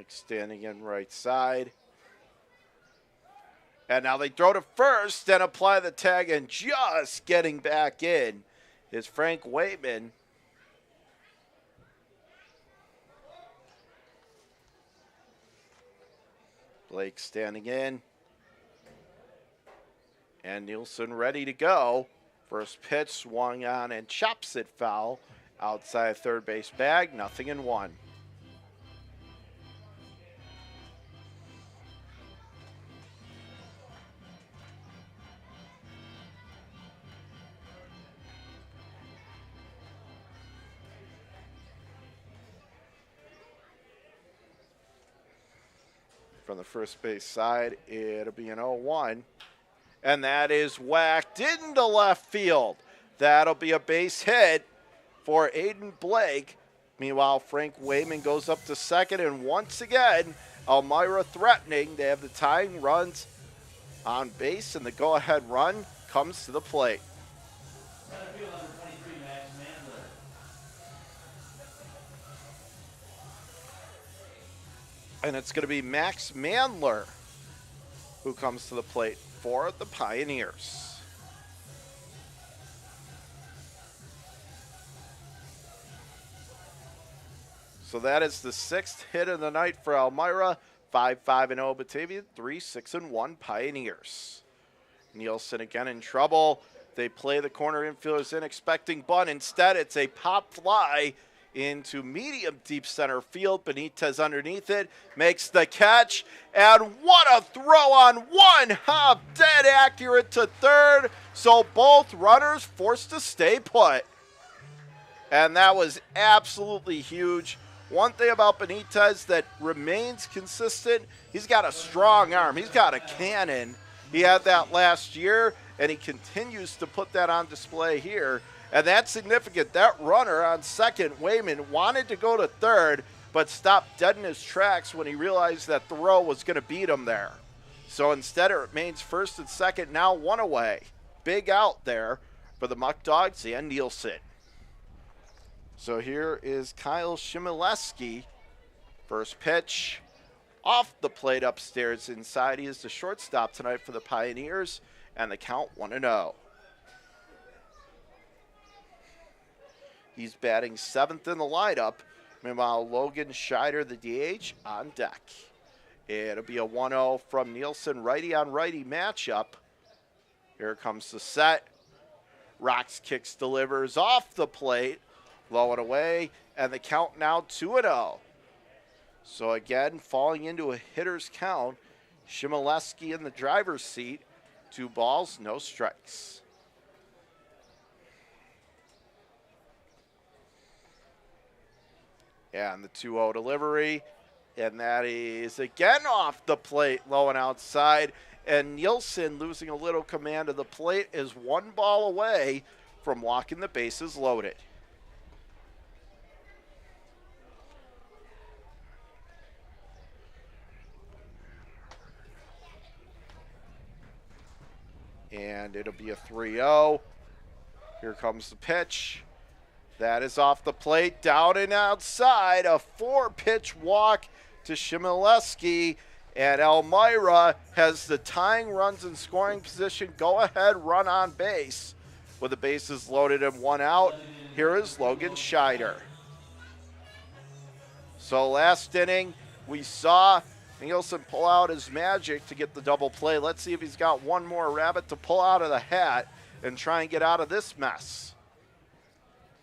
Standing in right side. And now they throw to first and apply the tag, and just getting back in is Frank Wayman. Blake standing in. And Nielsen ready to go. First pitch swung on and chops it foul outside third base bag, 0-1. From the first base side, it'll be an 0-1. And that is whacked into left field. That'll be a base hit for Aiden Blake. Meanwhile, Frank Wayman goes up to second, and once again, Elmira threatening. They have the tying runs on base, and the go-ahead run comes to the plate. And it's going to be Max Mandler who comes to the plate for the Pioneers. So that is the 6th hit of the night for Elmira. 5-5-0 Batavia, 3-6-1 Pioneers. Nielsen again in trouble. They play the corner infielders in, expecting bunt. Instead, it's a pop fly into medium deep center field. Benitez underneath it, makes the catch, and what a throw on one hop, dead accurate to third. So both runners forced to stay put. And that was absolutely huge. One thing about Benitez that remains consistent, he's got a strong arm. He's got a cannon. He had that last year, and he continues to put that on display here. And that's significant. That runner on second, Wayman, wanted to go to third, but stopped dead in his tracks when he realized that Thoreau was going to beat him there. So instead it remains first and second, now one away. Big out there for the Muckdogs and Nielsen. So here is Kyle Shimileski. First pitch off the plate upstairs inside. He is the shortstop tonight for the Pioneers, and the count 1-0. He's batting seventh in the lineup. Meanwhile, Logan Scheider, the DH, on deck. It'll be a 1-0 from Nielsen, righty on righty matchup. Here comes the set. Rocks, kicks, delivers off the plate, low and away, and the count now 2-0. So again, falling into a hitter's count, Shimileski in the driver's seat. 2 balls, no strikes. And the 2-0 delivery, and that is again off the plate, low and outside. And Nielsen, losing a little command of the plate, is 1 ball away from walking the bases loaded. And it'll be a 3-0. Here comes the pitch. That is off the plate, down and outside. A 4-pitch walk to Shimileski. And Elmira has the tying runs in scoring position. Go ahead, run on base. With the bases loaded and 1 out, here is Logan Scheider. So last inning, we saw Nielsen pull out his magic to get the double play. Let's see if he's got one more rabbit to pull out of the hat and try and get out of this mess.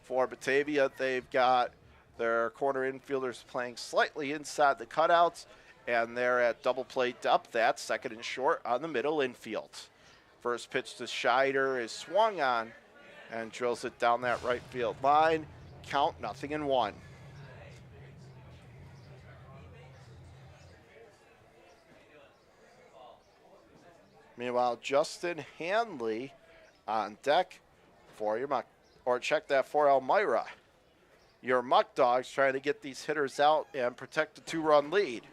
For Batavia, they've got their corner infielders playing slightly inside the cutouts, and they're at double play depth. That's second and short on the middle infield. First pitch to Scheider is swung on and drills it down that right field line. Count 0-1. Meanwhile, Justin Hanley on deck for your check that for Elmira. Your Muckdogs trying to get these hitters out and protect the 2-run lead.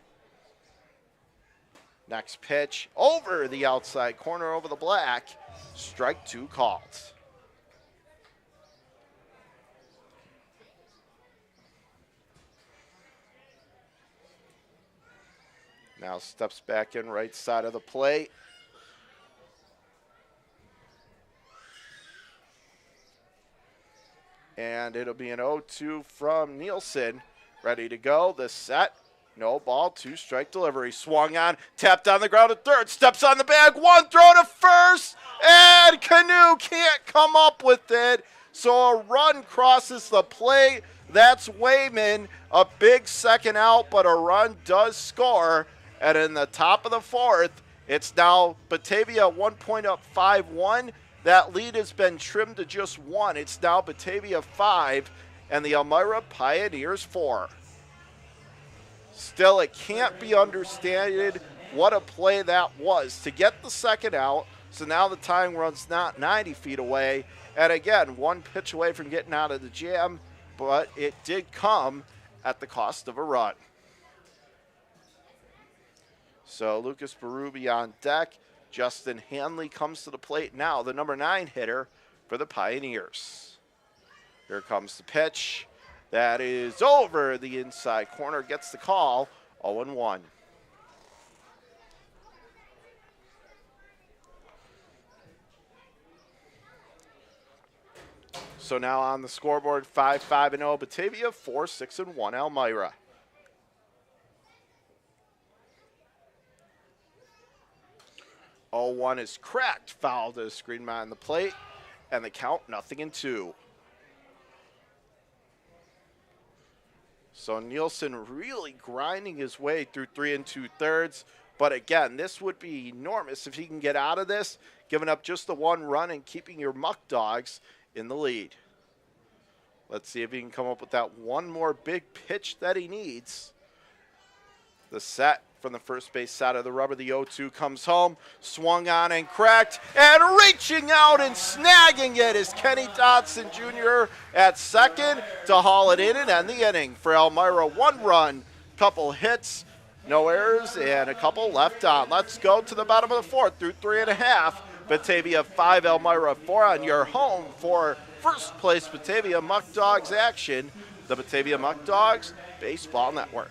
Next pitch over the outside corner over the black. Strike 2 called. Now steps back in right side of the plate. And it'll be an 0-2 from Nielsen. Ready to go. The set. No ball. 2-strike delivery. Swung on. Tapped on the ground at third. Steps on the bag. 1 throw to first. And Canoe can't come up with it. So a run crosses the plate. That's Wayman. A big second out, but a run does score. And in the top of the 4th, it's now Batavia 1 point up 5-1. That lead has been trimmed to just 1. It's now Batavia 5 and the Elmira Pioneers 4. Still, it can't be understood what a play that was to get the second out. So now the tying run's not 90 feet away. And again, 1 pitch away from getting out of the jam, but it did come at the cost of a run. So Lucas Berube on deck. Justin Hanley comes to the plate now, the number 9 hitter for the Pioneers. Here comes the pitch. That is over the inside corner, gets the call, 0-1. So now on the scoreboard, 5-5-0 Batavia, 4-6-1 Elmira. One is cracked, foul to the screen man on the plate, and the count 0-2. So Nielsen really grinding his way through 3 2/3. But again, this would be enormous if he can get out of this, giving up just the 1 run and keeping your Muckdogs in the lead. Let's see if he can come up with that one more big pitch that he needs. The set from the first base side of the rubber. The 0-2 comes home, swung on and cracked, and reaching out and snagging it is Kenny Dodson Jr. at second to haul it in and end the inning for Elmira. 1 run, couple hits, no errors, and a couple left on. Let's go to the bottom of the 4th through 3.5. Batavia 5, Elmira 4 on your home for first place Batavia Muckdogs action. The Batavia Muckdogs Baseball Network.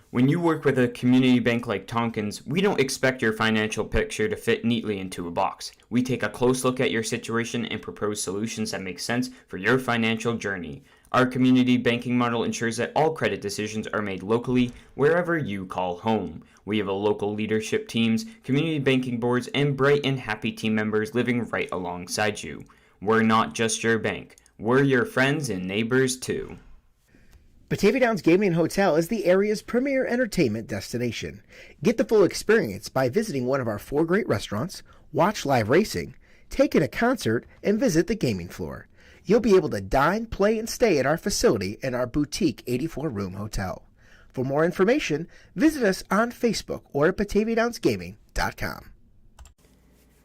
When you work with a community bank like Tompkins, we don't expect your financial picture to fit neatly into a box. We take a close look at your situation and propose solutions that make sense for your financial journey. Our community banking model ensures that all credit decisions are made locally, wherever you call home. We have a local leadership teams, community banking boards, and bright and happy team members living right alongside you. We're not just your bank. We're your friends and neighbors too. Batavia Downs Gaming and Hotel is the area's premier entertainment destination. Get the full experience by visiting one of our 4 great restaurants, watch live racing, take in a concert, and visit the gaming floor. You'll be able to dine, play, and stay at our facility in our boutique 84-room hotel. For more information, visit us on Facebook or at BataviaDownsGaming.com.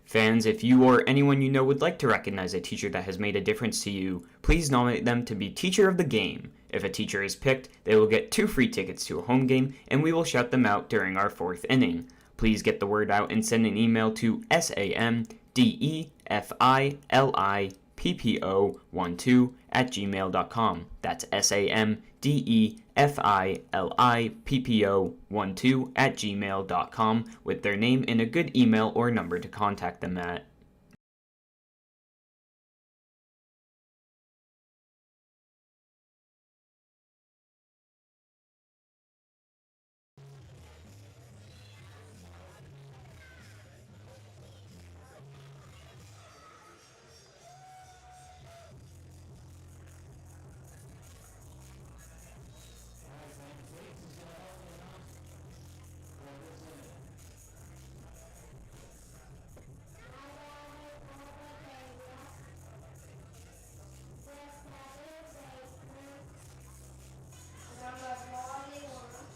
Fans, if you or anyone you know would like to recognize a teacher that has made a difference to you, please nominate them to be Teacher of the Game. If a teacher is picked, they will get 2 free tickets to a home game, and we will shout them out during our 4th inning. Please get the word out and send an email to samdefilippo12@gmail.com. That's samdefilippo12@gmail.com with their name and a good email or number to contact them at.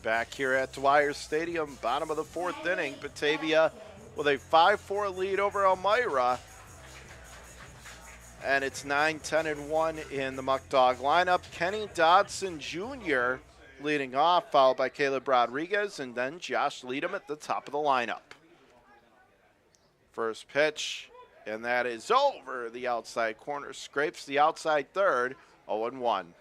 Back here at Dwyer Stadium, bottom of the 4th inning, Batavia with a 5-4 lead over Elmira. And it's 9-10-1 in the Muckdog lineup. Kenny Dodson Jr. leading off, followed by Caleb Rodriguez, and then Josh Leadham at the top of the lineup. First pitch, and that is over the outside corner. Scrapes the outside third, 0-1.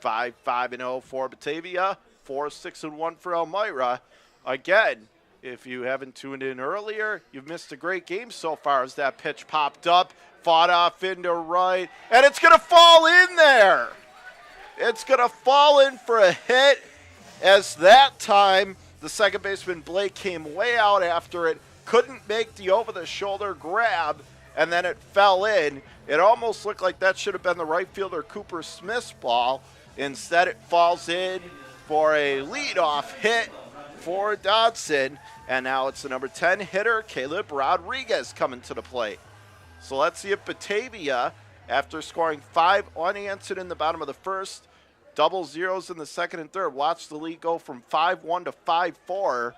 5-5-0 for Batavia. 4-6-1 for Elmira. Again, if you haven't tuned in earlier, you've missed a great game so far as that pitch popped up, fought off into right, and it's going to fall in there. It's going to fall in for a hit as that time the second baseman Blake came way out after it, couldn't make the over-the-shoulder grab, and then it fell in. It almost looked like that should have been the right fielder Cooper Smith's ball. Instead, it falls in for a leadoff hit for Dodson, and now it's the number 10 hitter, Caleb Rodriguez, coming to the plate. So let's see if Batavia, after scoring 5 unanswered in the bottom of the first, double zeros in the second and third, watch the lead go from 5-1 to 5-4.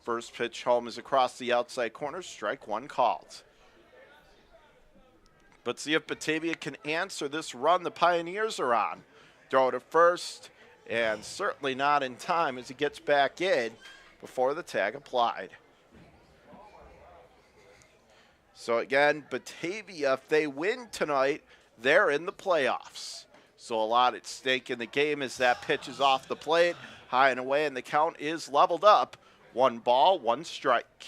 First pitch home is across the outside corner, strike 1 called. But see if Batavia can answer this run the Pioneers are on. Throw to first, and certainly not in time as he gets back in before the tag applied. So again, Batavia, if they win tonight, they're in the playoffs. So a lot at stake in the game as that pitch is off the plate, high and away, and the count is leveled up. 1 ball, 1 strike.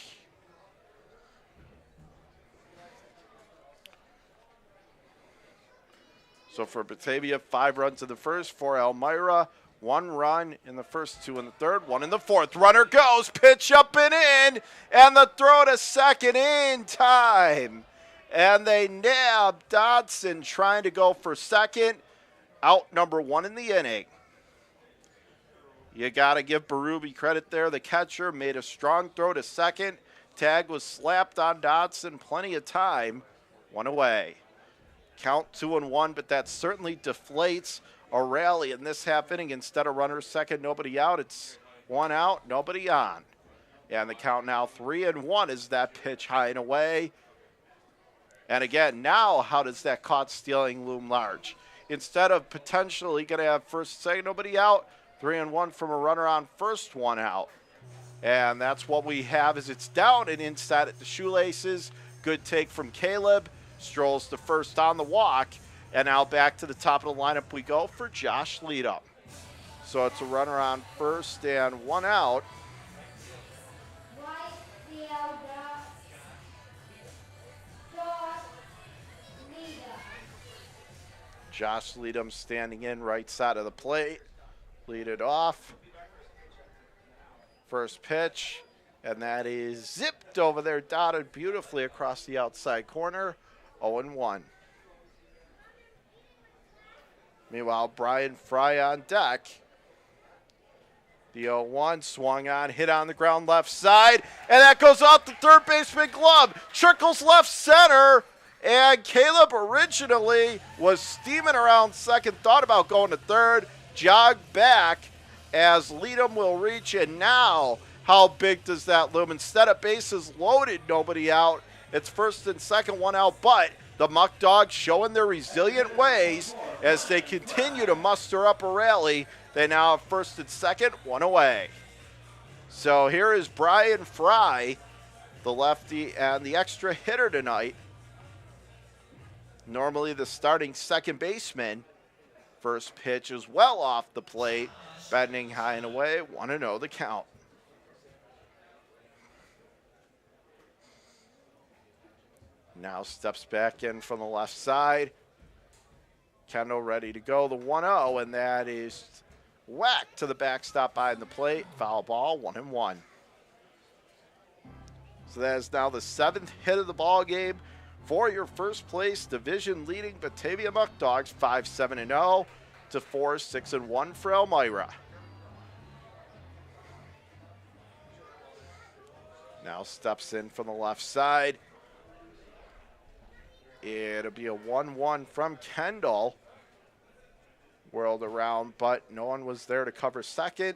So for Batavia, 5 runs in the first, for Elmira, 1 run in the first, 2 in the third, 1 in the fourth. Runner goes, pitch up and in, and the throw to second in time. And they nab Dodson trying to go for second. Out number 1 in the inning. You got to give Berube credit there. The catcher made a strong throw to second. Tag was slapped on Dodson, plenty of time. 1 away. Count 2-1, but that certainly deflates a rally in this half inning. Instead of runners second, nobody out, it's 1 out, nobody on. And the count now 3-1 is that pitch high and away. And again, now how does that caught stealing loom large? Instead of potentially going to have first, second, nobody out, 3-1 from a runner on first, 1 out. And that's what we have as it's down and inside at the shoelaces. Good take from Caleb. Strolls to first on the walk. And now back to the top of the lineup we go for Josh Leadham. So it's a runner on first and 1 out. Josh Leadham standing in right side of the plate. Lead it off. First pitch, and that is zipped over there, dotted beautifully across the outside corner. 0-1. Meanwhile, Brian Fry on deck. The 0-1 swung on, hit on the ground left side, and that goes off the third baseman glove. Trickles left center, and Caleb originally was steaming around second, thought about going to third, jogged back as Leadham will reach, and now how big does that loom? Instead of bases loaded, nobody out, it's first and second, 1 out, but the Muck Dogs showing their resilient ways as they continue to muster up a rally. They now have first and second, 1 away. So here is Brian Fry, the lefty and the extra hitter tonight. Normally the starting second baseman. First pitch is well off the plate, bending high and away, 1-0 the count. Now steps back in from the left side. Kendall ready to go, the 1-0, and that is whacked to the backstop behind the plate. Foul ball, 1-1. So that is now the 7th hit of the ball game for your first place division leading Batavia Muckdogs, 5-7-0 to 4-6-1 for Elmira. Now steps in from the left side. It'll be a 1-1 from Kendall. Whirled around, but no one was there to cover second.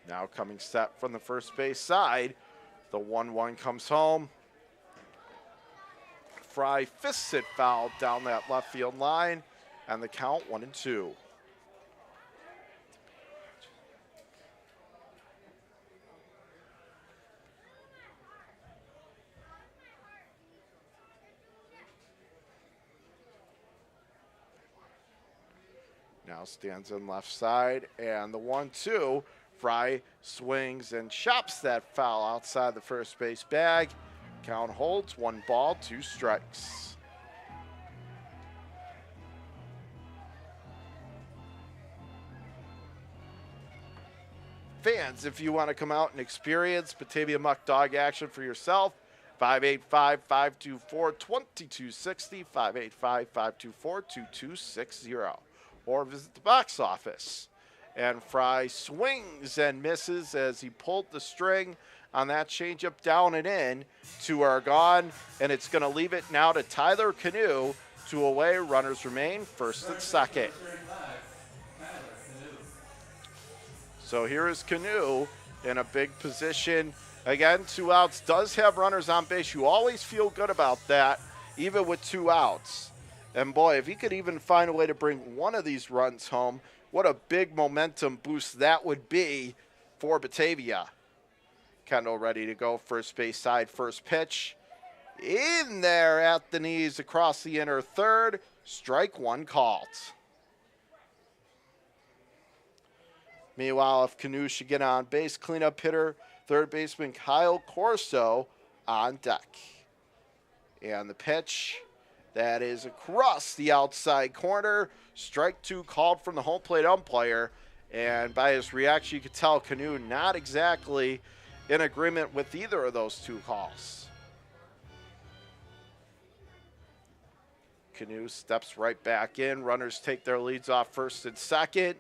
Now coming set from the first base side. The 1-1 comes home. Fry fists it foul down that left field line, and the count 1-2. Now stands in left side, and the 1-2. Fry swings and chops that foul outside the first base bag. Count holds, 1 ball, 2 strikes. Fans, if you want to come out and experience Batavia Muck Dog action for yourself, 585-524-2260, 585-524-2260. Or visit the box office. And Fry swings and misses as he pulled the string on that changeup down and in to Argonne. And it's going to leave it now to Tyler Canoe. 2 away, runners remain first and second. So here is Canoe in a big position. Again, 2 outs, does have runners on base. You always feel good about that, even with 2 outs. And boy, if he could even find a way to bring one of these runs home, what a big momentum boost that would be for Batavia. Kendall ready to go, first base side, first pitch. In there at the knees across the inner third. Strike 1 called. Meanwhile, if Canoe should get on base, cleanup hitter, third baseman Kyle Corso on deck. And the pitch. That is across the outside corner. Strike 2 called from the home plate umpire. And by his reaction, you could tell Canoe not exactly in agreement with either of those 2 calls. Canoe steps right back in. Runners take their leads off first and second.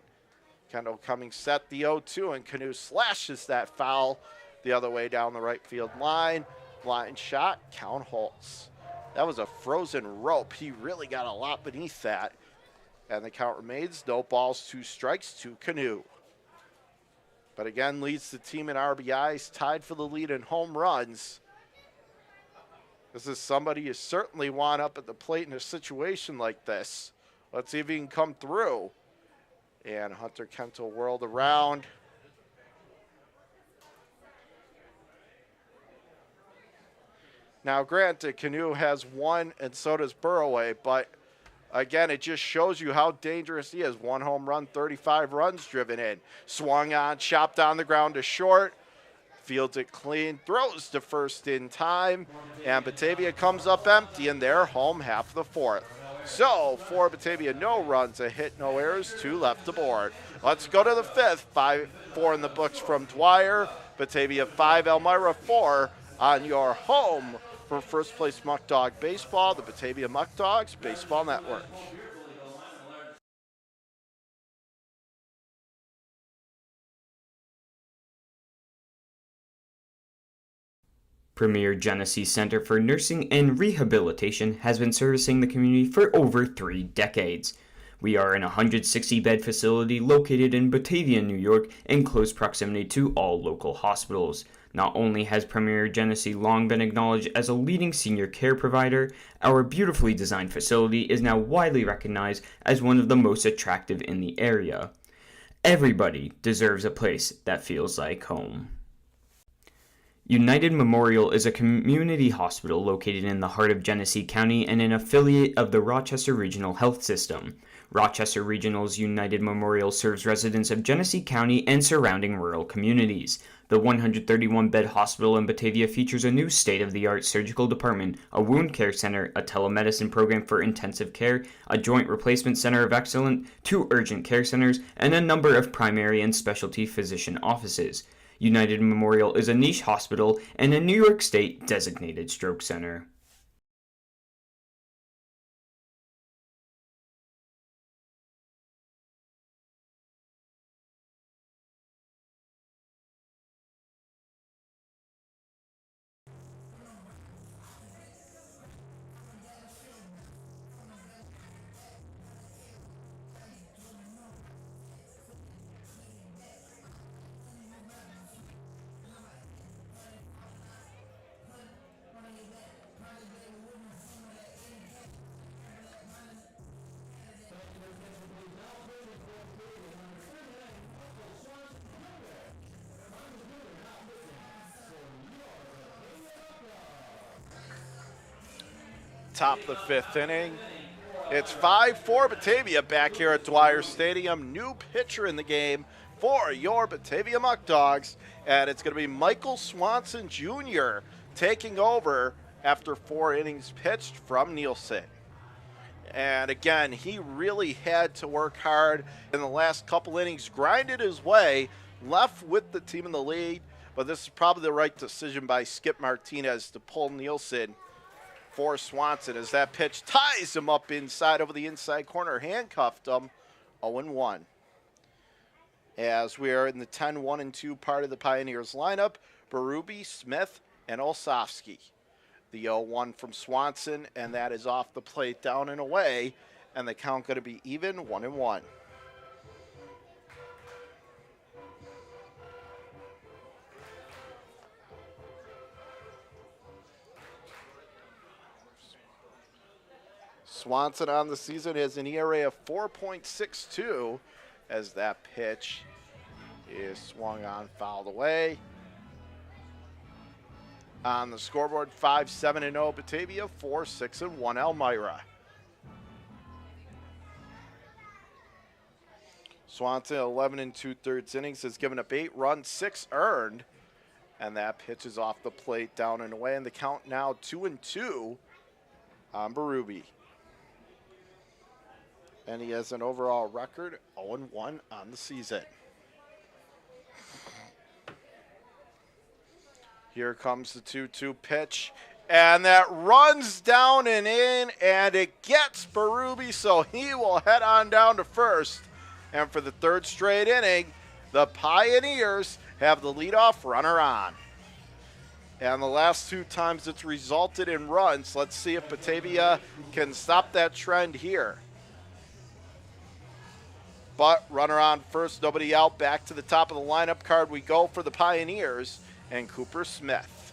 Kendall coming set the 0-2, and Canoe slashes that foul the other way down the right field line. Line shot, count holds. That was a frozen rope. He really got a lot beneath that. And the count remains no balls, 2 strikes to Canoe. But again, leads the team in RBIs, tied for the lead in home runs. This is somebody you certainly want up at the plate in a situation like this. Let's see if he can come through. And Hunter Kentel whirled around. Now, granted, Canoe has 1 and so does Burroway, but again, it just shows you how dangerous he is. 1 home run, 35 runs driven in. Swung on, chopped on the ground to short. Fields it clean, throws to first in time, and Batavia comes up empty in their home half of the 4th. So, for Batavia, no runs, a hit, no errors, 2 left aboard. Let's go to the 5th. 5-4 in the books from Dwyer. Batavia 5, Elmira 4 on your home for first place Muckdog Baseball, the Batavia Muckdogs Baseball Network. Premier Genesee Center for Nursing and Rehabilitation has been servicing the community for over 3 decades. We are an 160-bed facility located in Batavia, New York, in close proximity to all local hospitals. Not only has Premier Genesee long been acknowledged as a leading senior care provider, our beautifully designed facility is now widely recognized as one of the most attractive in the area. Everybody deserves a place that feels like home. United Memorial is a community hospital located in the heart of Genesee County and an affiliate of the Rochester Regional Health System. Rochester Regional's United Memorial serves residents of Genesee County and surrounding rural communities. The 131-bed hospital in Batavia features a new state-of-the-art surgical department, a wound care center, a telemedicine program for intensive care, a joint replacement center of excellence, 2 urgent care centers, and a number of primary and specialty physician offices. United Memorial is a niche hospital and a New York State designated stroke center. Top of the 5th inning. It's 5-4 Batavia back here at Dwyer Stadium. New pitcher in the game for your Batavia Muckdogs, and it's going to be Michael Swanson Jr. taking over after 4 innings pitched from Nielsen. And again, he really had to work hard in the last couple innings, grinded his way, left with the team in the lead, but this is probably the right decision by Skip Martinez to pull Nielsen for Swanson as that pitch ties him up inside over the inside corner, handcuffed him. 0-1. As we are in the 10-1-2 part of the Pioneers lineup, Berube, Smith, and Olsofsky. The 0-1 from Swanson, and that is off the plate, down and away, and the count going to be even, 1-1. Swanson on the season has an ERA of 4.62 as that pitch is swung on, fouled away. On the scoreboard, 5-7-0 Batavia, 4-6-1 Elmira. Swanson, 11 2/3 innings, has given up 8 runs, 6 earned, and that pitch is off the plate, down and away, and the count now 2-2 on Berube. And he has an overall record 0-1 on the season. Here comes the 2-2 pitch, and that runs down and in, and it gets Berube, so he will head on down to first. And for the 3rd straight inning, the Pioneers have the leadoff runner on. And the last 2 times it's resulted in runs. Let's see if Batavia can stop that trend here. But runner on first, nobody out. Back to the top of the lineup card we go for the Pioneers and Cooper Smith.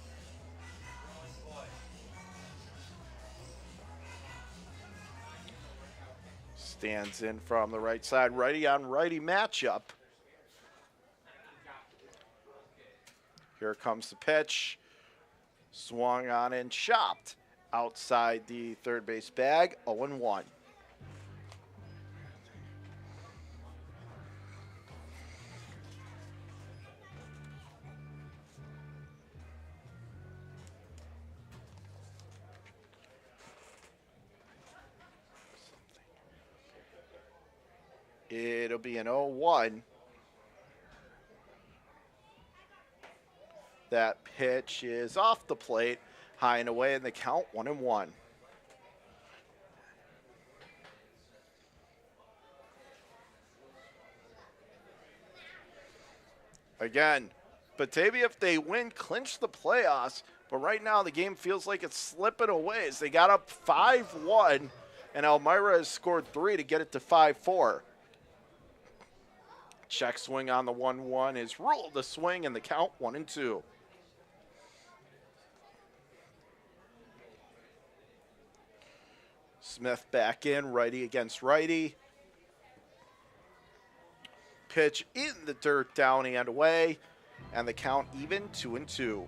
Stands in from the right side, righty on righty matchup. Here comes the pitch. Swung on and chopped outside the third base bag, 0-1. It'll be an 0-1. That pitch is off the plate, high and away, and the count 1-1. Again, Batavia, if they win, clinch the playoffs. But right now, the game feels like it's slipping away as they got up 5-1, and Elmira has scored 3 to get it to 5-4. Check swing on the 1-1 is ruled the swing, and the count 1-2. Smith back in, righty against righty. Pitch in the dirt, down and away, and the count even, 2-2.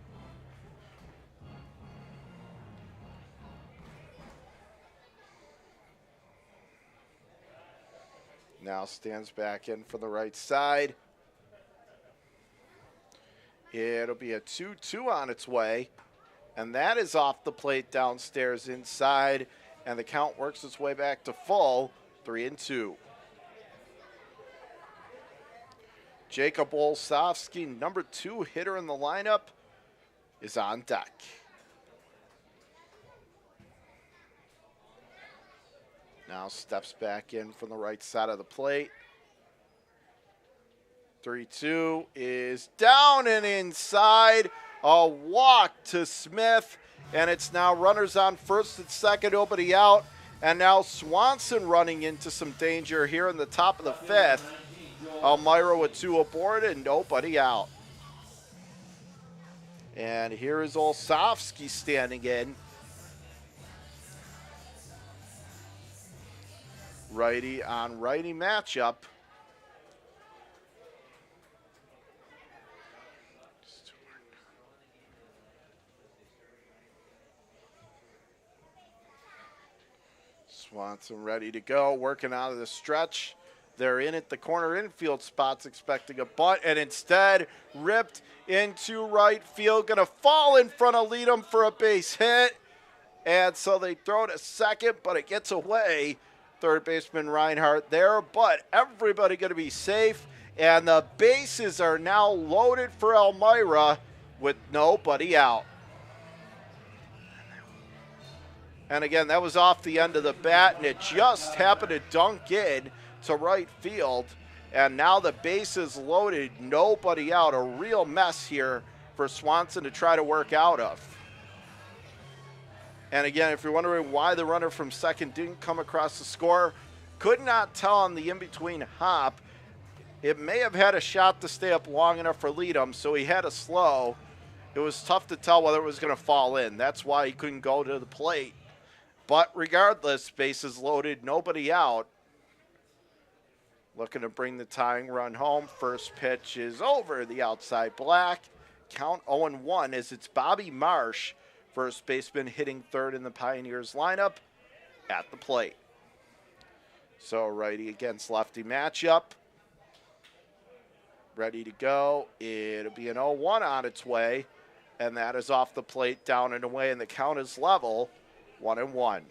Now stands back in for the right side. It'll be a 2-2 on its way, and that is off the plate downstairs inside, and the count works its way back to full, 3-2. Jacob Olsovsky, number 2 hitter in the lineup, is on deck. Now steps back in from the right side of the plate. 3-2 is down and inside. A walk to Smith, and it's now runners on first and second, nobody out. And now Swanson running into some danger here in the top of the 5th. Elmira with 2 aboard and nobody out. And here is Olsovsky standing in. Righty on righty matchup. Swanson ready to go, working out of the stretch. They're in at the corner infield spots, expecting a bunt, and instead ripped into right field. Going to fall in front of Leadham for a base hit. And so they throw to second, but it gets away. Third baseman Reinhardt there, but everybody going to be safe. And the bases are now loaded for Elmira with nobody out. And again, that was off the end of the bat, and it just happened to dunk in to right field. And now the bases loaded, nobody out. A real mess here for Swanson to try to work out of. And again, if you're wondering why the runner from second didn't come across the score, could not tell on the in-between hop. It may have had a shot to stay up long enough for Leadham, so he had a slow. It was tough to tell whether it was going to fall in. That's why he couldn't go to the plate. But regardless, bases loaded, nobody out. Looking to bring the tying run home. First pitch is over the outside black. Count 0-1 as it's Bobby Marsh, first baseman, hitting third in the Pioneers lineup at the plate. So righty against lefty matchup. Ready to go. It'll be an 0-1 on its way. And that is off the plate, down and away, and the count is level, 1-1.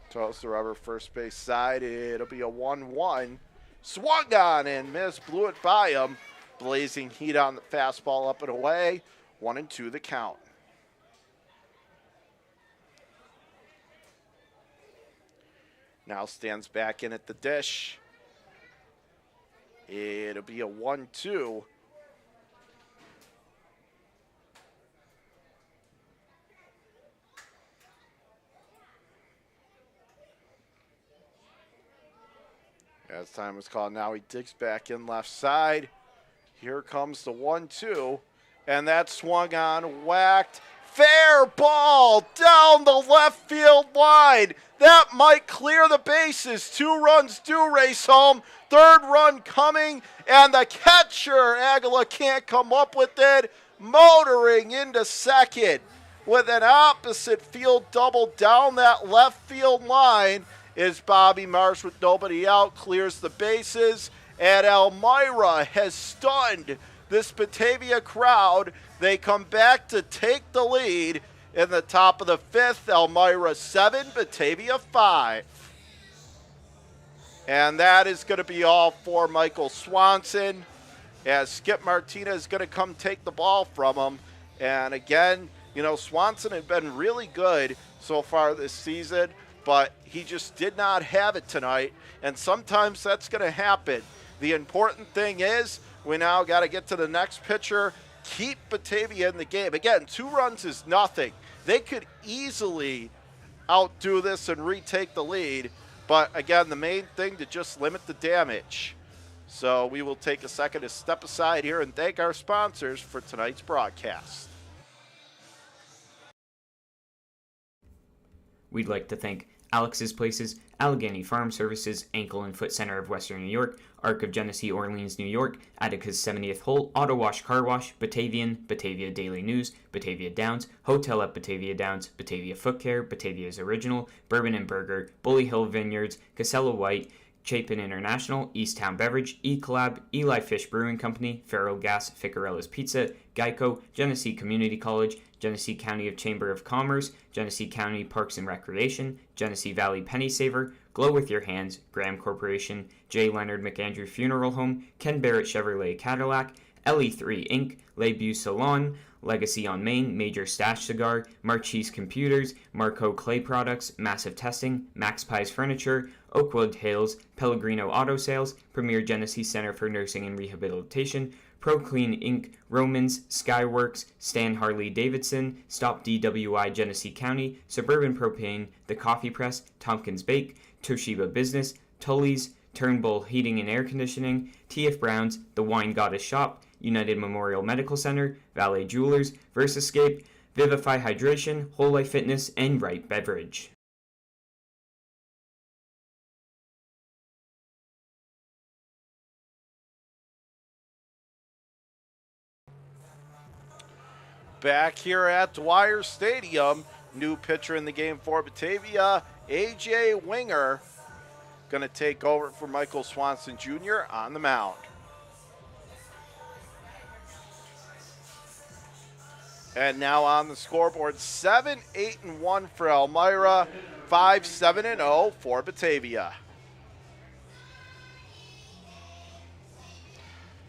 Toss the rubber first base side. It'll be a 1-1. Swung on and missed. Blew it by him. Blazing heat on the fastball up and away. 1-2 the count. Now stands back in at the dish. It'll be a 1-2. As time is called, now he digs back in left side. Here comes the 1-2. And that swung on, whacked. Fair ball down the left field line. That might clear the bases. 2 runs do race home. 3rd run coming. And the catcher, Aguila, can't come up with it. Motoring into second with an opposite field double down that left field line is Bobby Marsh with nobody out. Clears the bases. And Elmira has stunned this Batavia crowd. They come back to take the lead in the top of the 5th. Elmira 7, Batavia 5. And that is going to be all for Michael Swanson, as Skip Martinez is going to come take the ball from him. And again, you know, Swanson had been really good so far this season, but he just did not have it tonight. And sometimes that's going to happen. The important thing is we now got to get to the next pitcher, keep Batavia in the game. Again, 2 runs is nothing. They could easily outdo this and retake the lead. But again, the main thing to just limit the damage. So we will take a second to step aside here and thank our sponsors for tonight's broadcast. We'd like to thank Alex's Places, Allegheny Farm Services, Ankle and Foot Center of Western New York, Arc of Genesee, Orleans, New York, Attica's 70th Hole, Auto Wash Car Wash, Batavian, Batavia Daily News, Batavia Downs, Hotel at Batavia Downs, Batavia Foot Care, Batavia's Original, Bourbon and Burger, Bully Hill Vineyards, Casella White, Chapin International, Easttown Beverage, E-Collab, Eli Fish Brewing Company, Feral Gas, Ficarella's Pizza, Geico, Genesee Community College, Genesee County Chamber of Commerce, Genesee County Parks and Recreation, Genesee Valley Penny Saver, Glow With Your Hands, Graham Corporation, J. Leonard McAndrew Funeral Home, Ken Barrett Chevrolet Cadillac, LE3 Inc., Lebu Salon, Legacy on Main, Major Stash Cigar, Marchese Computers, Marco Clay Products, Massive Testing, Max Pies Furniture, Oakwood Hills, Pellegrino Auto Sales, Premier Genesee Center for Nursing and Rehabilitation, ProClean Inc., Romans, Skyworks, Stan Harley Davidson, Stop DWI Genesee County, Suburban Propane, The Coffee Press, Tompkins Bake, Toshiba Business, Tully's, Turnbull Heating and Air Conditioning, T.F. Brown's, The Wine Goddess Shop, United Memorial Medical Center, Valet Jewelers, Versascape, Vivify Hydration, Whole Life Fitness, and Right Beverage. Back here at Dwyer Stadium, new pitcher in the game for Batavia, A.J. Winger, going to take over for Michael Swanson Jr. on the mound. And now on the scoreboard, 7-8-1 for Elmira, 5-7-0 for Batavia.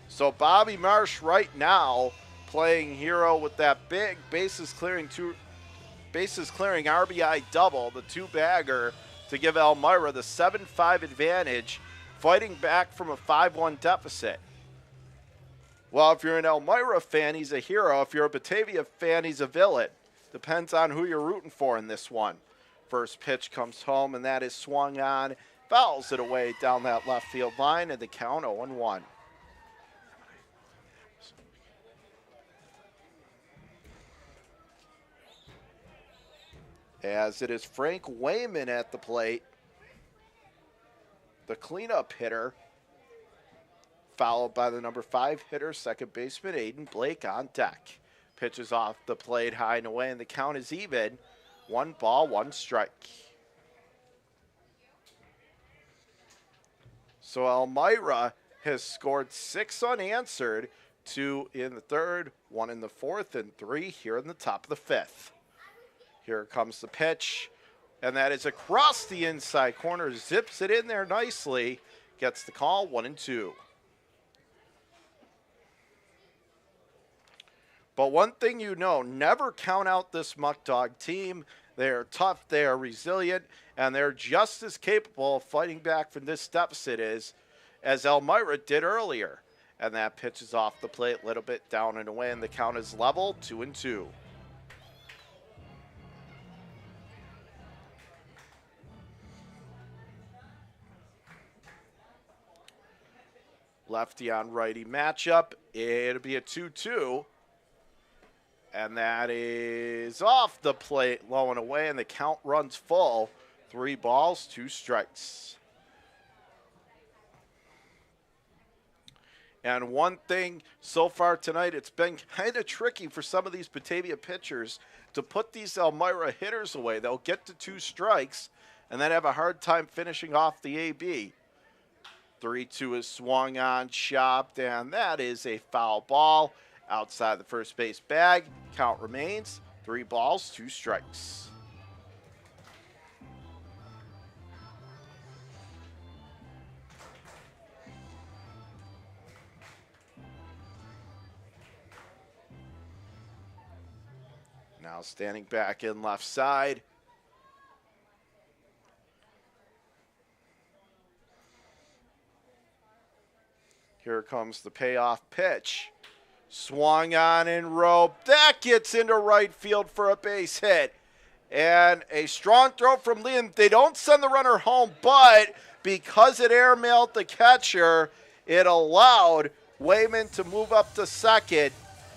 So Bobby Marsh right now playing hero with that big bases clearing RBI double, the 2-bagger to give Elmira the 7-5 advantage, fighting back from a 5-1 deficit. Well, if you're an Elmira fan, he's a hero. If you're a Batavia fan, he's a villain. Depends on who you're rooting for in this one. First pitch comes home, and that is swung on. Fouls it away down that left field line, and the count 0-1. As it is Frank Wayman at the plate, the cleanup hitter, followed by the number 5 hitter, second baseman Aiden Blake on deck. Pitches off the plate high and away, and the count is even. 1 ball, 1 strike. So Elmira has scored 6 unanswered, 2 in the 3rd, 1 in the 4th, and 3 here in the top of the 5th. Here comes the pitch, and that is across the inside corner. Zips it in there nicely. Gets the call, 1-2. But one thing you know, never count out this Muckdog team. They are tough, they are resilient, and they're just as capable of fighting back from this deficit as Elmira did earlier. And that pitch is off the plate a little bit down and away, and the count is level, 2-2. Lefty on righty matchup. It'll be a 2-2. And that is off the plate, low and away, and the count runs full. 3 balls, 2 strikes. And one thing so far tonight, it's been kind of tricky for some of these Batavia pitchers to put these Elmira hitters away. They'll get to 2 strikes and then have a hard time finishing off the AB. 3-2 is swung on, chopped, and that is a foul ball outside the first base bag. Count remains 3 balls, 2 strikes. Now standing back in left side. Here comes the payoff pitch. Swung on and roped. That gets into right field for a base hit. And a strong throw from Liam. They don't send the runner home, but because it airmailed the catcher, it allowed Wayman to move up to second.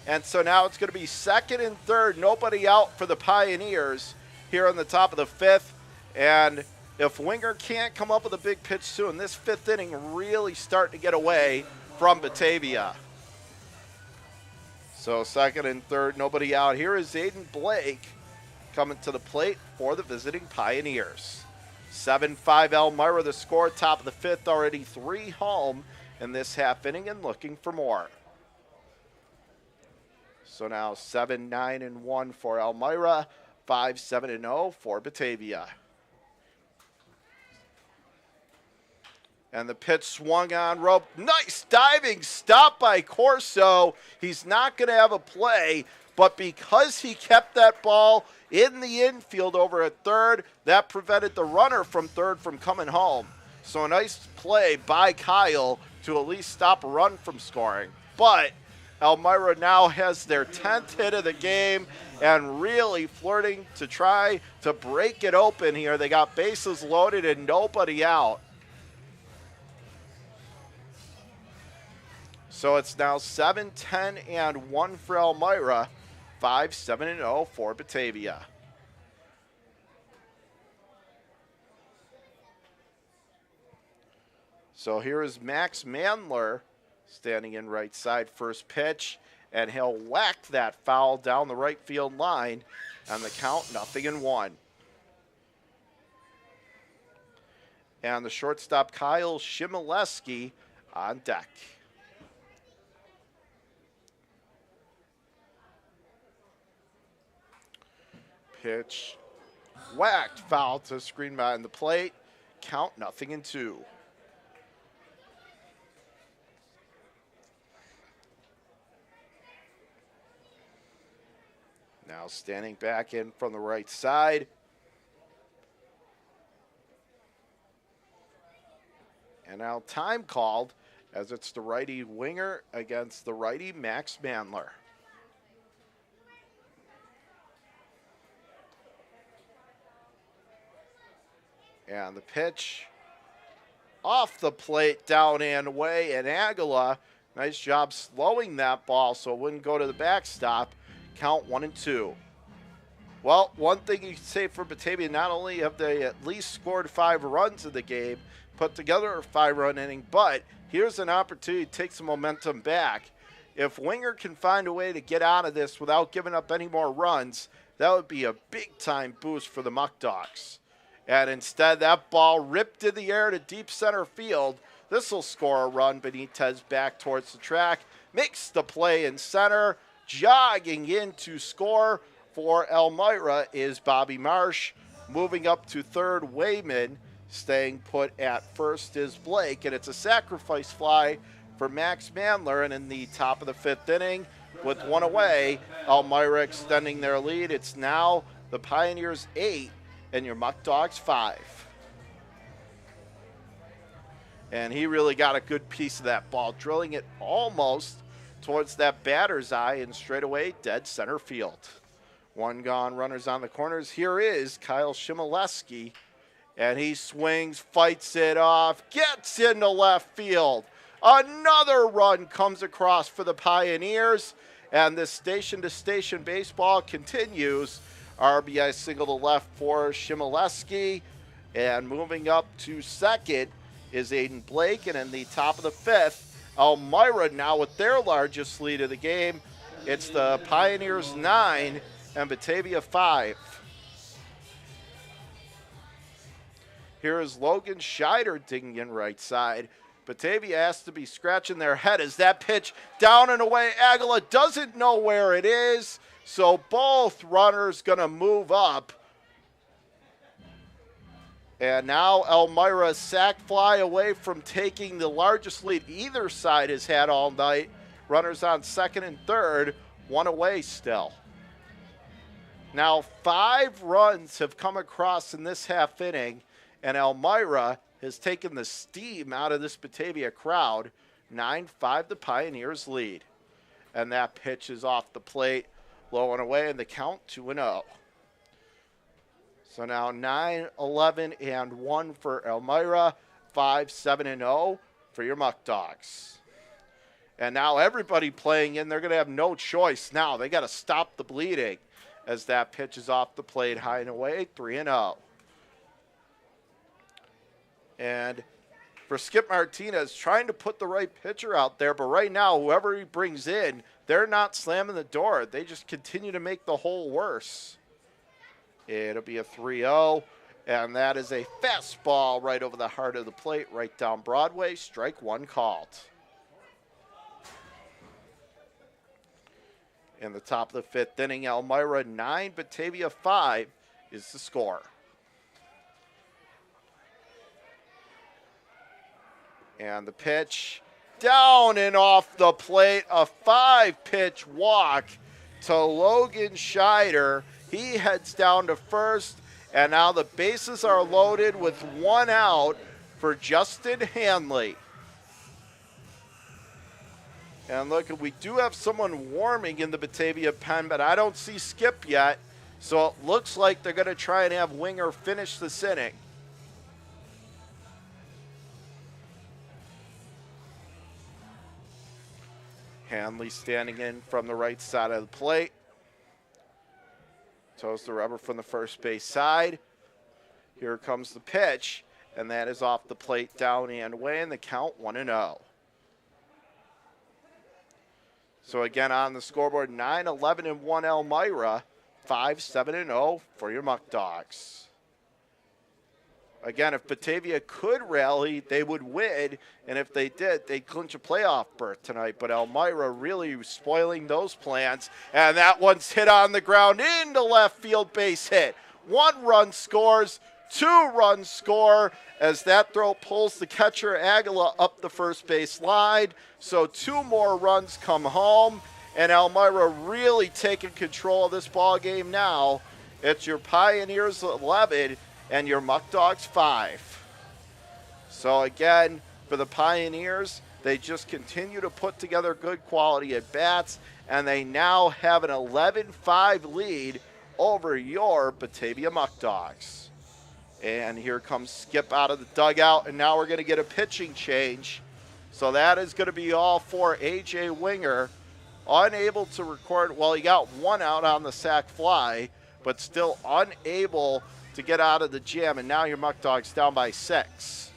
And so now it's going to be second and third. Nobody out for the Pioneers here on the top of the 5th. And if Winger can't come up with a big pitch soon, this 5th inning really starting to get away from Batavia. So second and third, nobody out. Here is Aiden Blake coming to the plate for the visiting Pioneers. 7-5 Elmira, the score, top of the 5th, already 3 home in this half inning and looking for more. So now 7-9-1 for Elmira, 5-7-0 for Batavia. And the pitch swung on, rope. Nice diving stop by Corso. He's not going to have a play, but because he kept that ball in the infield over at third, that prevented the runner from third from coming home. So a nice play by Kyle to at least stop a run from scoring. But Elmira now has their 10th hit of the game and really flirting to try to break it open here. They got bases loaded and nobody out. So it's now 7-10-1 for Elmira, 5-7-0 for Batavia. So here is Max Mandler standing in right side, first pitch, and he'll whack that foul down the right field line, and the count 0-1. And the shortstop Kyle Shimileski on deck. Pitch whacked, foul to screen behind the plate. Count 0-2. Now standing back in from the right side. And now time called as it's the righty Winger against the righty Max Mandler. And the pitch off the plate, down and away, and Aguila, nice job slowing that ball so it wouldn't go to the backstop. Count 1-2. Well, one thing you can say for Batavia, not only have they at least scored 5 runs in the game, put together a 5-run inning, but here's an opportunity to take some momentum back. If Winger can find a way to get out of this without giving up any more runs, that would be a big-time boost for the Muckdogs. And instead, that ball ripped in the air to deep center field. This will score a run. Benitez back towards the track, makes the play in center. Jogging in to score for Elmira is Bobby Marsh. Moving up to third, Wayman. Staying put at first is Blake. And it's a sacrifice fly for Max Mandler. And in the top of the 5th inning, with 1 away, Elmira extending their lead. It's now The Pioneers 8 and your Muckdogs 5. And he really got a good piece of that ball, drilling it almost towards that batter's eye and straight away dead center field. One gone, runners on the corners. Here is Kyle Shimoleski, and he swings, fights it off, gets into left field. Another run comes across for the Pioneers, and this station-to-station baseball continues. RBI single to left for Shimoleski, and moving up to second is Aiden Blake, and in the top of the fifth, Elmira now with their largest lead of the game. It's the Pioneers 9 and Batavia 5. Here is Logan Scheider digging in right side. Batavia has to be scratching their head as that pitch down and away. Aguila doesn't know where it is, so both runners going to move up. And now Elmira sack fly away from taking the largest lead either side has had all night. Runners on second and third, one away still. Now 5 runs have come across in this half inning, and Elmira has taken the steam out of this Batavia crowd. 9-5 the Pioneers lead. And that pitch is off the plate, low and away, and the count 2-0. So now 9-11 and 1 for Elmira, 5-7-0 for your Muckdogs. And now everybody playing in, they're going to have no choice now. They got to stop the bleeding as that pitch is off the plate, high and away, 3-0. And for Skip Martinez, trying to put the right pitcher out there, but right now, whoever he brings in, they're not slamming the door. They just continue to make the hole worse. It'll be a 3-0, and that is a fastball right over the heart of the plate, right down Broadway. Strike one called. In the top of the fifth inning, Elmira 9, Batavia 5 is the score. And the pitch down and off the plate, a 5-pitch walk to Logan Scheider. He heads down to first, and now the bases are loaded with 1 out for Justin Hanley. And look, we do have someone warming in the Batavia pen, but I don't see Skip yet, so it looks like they're going to try and have Winger finish this inning. Hanley standing in from the right side of the plate. Toes the rubber from the first base side. Here comes the pitch, and that is off the plate, down and away, and the count 1-0. So again on the scoreboard, 9-11 and 1 Elmira, 5-7-0 for your Muckdogs. Again, if Batavia could rally, they would win, and if they did, they'd clinch a playoff berth tonight. But Elmira really spoiling those plans, and that one's hit on the ground into left field, base hit. 1 run scores, 2 runs score as that throw pulls the catcher Aguila up the first base line. So 2 more runs come home, and Elmira really taking control of this ball game now. It's your Pioneers 11 and your Muckdogs 5. So again, for the Pioneers, they just continue to put together good quality at bats, and they now have an 11-5 lead over your Batavia Muckdogs. And here comes Skip out of the dugout, and now we're going to get a pitching change. So that is going to be all for A.J. Winger. Unable to record, well, he got 1 out on the sac fly, but still unable to get out of the jam, and now your Muckdogs down by 6.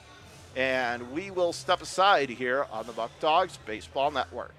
And we will step aside here on the Muckdogs Baseball Network.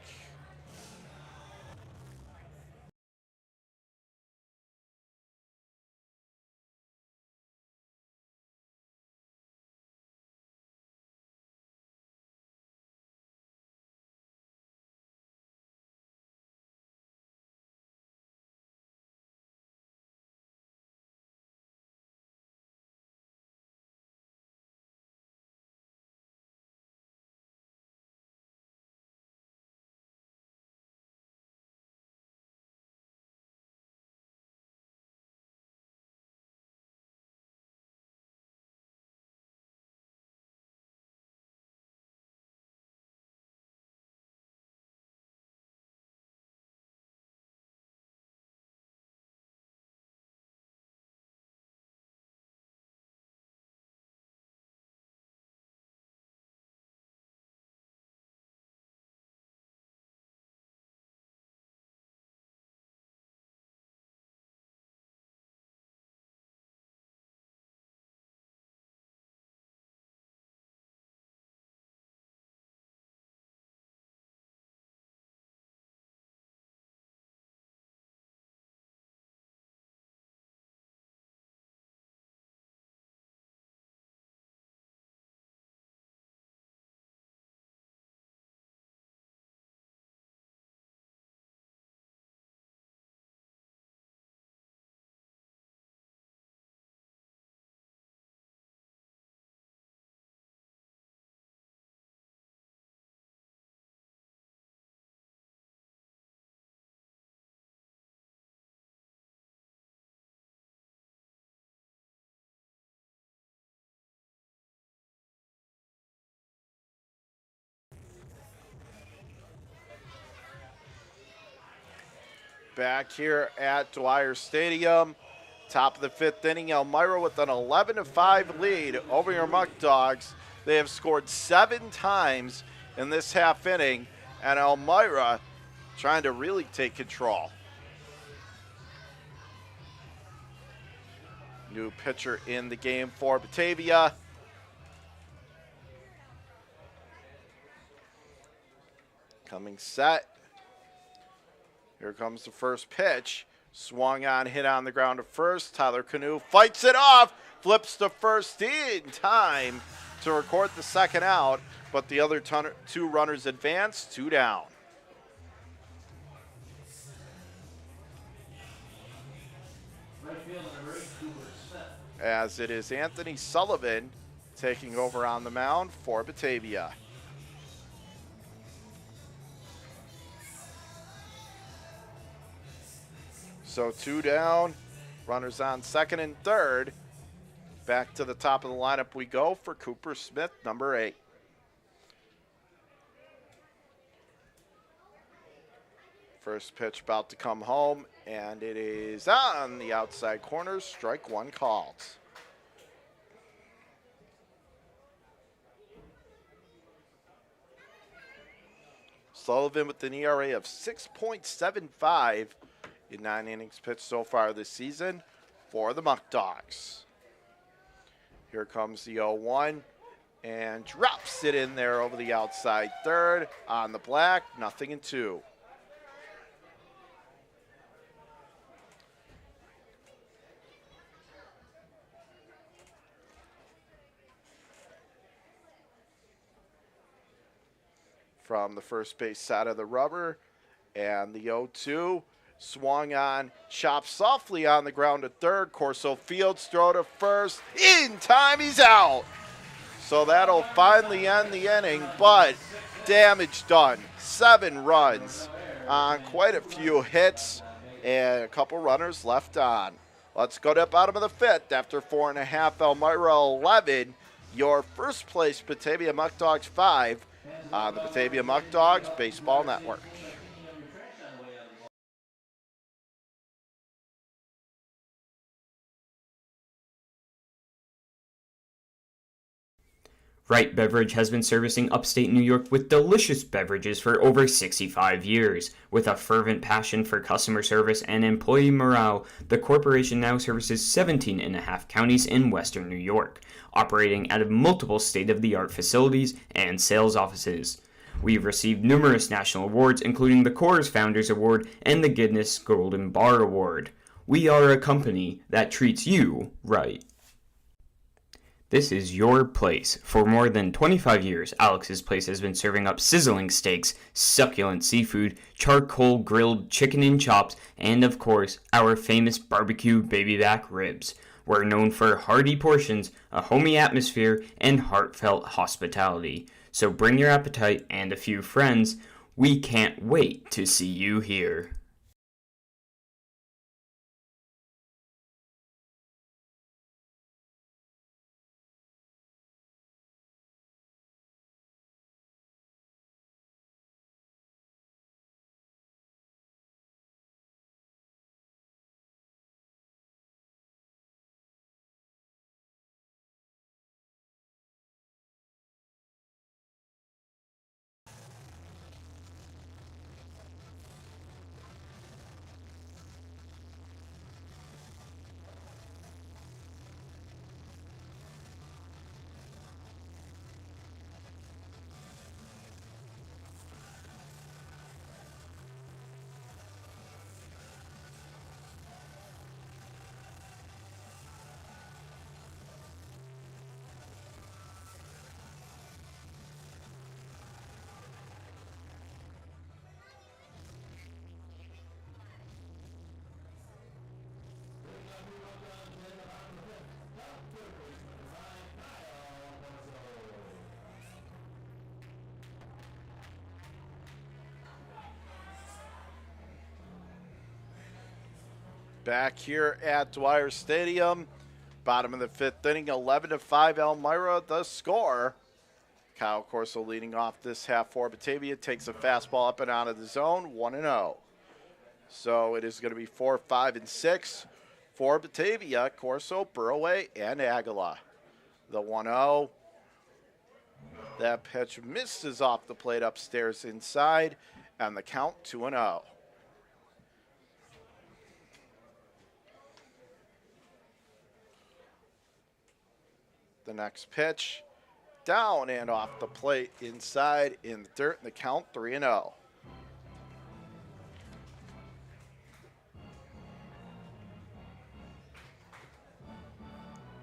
Back here at Dwyer Stadium, top of the 5th inning, Elmira with an 11-5 lead over your Muckdogs. They have scored 7 times in this half inning, and Elmira trying to really take control. New pitcher in the game for Batavia. Coming set. Here comes the first pitch. Swung on, hit on the ground to first. Tyler Canoe fights it off, flips to first in time to record the second out, but the other 2 runners advance, 2 down. As it is Anthony Sullivan taking over on the mound for Batavia. So 2 down, runners on second and third. Back to the top of the lineup we go for Cooper Smith, number 8. First pitch about to come home, and it is on the outside corner, strike 1 called. Sullivan with an ERA of 6.75 in 9 innings pitched so far this season for the Muckdogs. Here comes the 0-1 and drops it in there over the outside third on the black, 0-2. From the first base side of the rubber, and the 0-2 swung on, chopped softly on the ground to third. Corso Fields throw to first. In time, he's out. So that'll finally end the inning, but damage done. 7 runs on quite a few hits and a couple runners left on. Let's go to the bottom of the 5th after 4.5. Elmira 11, your first place Batavia Muckdogs 5 on the Batavia Muckdogs Baseball Network. Wright Beverage has been servicing upstate New York with delicious beverages for over 65 years. With a fervent passion for customer service and employee morale, the corporation now services 17 and a half counties in western New York, operating out of multiple state-of-the-art facilities and sales offices. We've received numerous national awards, including the Coors Founders Award and the Guinness Golden Bar Award. We are a company that treats you right. This is your place. For more than 25 years, Alex's Place has been serving up sizzling steaks, succulent seafood, charcoal grilled chicken and chops, and of course, our famous barbecue baby back ribs. We're known for hearty portions, a homey atmosphere, and heartfelt hospitality. So bring your appetite and a few friends. We can't wait to see you here. Back here at Dwyer Stadium, bottom of the 5th inning, 11-5 Elmira, the score. Kyle Corso leading off this half for Batavia, takes a fastball up and out of the zone, 1-0. So it is going to be 4, 5, and 6 for Batavia, Corso, Burroway, and Aguila. The 1-0. That pitch misses off the plate upstairs inside, and the count 2-0. The next pitch, down and off the plate inside in the dirt, and the count 3-0.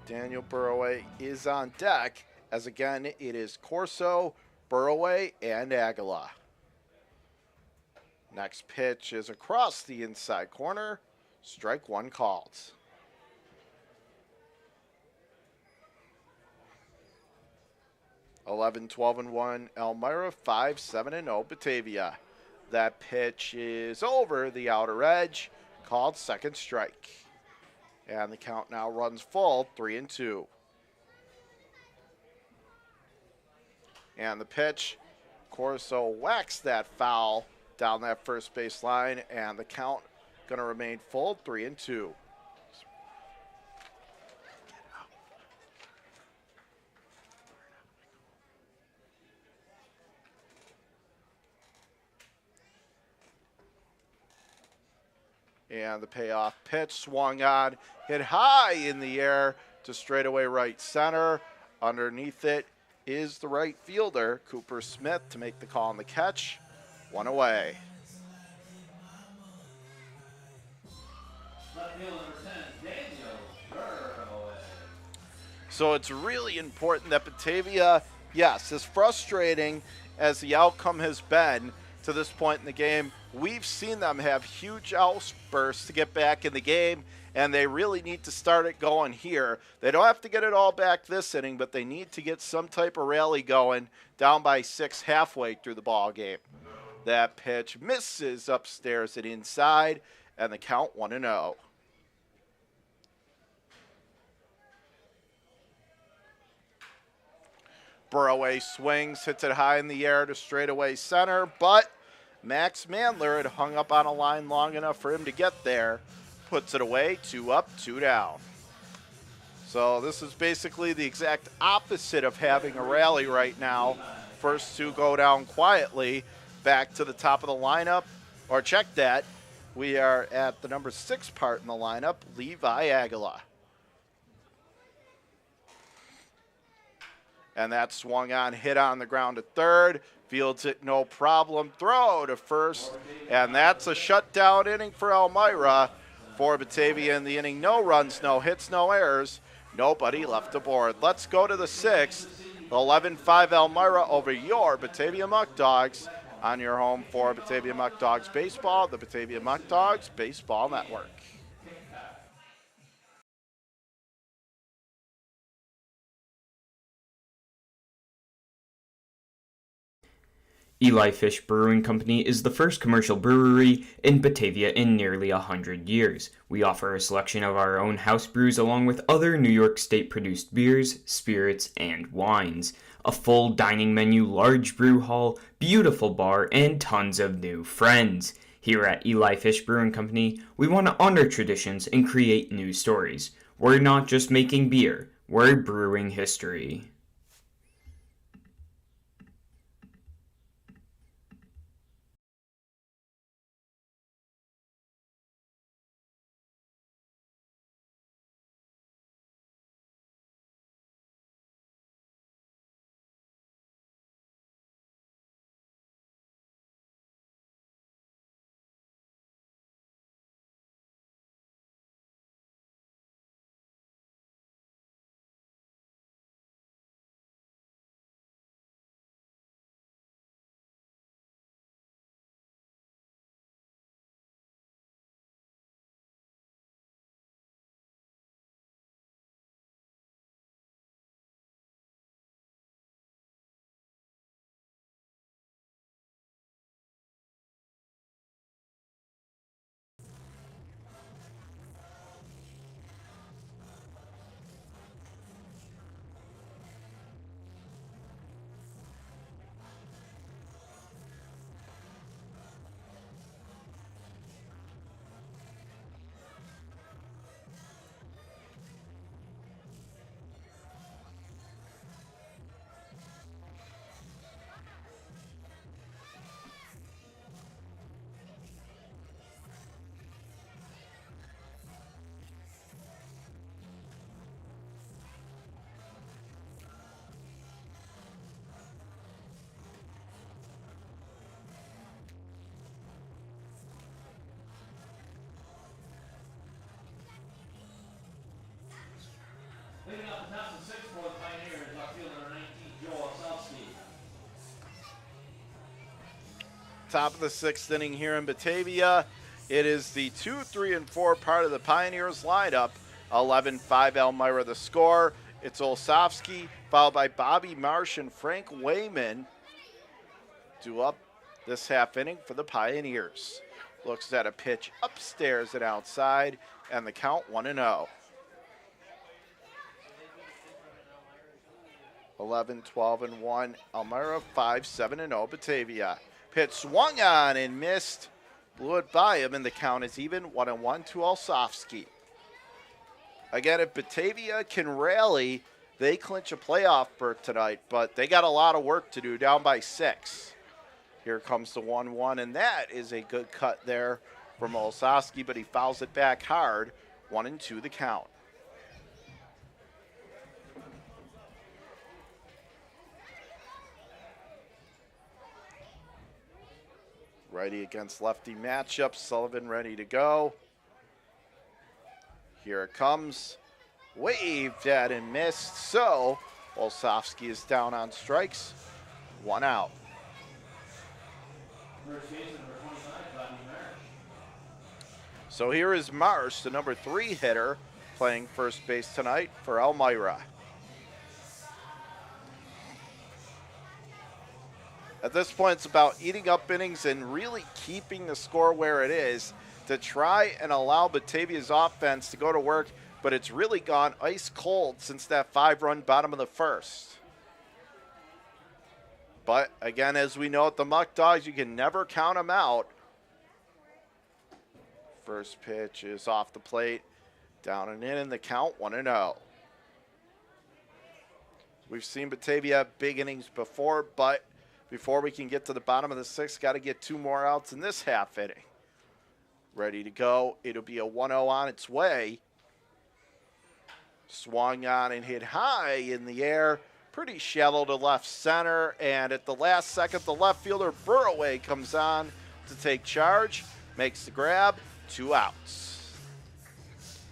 Daniel Burroway is on deck, as again it is Corso, Burroway, and Aguila. Next pitch is across the inside corner. Strike one called. (11, 12, and 1 Elmira, 5, 7, and 0 Batavia. That pitch is over the outer edge, called second strike. And the count now runs full, 3-2. And the pitch, Corso whacks that foul down that first base line, and the count going to remain full, 3-2. And the payoff pitch swung on, hit high in the air to straightaway right center. Underneath it is the right fielder, Cooper Smith, to make the call on the catch. One away. Left field number 10, Daniel Burroway. So it's really important that Batavia, yes, as frustrating as the outcome has been to this point in the game, we've seen them have huge outbursts to get back in the game, and they really need to start it going here. They don't have to get it all back this inning, but they need to get some type of rally going down by 6 halfway through the ball game. That pitch misses upstairs and inside, and the count 1-0. Burroway swings, hits it high in the air to straightaway center, but Max Mandler had hung up on a line long enough for him to get there. Puts it away, 2 up, 2 down. So this is basically the exact opposite of having a rally right now. First 2 go down quietly, back to the top of the lineup. Or check that, we are at the number 6 part in the lineup, Levi Aguila. And that swung on, hit on the ground to third. Fields it, no problem. Throw to first. And that's a shutdown inning for Elmira. For Batavia in the inning, no runs, no hits, no errors. Nobody left aboard. Let's go to the 6th. 11-5 Elmira over your Batavia Muckdogs on your home for Batavia Muckdogs Baseball, the Batavia Muckdogs Baseball Network. Eli Fish Brewing Company is the first commercial brewery in Batavia in nearly 100 years. We offer a selection of our own house brews along with other New York State-produced beers, spirits, and wines. A full dining menu, large brew hall, beautiful bar, and tons of new friends. Here at Eli Fish Brewing Company, we want to honor traditions and create new stories. We're not just making beer, we're brewing history. Top of the 6th inning here in Batavia. It is the 2, 3, and 4 part of the Pioneers lineup. 11-5 Elmira the score. It's Olsofsky, followed by Bobby Marsh and Frank Wayman to up this half inning for the Pioneers. Looks at a pitch upstairs and outside, and the count 1-0. 11, 12, and 1 Elmira, 5, 7, and 0 Batavia. Pitch swung on and missed. Blew it by him, and the count is even 1-1 to Olsofsky. Again, if Batavia can rally, they clinch a playoff berth tonight, but they got a lot of work to do, down by 6. Here comes the 1-1, and that is a good cut there from Olsofsky, but he fouls it back hard. 1-2 the count. Righty against lefty matchup. Sullivan ready to go. Here it comes. Waved at and missed. So Olsofsky is down on strikes. 1 out. So here is Marsh, the number 3 hitter, playing first base tonight for Elmira. At this point, it's about eating up innings and really keeping the score where it is to try and allow Batavia's offense to go to work, but it's really gone ice cold since that 5-run bottom of the first. But again, as we know at the Muckdogs, you can never count them out. First pitch is off the plate, down and in the count 1-0. We've seen Batavia have big innings before, but before we can get to the bottom of the 6th, got to get 2 more outs in this half inning. Ready to go. It'll be a 1-0 on its way. Swung on and hit high in the air. Pretty shallow to left center. And at the last second, the left fielder Burroway comes on to take charge. Makes the grab. 2 outs.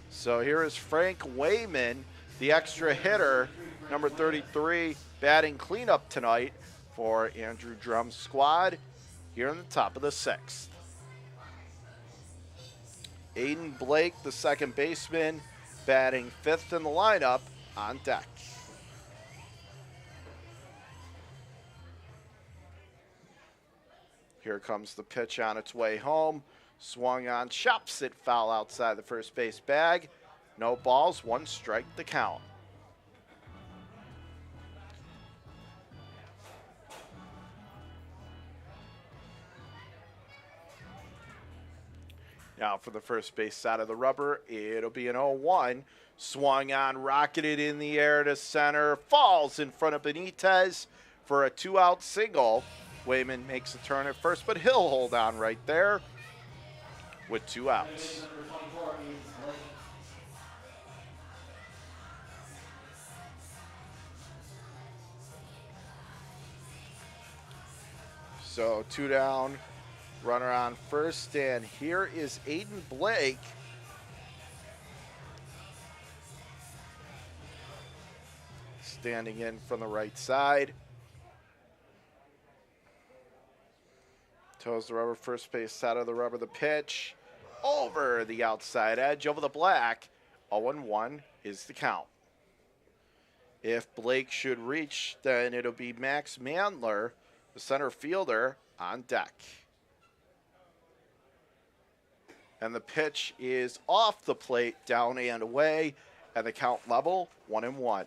So here is Frank Wayman, the extra hitter, number 33, batting cleanup tonight for Andrew Drum's squad here in the top of the 6th. Aiden Blake, the second baseman, batting 5th in the lineup, on deck. Here comes the pitch on its way home. Swung on, chops it foul outside the first base bag. No balls, 1 strike the count. Now for the first base side of the rubber, it'll be an 0-1. Swung on, rocketed in the air to center, falls in front of Benitez for a 2-out single. Wayman makes a turn at first, but he'll hold on right there with 2 outs. So 2 down. Runner on first, and here is Aiden Blake. Standing in from the right side. Toes the rubber, first base side of the rubber, the pitch. Over the outside edge, over the black. 0-1 is the count. If Blake should reach, then it'll be Max Mandler, the center fielder, on deck. And the pitch is off the plate, down and away, and the count level, 1-1.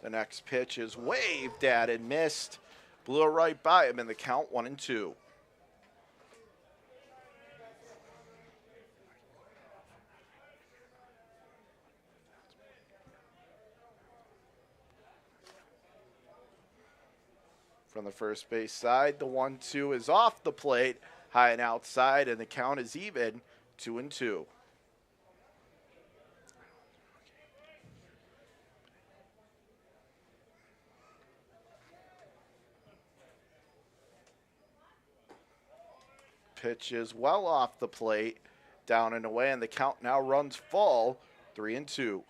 The next pitch is waved at and missed. Blew it right by him, and the count 1-2. From the first base side, the 1-2 is off the plate, high and outside, and the count is even, 2-2. pitch is well off the plate, down and away, and the count now runs full, 3-2.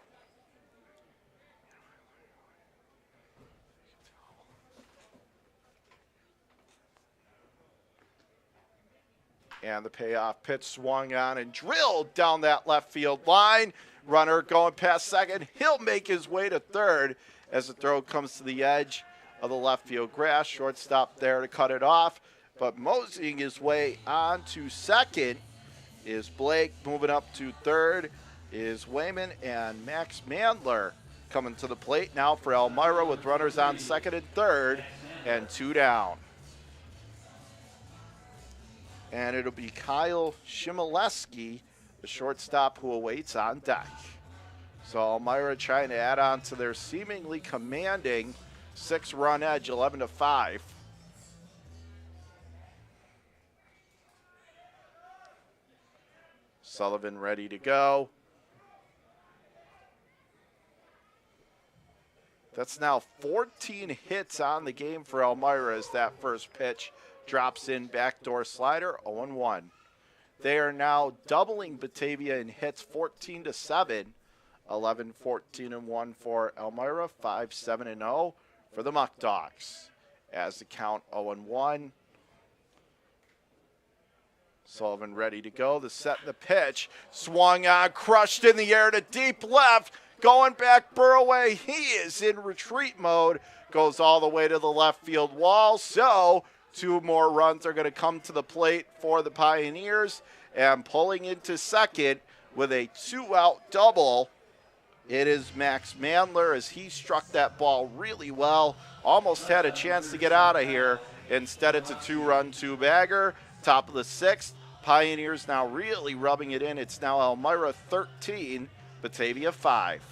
And the payoff pitch swung on and drilled down that left field line. Runner going past second. He'll make his way to third as the throw comes to the edge of the left field grass. Shortstop there to cut it off. But moseying his way on to second is Blake. Moving up to third is Wayman, and Max Mandler coming to the plate now for Elmira with runners on second and third and 2 down. And it'll be Kyle Shimoleski, the shortstop, who awaits on deck. So Elmira trying to add on to their seemingly commanding 6-run edge, 11-5. Sullivan ready to go. That's now 14 hits on the game for Elmira as that first pitch drops in, backdoor slider, 0-1. They are now doubling Batavia in hits, 14-7, 11-14-1 for Elmira, 5-7-0 for the Muckdogs. As the count 0-1. Sullivan ready to go. The set and the pitch. Swung on, crushed in the air to deep left. Going back Burroway. He is in retreat mode. Goes all the way to the left field wall. So 2 more runs are going to come to the plate for the Pioneers. And pulling into second with a 2-out double, it is Max Mandler as he struck that ball really well. Almost had a chance to get out of here. Instead, it's a 2-run 2-bagger. Top of the 6th. Pioneers now really rubbing it in. It's now Elmira 13, Batavia 5.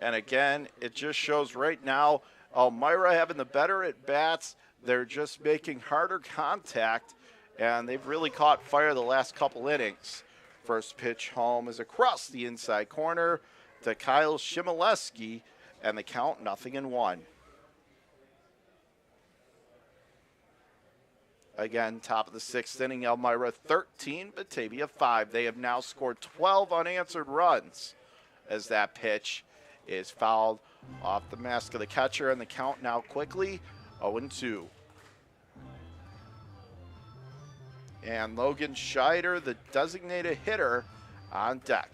And again, it just shows right now Elmira having the better at bats. They're just making harder contact, and they've really caught fire the last couple innings. First pitch home is across the inside corner to Kyle Shimoleski, and the count 0-1. Again, top of the 6th inning, Elmira 13, Batavia 5. They have now scored 12 unanswered runs as that pitch is fouled off the mask of the catcher, and the count now quickly 0-2. And Logan Scheider, the designated hitter, on deck.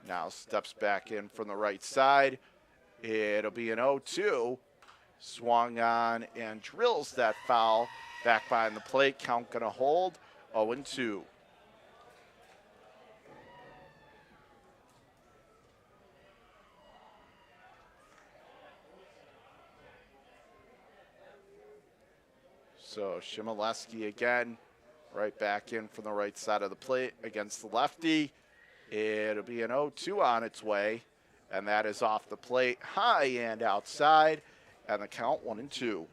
Now steps back in from the right side. It'll be an 0-2. Swung on and drills that foul back behind the plate. Count going to hold, 0-2. So Shimoleski again, right back in from the right side of the plate against the lefty. It'll be an 0-2 on its way, and that is off the plate, high and outside, and the count 1-2.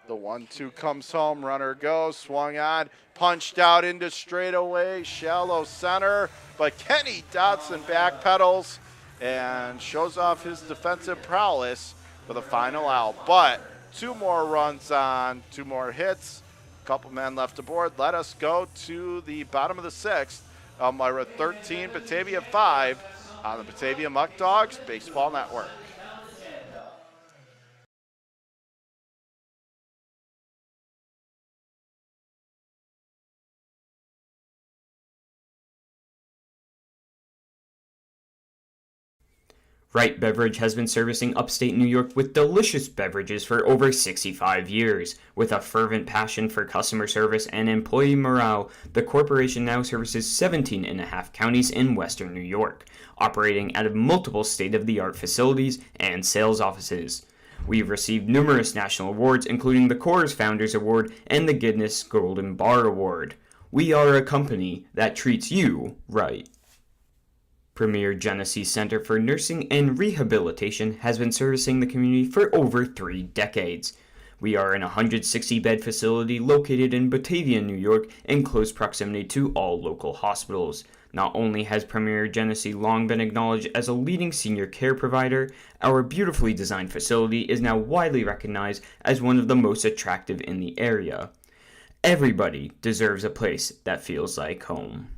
The 1-2 comes home, runner goes, swung on, punched out into straightaway, shallow center, but Kenny Dodson backpedals and shows off his defensive prowess for the final out. But 2 more runs on 2 more hits, a couple men left aboard. Let us go to the bottom of the 6th. Elmira 13, Batavia 5 on the Batavia Muckdogs Baseball Network. Wright Beverage has been servicing upstate New York with delicious beverages for over 65 years. With a fervent passion for customer service and employee morale, the corporation now services 17 and a half counties in western New York, operating out of multiple state-of-the-art facilities and sales offices. We've received numerous national awards, including the Coors Founders Award and the Guinness Golden Bar Award. We are a company that treats you right. Premier Genesee Center for Nursing and Rehabilitation has been servicing the community for over 3 decades. We are an 160-bed facility located in Batavia, New York, in close proximity to all local hospitals. Not only has Premier Genesee long been acknowledged as a leading senior care provider, our beautifully designed facility is now widely recognized as one of the most attractive in the area. Everybody deserves a place that feels like home.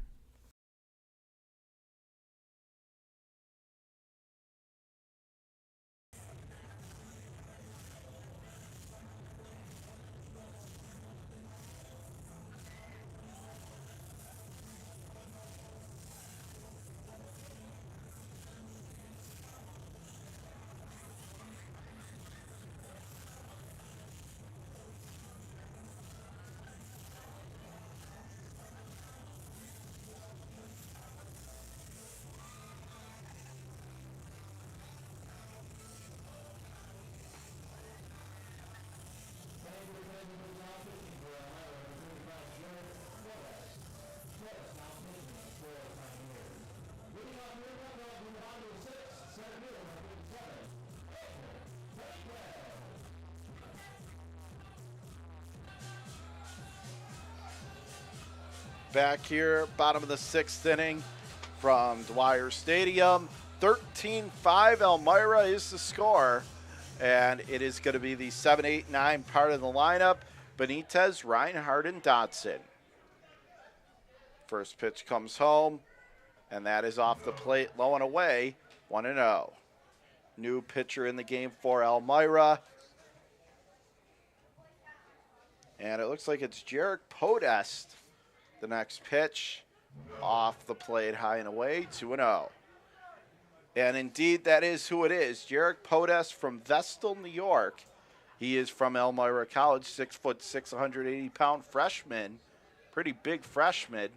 Back here, bottom of the 6th inning from Dwyer Stadium. 13-5, Elmira is the score. And it is going to be the 7, 8, 9 part of the lineup. Benitez, Reinhardt, and Dodson. First pitch comes home, and that is off the plate, low and away, 1-0. New pitcher in the game for Elmira. And it looks like it's Jarek Podest. The next pitch, off the plate, high and away, 2-0. And indeed, that is who it is. Jarek Podest from Vestal, New York. He is from Elmira College, 6'6", 180-pound freshman. Pretty big freshman.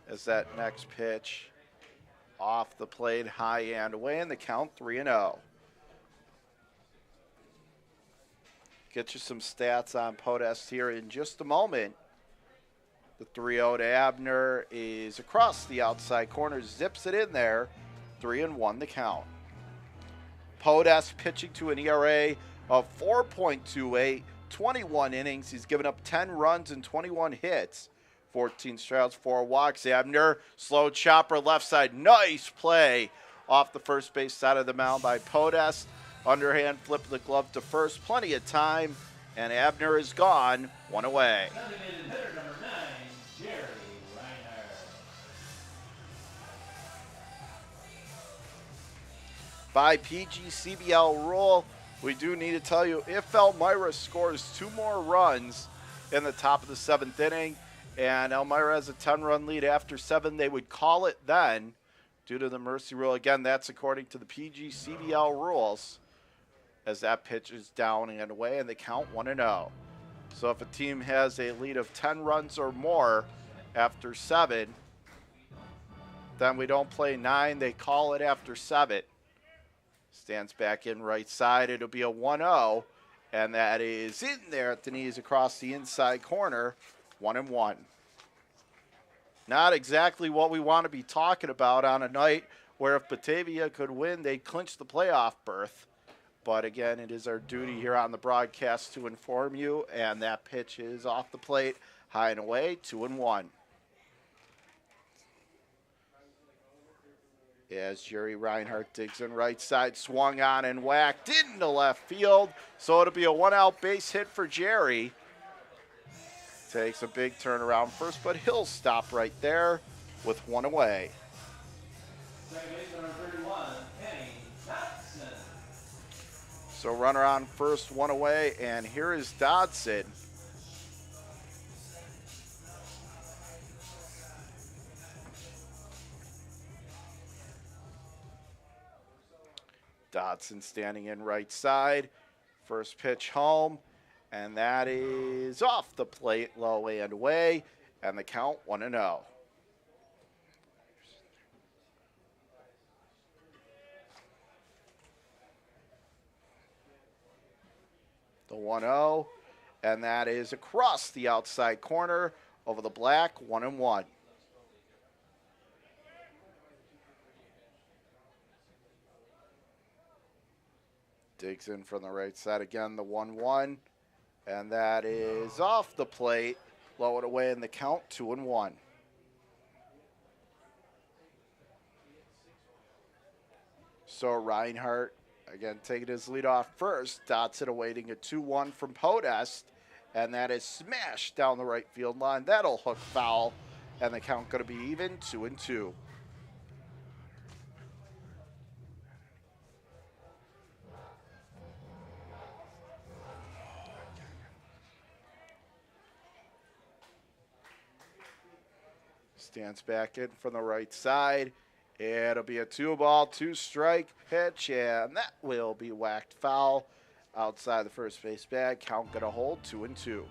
As that next pitch, off the plate, high and away, and the count 3-0. Get you some stats on Podest here in just a moment. The 3-0 to Abner is across the outside corner, zips it in there. 3-1 the count. Podest pitching to an ERA of 4.28, 21 innings. He's given up 10 runs and 21 hits, 14 strikeouts, 4 walks. Abner, slow chopper left side. Nice play off the first base side of the mound by Podest. Underhand flip the glove to first. Plenty of time, and Abner is gone. 1 away. By PGCBL rule, we do need to tell you, if Elmira scores 2 more runs in the top of the 7th inning and Elmira has a 10-run lead after 7, they would call it then due to the mercy rule. Again, that's according to the PGCBL rules, as that pitch is down and away, and they count 1-0. So if a team has a lead of 10 runs or more after 7, then we don't play 9. They call it after 7. Stands back in right side. It'll be a 1-0, and that is in there at the knees across the inside corner. 1-1. Not exactly what we want to be talking about on a night where if Batavia could win, they'd clinch the playoff berth. But again, it is our duty here on the broadcast to inform you, and that pitch is off the plate, high and away, 2-1. As Jerry Reinhardt digs in right side, swung on and whacked into left field. So it'll be a 1-out base hit for Jerry. Takes a big turnaround first, but he'll stop right there with 1 away. So runner on first, 1 away, and here is Dodson. Dodson standing in right side. First pitch home, and that is off the plate, low and away, and the count 1-0. The 1-0, and that is across the outside corner over the black, 1-1. Digs in from the right side again, the 1-1, and that is off the plate, low and away in the count, 2-1. So Reinhardt, again, taking his lead off first. Dotson awaiting a 2-1 from Podest. And that is smashed down the right field line. That'll hook foul. And the count going to be even, 2-2. Stands back in from the right side. It'll be a 2-ball, 2-strike pitch, and that will be whacked foul outside the first base bag. Count going to hold, 2-2.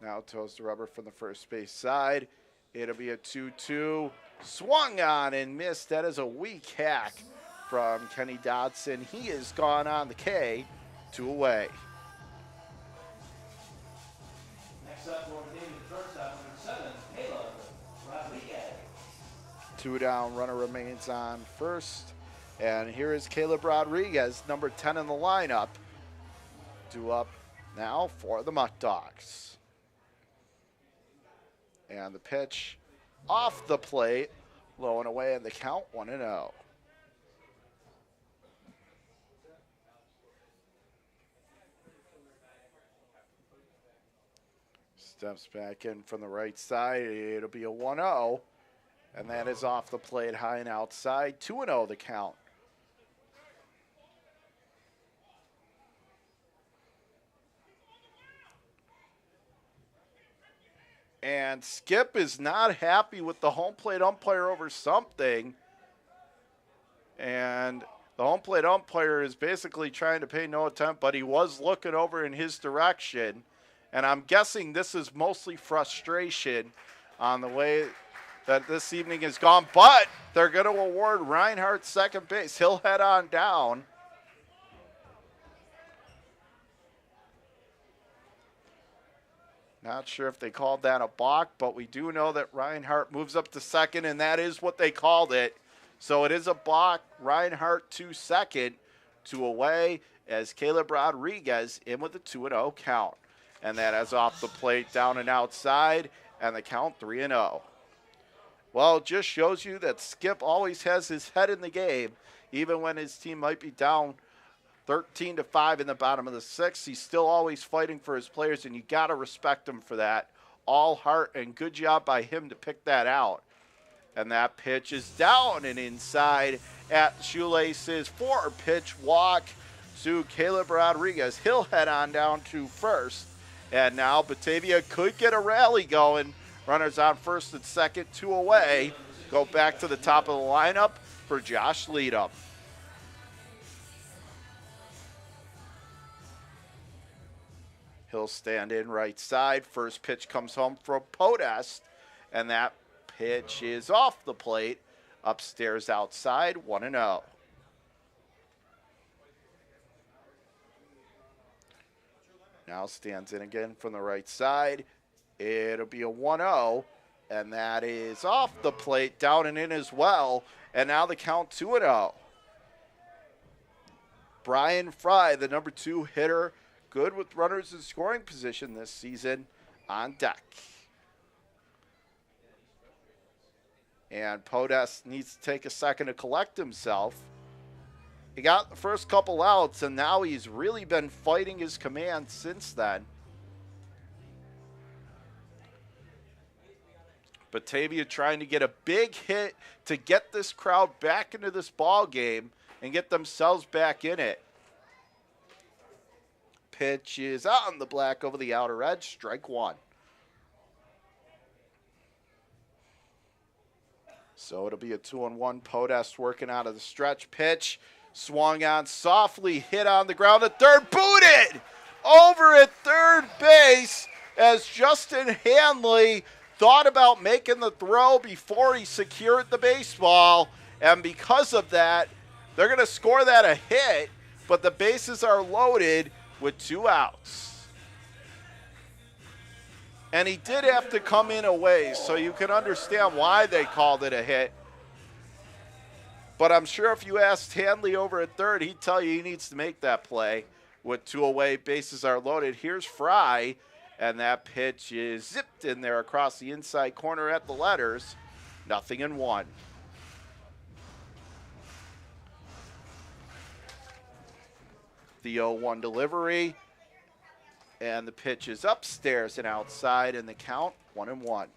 Now toes the rubber from the first base side. It'll be a 2-2. Swung on and missed. That is a weak hack from Kenny Dotson. He is gone on the K, 2 away. Next up for David shortstop, number 7, Caleb Rodriguez. 2 down, runner remains on first. And here is Caleb Rodriguez, number 10 in the lineup. Due up now for the Muckdogs. And the pitch off the plate, low and away in the count, 1-0. Steps back in from the right side. It'll be a 1-0. And that is off the plate, high and outside. 2-0 the count. And Skip is not happy with the home plate umpire over something. And the home plate umpire is basically trying to pay no attention, but he was looking over in his direction. And I'm guessing this is mostly frustration on the way that this evening has gone. But they're going to award Reinhardt second base. He'll head on down. Not sure if they called that a balk, but we do know that Reinhardt moves up to second, and that is what they called it. So it is a balk. Reinhardt to second, 2 away, as Caleb Rodriguez in with a 2-0 count. And that is off the plate, down and outside, and the count 3-0. Well, it just shows you that Skip always has his head in the game, even when his team might be down 13-5 in the bottom of the 6th. He's still always fighting for his players, and you got to respect him for that. All heart, and good job by him to pick that out. And that pitch is down and inside at Shoelace's 4-pitch walk to Caleb Rodriguez. He'll head on down to first. And now Batavia could get a rally going. Runners on first and second, 2 away. Go back to the top of the lineup for Josh Leadham. He'll stand in right side. First pitch comes home from Podest. And that pitch is off the plate. Upstairs outside, 1-0. Now stands in again from the right side. It'll be a 1-0, and that is off the plate, down and in as well. And now the count 2-0. Brian Fry, the number 2 hitter, good with runners in scoring position this season, on deck. And Podest needs to take a second to collect himself. He got the first couple outs, and now he's really been fighting his command since then. Batavia trying to get a big hit to get this crowd back into this ball game and get themselves back in it. Pitch is on the black over the outer edge, strike 1. So it'll be a 2-1. Podest working out of the stretch. Pitch swung on softly, hit on the ground at third, booted over at third base. as Justin Hanley thought about making the throw before he secured the baseball. And because of that, they're going to score that a hit, but the bases are loaded with 2 outs. And he did have to come in a ways, so you can understand why they called it a hit. But I'm sure if you asked Hanley over at third, he'd tell you he needs to make that play. With 2 away, bases are loaded. Here's Fry, and that pitch is zipped in there across the inside corner at the letters. 0-1. The 0-1 delivery, and the pitch is upstairs and outside, and the count 1-1.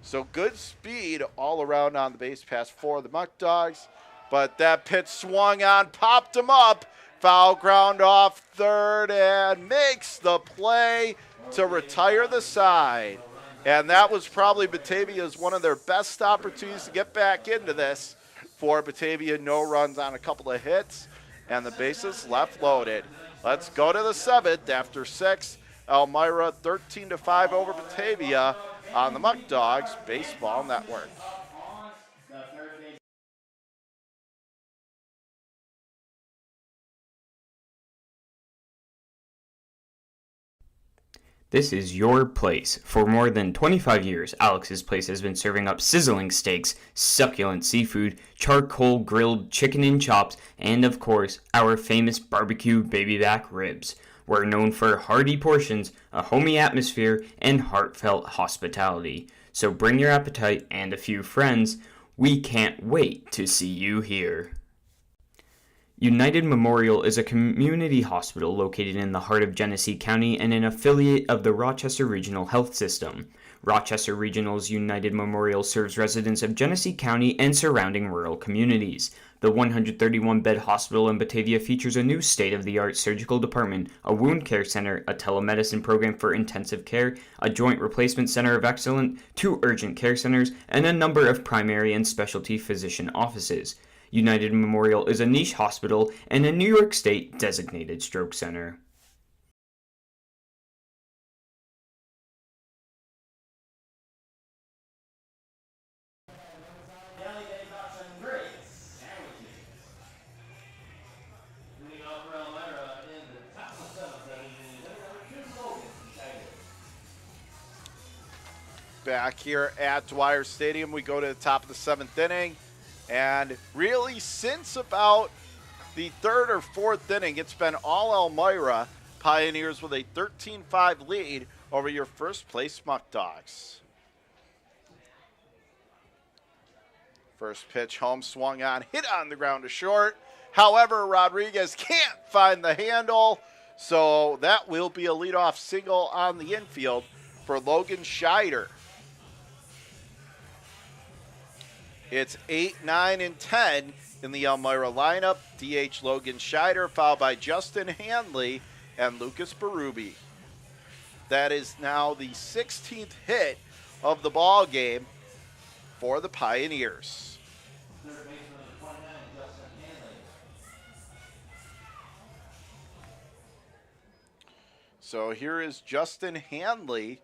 So good speed all around on the base pass for the Muckdogs, but that pitch swung on, popped him up, foul ground off third, and makes the play to retire the side. And that was probably Batavia's one of their best opportunities to get back into this. For Batavia, no runs on a couple of hits, and the bases left loaded. Let's go to the 7th after 6. Elmira 13-5 over Batavia on the Muckdogs Baseball Network. This is your place. For more than 25 years, Alex's Place has been serving up sizzling steaks, succulent seafood, charcoal grilled chicken and chops, and of course, our famous barbecue baby back ribs. We're known for hearty portions, a homey atmosphere, and heartfelt hospitality. So bring your appetite and a few friends. We can't wait to see you here. United Memorial is a community hospital located in the heart of Genesee County and an affiliate of the Rochester Regional Health System. Rochester Regional's United Memorial serves residents of Genesee County and surrounding rural communities. The 131-bed hospital in Batavia features a new state-of-the-art surgical department, a wound care center, a telemedicine program for intensive care, a joint replacement center of excellence, 2 urgent care centers, and a number of primary and specialty physician offices. United Memorial is a niche hospital and a New York State designated stroke center. Back here at Dwyer Stadium, we go to the top of the 7th inning. And really, since about the 3rd or 4th inning, it's been all Elmira. Pioneers with a 13-5 lead over your first place Muckdogs. First pitch, home swung on, hit on the ground to short. However, Rodriguez can't find the handle, so that will be a leadoff single on the infield for Logan Scheider. It's 8, 9, and 10 in the Elmira lineup. DH Logan Scheider, followed by Justin Hanley and Lucas Berube. That is now the 16th hit of the ball game for the Pioneers. So here is Justin Hanley,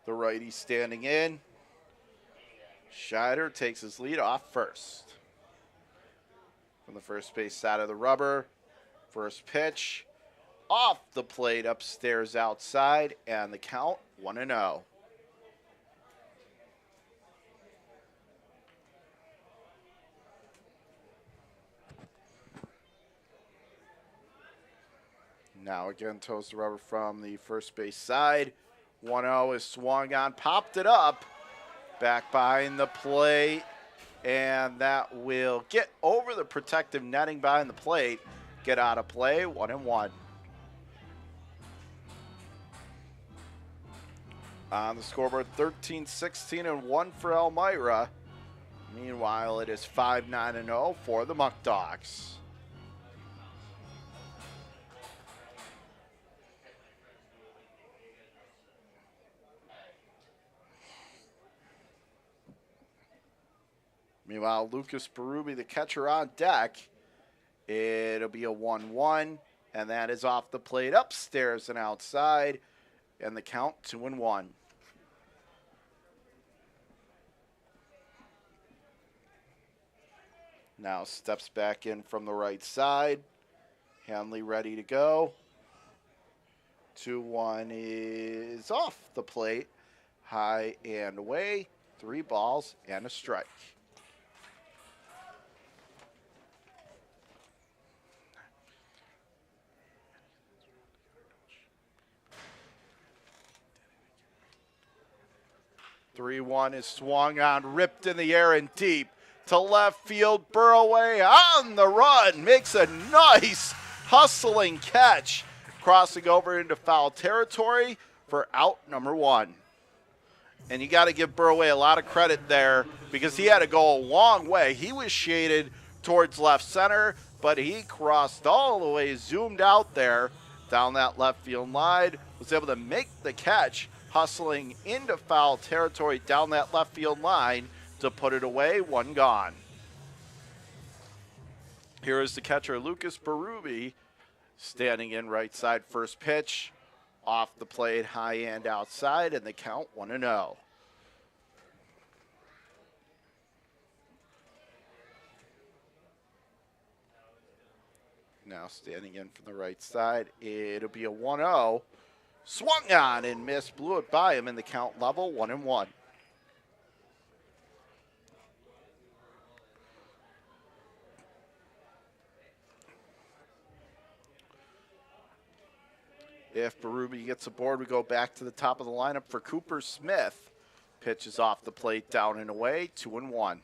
the righty standing in. Scheider takes his lead off first. From the first base side of the rubber, first pitch, off the plate, upstairs, outside, and the count 1-0. Now again, toes the rubber from the first base side. 1-0 is swung on, popped it up. Back behind the plate, and that will get over the protective netting behind the plate. Get out of play, 1-1. On the scoreboard, 13, 16, and 1 for Elmira. Meanwhile, it is 5, 9, and 0 for the Muckdogs. Meanwhile, Lucas Berube, the catcher, on deck. It It'll be a 1-1, and that is off the plate, upstairs and outside, and the count 2-1. Now steps back in from the right side. Hanley ready to go. 2-1 is off the plate. High and away. 3 balls and a strike. Three one is swung on, ripped in the air and deep to left field. Burroway on the run, makes a nice hustling catch, crossing over into foul territory for out number 1. And you got to give Burroway a lot of credit there because he had to go a long way. He was shaded towards left center, but he crossed all the way, zoomed out there down that left field line, was able to make the catch, hustling into foul territory down that left field line to put it away, 1 gone. Here is the catcher, Lucas Berube, standing in right side. First pitch, off the plate, high and outside, and the count 1-0. Now standing in from the right side, it'll be a 1-0. Swung on and missed, blew it by him, in the count level, 1-1. If Berube gets aboard, we go back to the top of the lineup for Cooper Smith. Pitch is off the plate, down and away, 2-1.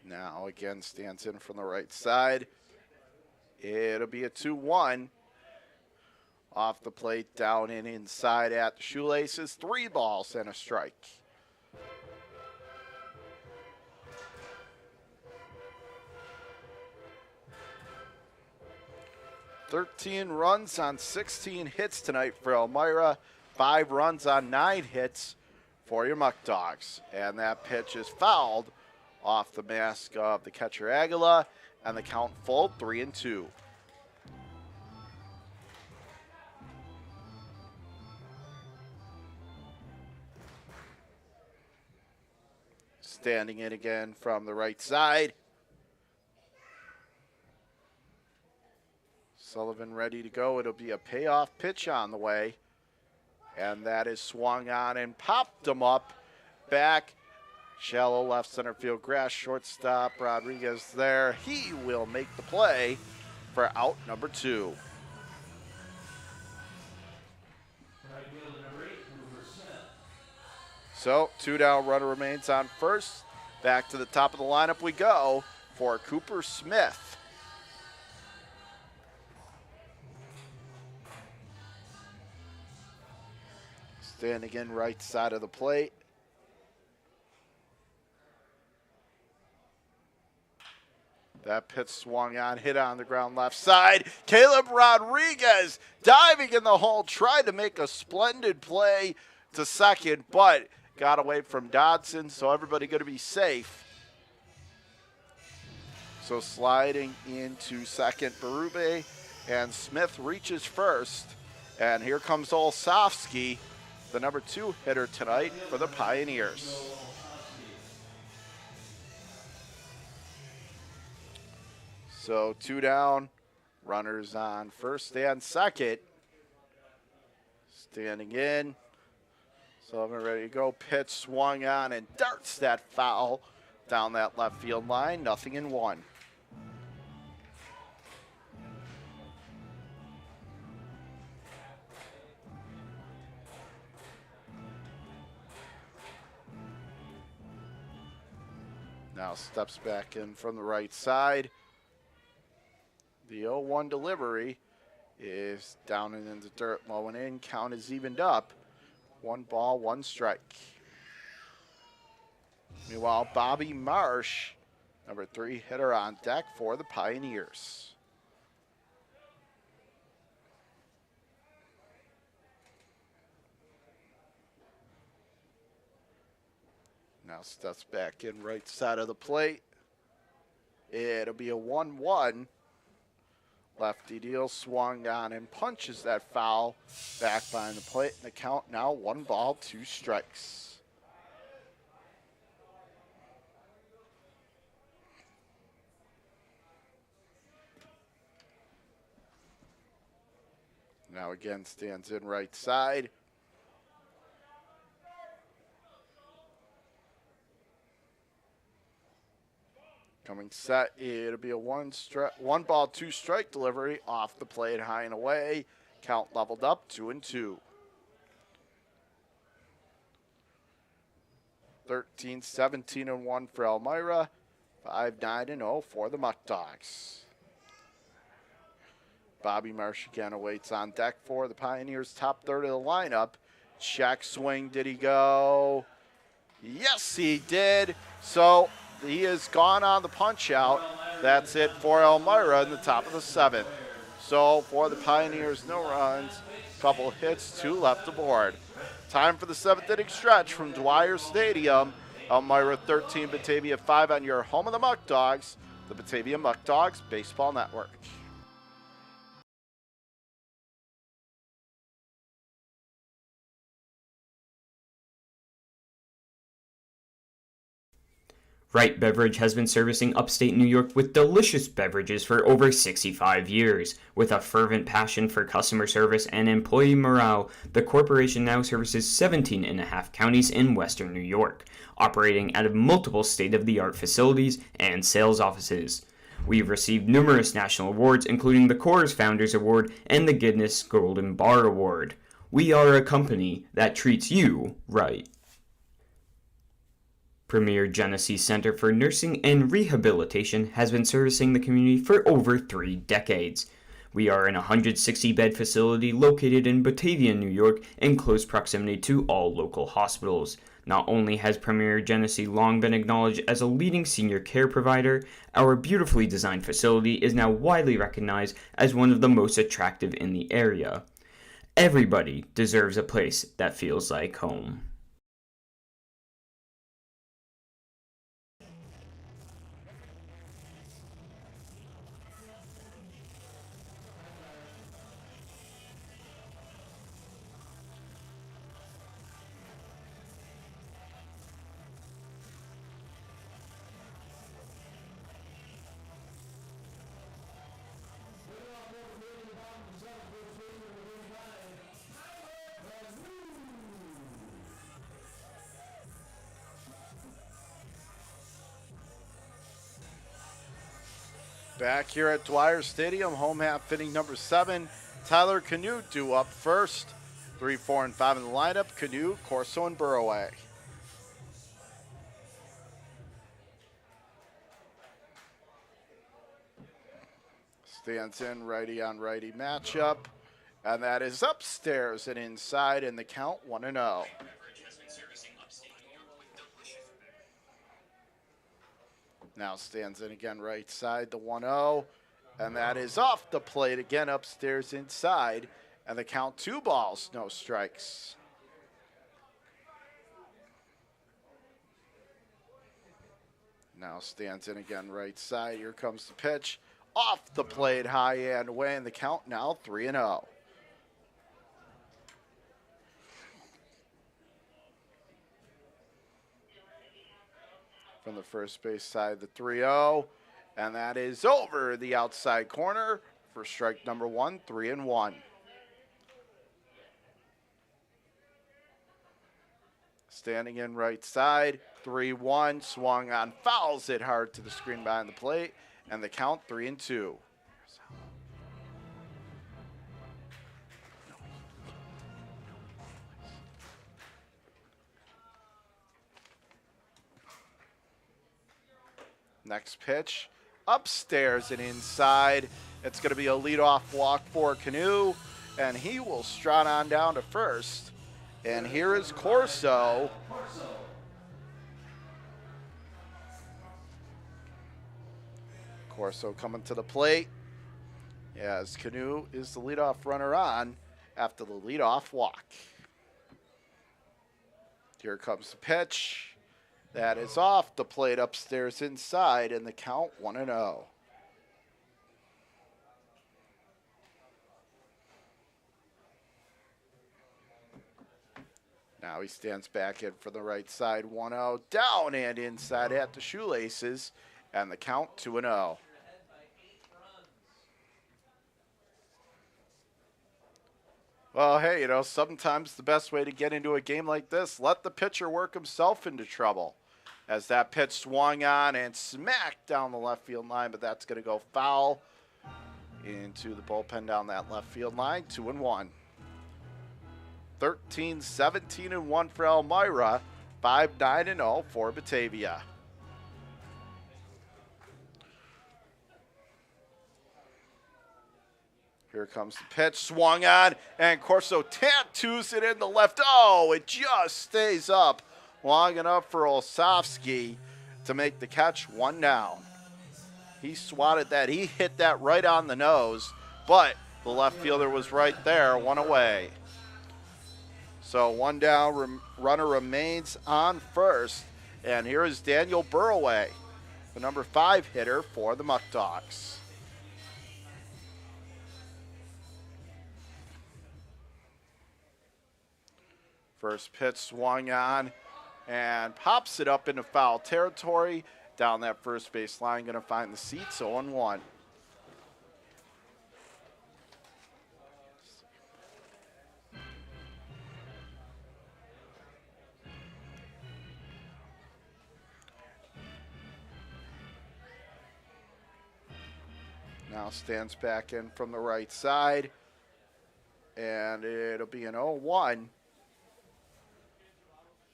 Now again stands in from the right side. It'll be a 2-1. Off the plate, down and inside at the shoelaces. 3 balls and a strike. "13 runs on 16 hits tonight for Elmira. 5 runs on 9 hits for your Muckdogs. And that pitch is fouled off the mask of the catcher Aguila, and the count full, 3-2. Standing in again from the right side. Sullivan ready to go. It'll be a payoff pitch on the way. And that is swung on and popped him up. Back, shallow left center field grass, shortstop Rodriguez there. He will make the play for out number 2. So 2 down, runner remains on first. Back to the top of the lineup we go for Cooper Smith. Standing in right side of the plate. That pitch swung on, hit on the ground left side. Caleb Rodriguez diving in the hole, tried to make a splendid play to second, but got away from Dodson, so everybody going to be safe. So sliding into second, Berube, and Smith reaches first. And here comes Olsofsky, the number 2 hitter tonight for the Pioneers. So 2 down, runners on first and second. Standing in. Sullivan ready to go. Pitch swung on and darts that foul down that left field line. 0-1. Now steps back in from the right side. The 0-1 delivery is down and in the dirt, low and in. Count is evened up. 1 ball, 1 strike. Meanwhile, Bobby Marsh, number 3 hitter on deck for the Pioneers. Now steps back in right side of the plate. It'll be a 1-1. Lefty deal, swung on and punches that foul back behind the plate. And the count now 1 ball, 2 strikes. Now again stands in right side. Coming set, it'll be a 1 ball, 2 strike delivery off the plate, high and away. Count leveled up, 2-2. 13-17-1 for Elmira. 5-9-0 for the Muckdogs. Bobby Marsh again awaits on deck for the Pioneers' top third of the lineup. Check swing, did he go? Yes, he did. So he is gone on the punch out. That's it for Elmira in the top of the 7th. So for the Pioneers, no runs, couple hits, 2 left aboard. Time for the 7th inning stretch from Dwyer Stadium. Elmira 13, Batavia 5 on your home of the Muckdogs, the Batavia Muckdogs Baseball Network. Wright Beverage has been servicing upstate New York with delicious beverages for over 65 years. With a fervent passion for customer service and employee morale, the corporation now services 17 and a half counties in western New York, operating out of multiple state-of-the-art facilities and sales offices. We've received numerous national awards, including the Coors Founders Award and the Guinness Golden Bar Award. We are a company that treats you right. Premier Genesee Center for Nursing and Rehabilitation has been servicing the community for over 3 decades. We are an 160-bed facility located in Batavia, New York, in close proximity to all local hospitals. Not only has Premier Genesee long been acknowledged as a leading senior care provider, our beautifully designed facility is now widely recognized as one of the most attractive in the area. Everybody deserves a place that feels like home. Back here at Dwyer Stadium, home half inning number 7. Tyler Canute due up first. 3, 4, and 5 in the lineup. Canute, Corso, and Burroway. Stands in righty on righty matchup. And that is upstairs and inside in the count 1-0. Now stands in again right side, the 1-0. And that is off the plate again upstairs inside. And the count 2 balls, no strikes. Now stands in again right side. Here comes the pitch. Off the plate, high and away. And the count now 3-0. From the first base side, the 3-0, and that is over the outside corner for strike number 1, 3-1. Standing in right side, 3-1, swung on, fouls it hard to the screen behind the plate, and the count 3-2. Next pitch, upstairs and inside. It's going to be a leadoff walk for Canoe, and he will strut on down to first. And here is Corso. Corso coming to the plate, as Canoe is the leadoff runner on after the leadoff walk. Here comes the pitch. That is off the plate upstairs inside, and the count 1-0. Now he stands back in for the right side, 1-0, down and inside at the shoelaces, and the count 2-0. Well, hey, sometimes the best way to get into a game like this, let the pitcher work himself into trouble. As that pitch swung on and smacked down the left field line, but that's going to go foul into the bullpen down that left field line, 2-1. 13-17-1 for Elmira, 5-9-0 for Batavia. Here comes the pitch, swung on, and Corso tattoos it in the left. Oh, it just stays up long enough for Olsovsky to make the catch, 1 down. He swatted that. He hit that right on the nose, but the left fielder was right there, 1 away. So 1 down, runner remains on first. And here is Daniel Burroway, the number 5 hitter for the Muckdogs. First pitch swung on and pops it up into foul territory. Down that first base line, going to find the seats, 0-1. Now stands back in from the right side, and it'll be an 0-1.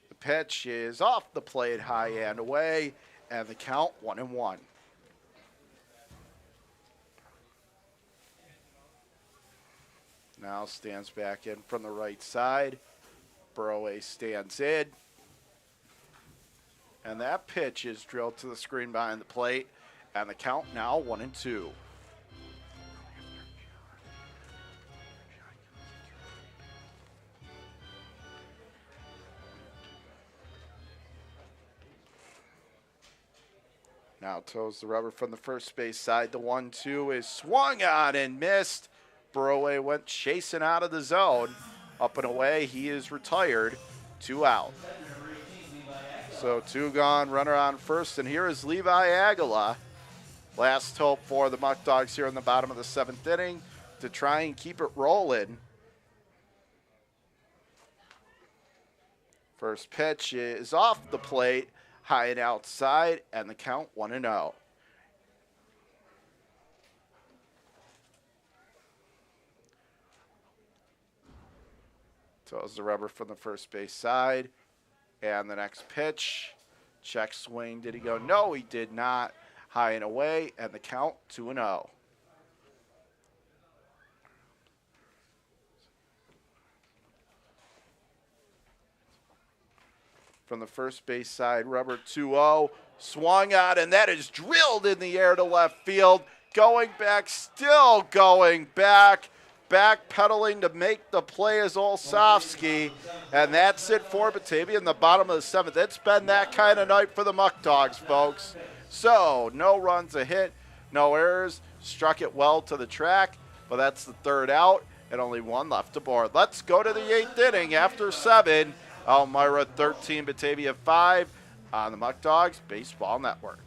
The pitch is off the plate, high and away, and the count 1-1. Now stands back in from the right side. Burroway stands in. And that pitch is drilled to the screen behind the plate, and the count now 1-2. Now toes the rubber from the first base side. The 1-2 is swung on and missed. Burroway went chasing out of the zone. Up and away, he is retired. 2 out. So 2 gone, runner on first, and here is Levi Aguila. Last hope for the Muckdogs here in the bottom of the 7th inning to try and keep it rolling. First pitch is off the plate, high and outside, and the count 1-0. Toes the rubber from the first base side. And the next pitch, check swing. Did he go? No, he did not. High and away, and the count 2-0. From the first base side, rubber 2-0. Swung on, and that is drilled in the air to left field. Going back, still going back. Backpedaling to make the play is Olsovsky. And that's it for Batavia in the bottom of the 7th. It's been that kind of night for the Muckdogs, folks. So, no runs, a hit, no errors. Struck it well to the track, but that's the 3rd out, and only 1 left to board. Let's go to the 8th inning after 7. Elmira 13, Batavia 5 on the Muckdogs Baseball Network.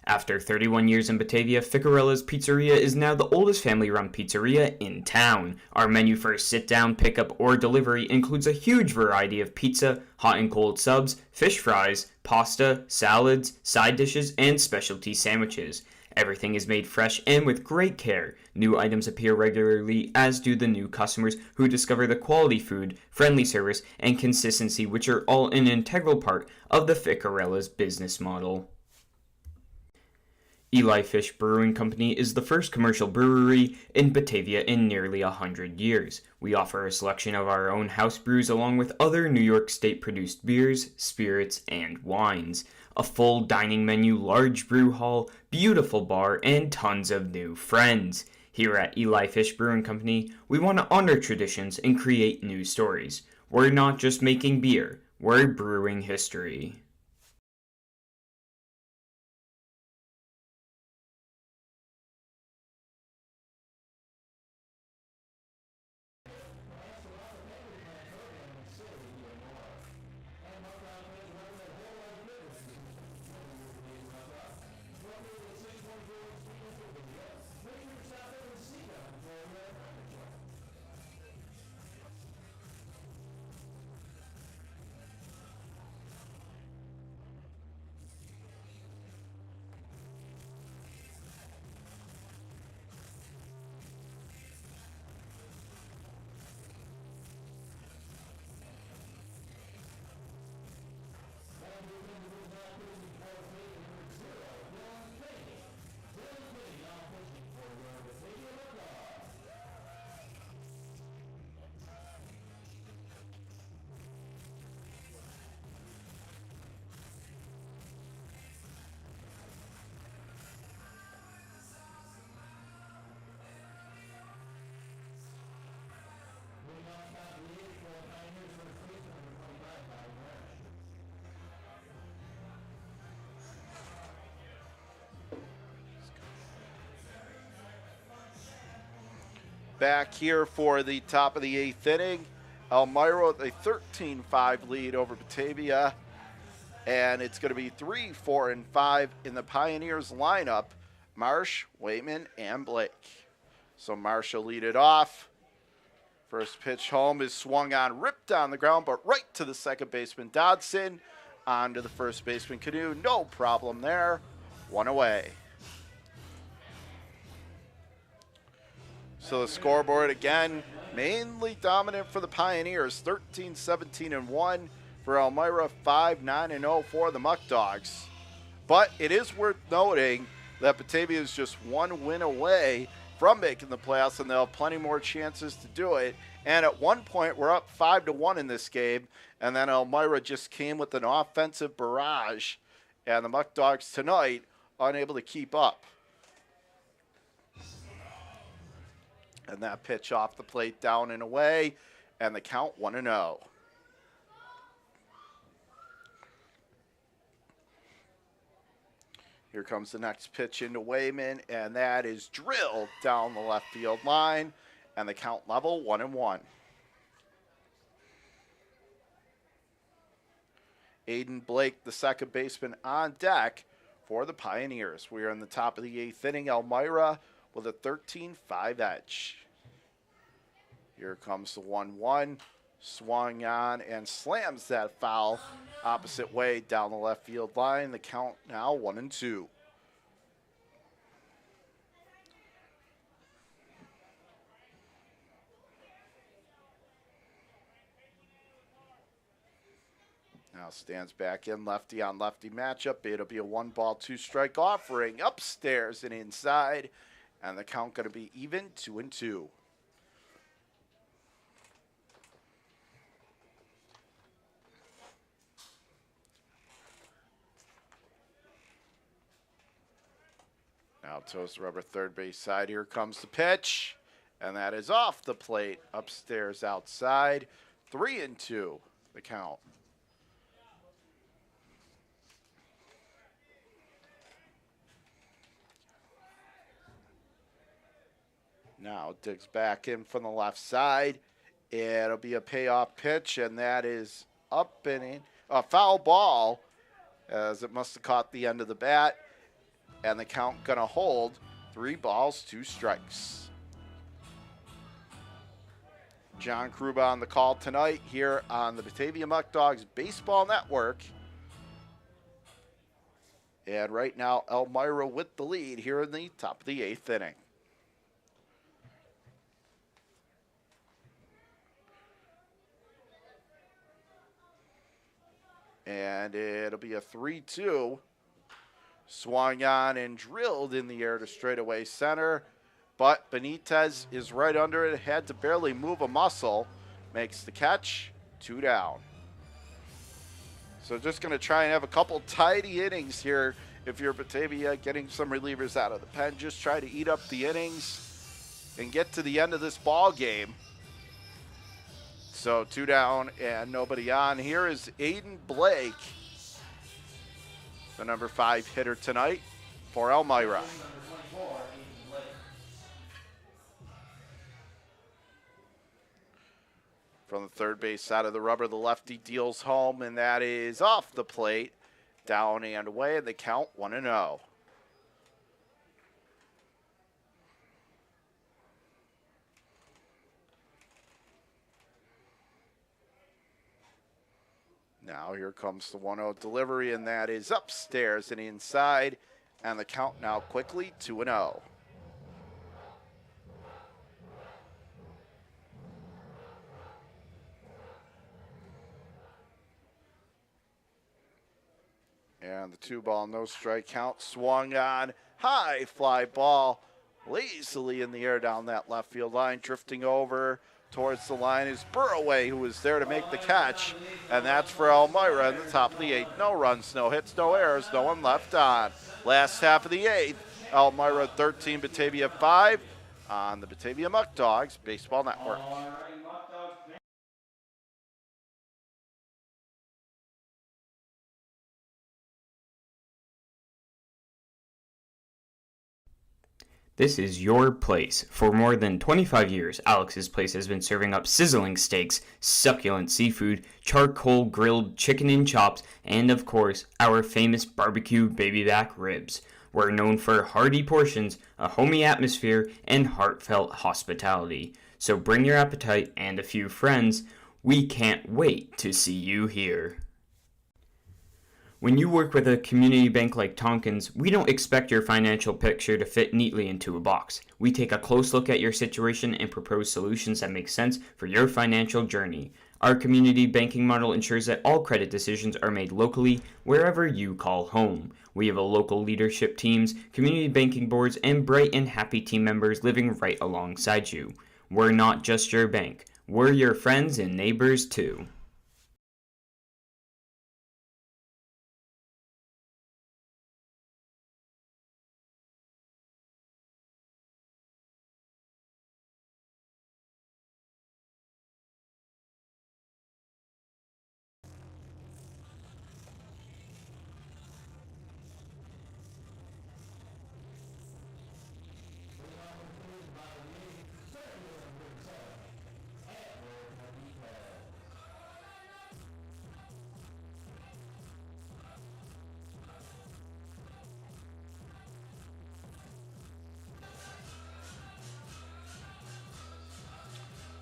After 31 years in Batavia, Ficarella's Pizzeria is now the oldest family-run pizzeria in town. Our menu for sit-down, pickup, or delivery includes a huge variety of pizza, hot and cold subs, fish fries, pasta, salads, side dishes, and specialty sandwiches. Everything is made fresh and with great care. New items appear regularly, as do the new customers who discover the quality food, friendly service, and consistency, which are all an integral part of the Ficarella's business model. Eli Fish Brewing Company is the first commercial brewery in Batavia in nearly 100 years. We offer a selection of our own house brews along with other New York State-produced beers, spirits, and wines. A full dining menu, large brew hall, beautiful bar, and tons of new friends. Here at Eli Fish Brewing Company, we want to honor traditions and create new stories. We're not just making beer, we're brewing history. Back here for the top of the 8th inning. Elmira with a 13-5 lead over Batavia. And it's going to be 3, 4, and 5 in the Pioneers lineup. Marsh, Waitman, and Blake. So Marsh will lead it off. First pitch home is swung on, ripped on the ground, but right to the second baseman Dodson. On to the first baseman Canoe. No problem there. 1 away. So the scoreboard again, mainly dominant for the Pioneers. 13, 17, and 1 for Elmira. 5, 9, and 0 for the Muckdogs. But it is worth noting that Batavia is just 1 win away from making the playoffs, and they'll have plenty more chances to do it. And at one point, we're up 5-1 in this game, and then Elmira just came with an offensive barrage, and the Muckdogs tonight unable to keep up. And that pitch off the plate, down and away, and the count 1-0. Here comes the next pitch into Wayman, and that is drilled down the left field line, and the count level 1-1. Aiden Blake, the second baseman, on deck for the Pioneers. We are in the top of the 8th inning. Elmira with a 13-5 edge. Here comes the 1-1. Swung on and slams that foul opposite way down the left field line. The count now 1-2. Now stands back in, lefty on lefty matchup. It'll be a 1-ball, 2-strike offering upstairs and inside. And the count going to be even, 2-2. Now toast rubber third base side. Here comes the pitch. And that is off the plate, upstairs outside. 3-2, the count. Now digs back in from the left side. It'll be a payoff pitch, and that is up and in. A foul ball, as it must have caught the end of the bat. And the count going to hold 3 balls, 2 strikes. John Kruba on the call tonight here on the Batavia Muckdogs Baseball Network. And right now, Elmira with the lead here in the top of the 8th inning. And it'll be a 3-2. Swung on and drilled in the air to straightaway center. But Benitez is right under it. Had to barely move a muscle. Makes the catch. 2 down. So just going to try and have a couple tidy innings here. If you're Batavia, getting some relievers out of the pen. Just try to eat up the innings. and get to the end of this ball game. So 2 down and nobody on. Here is Aiden Blake, the number 5 hitter tonight for Elmira. From the third base side of the rubber, the lefty deals home, and that is off the plate. Down and away, and the count 1-0. Now here comes the 1-0 delivery, and that is upstairs and inside, and the count now quickly 2-0. And the 2-ball, no strike count, swung on, high fly ball, lazily in the air down that left field line, drifting over towards the line is Burroway, who was there to make the catch, and that's for Elmira in the top of the 8th. No runs, no hits, no errors, no one left on. Last half of the 8th, Elmira 13, Batavia 5 on the Batavia Muckdogs Baseball Network. This is your place. For more than 25 years, Alex's Place has been serving up sizzling steaks, succulent seafood, charcoal grilled chicken and chops, and of course, our famous barbecue baby back ribs. We're known for hearty portions, a homey atmosphere, and heartfelt hospitality. So bring your appetite and a few friends. We can't wait to see you here. When you work with a community bank like Tompkins, we don't expect your financial picture to fit neatly into a box. We take a close look at your situation and propose solutions that make sense for your financial journey. Our community banking model ensures that all credit decisions are made locally, wherever you call home. We have a local leadership teams, community banking boards, and bright and happy team members living right alongside you. We're not just your bank. We're your friends and neighbors too.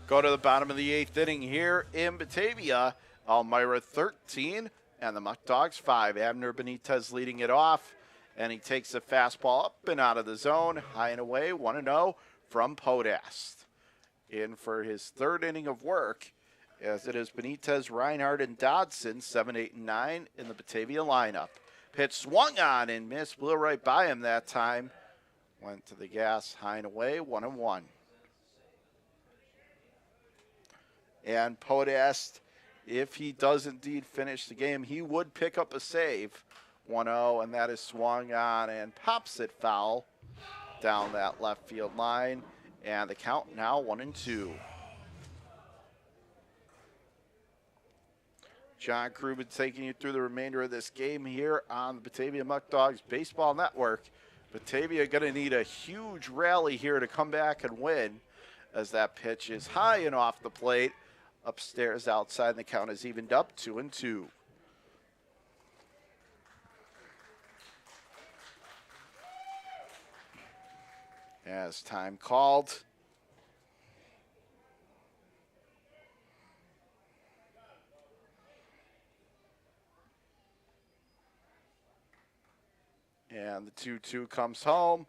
Go to the bottom of the 8th inning here in Batavia. Elmira 13 and the Muckdogs 5. Abner Benitez leading it off, and he takes a fastball up and out of the zone, high and away, 1-0 from Podest. In for his 3rd inning of work, as it is Benitez, Reinhardt, and Dodson, 7, 8, and 9 in the Batavia lineup. Pitch swung on and missed, blew right by him that time. Went to the gas, high and away, 1-1. And Podest, if he does indeed finish the game, he would pick up a save. 1-0, and that is swung on and pops it foul down that left field line. And the count now 1-2. John Krubin taking you through the remainder of this game here on the Batavia Muckdogs Baseball Network. Batavia going to need a huge rally here to come back and win, as that pitch is high and off the plate. Upstairs, outside, and the count is evened up 2-2. As time called. And the 2-2 comes home,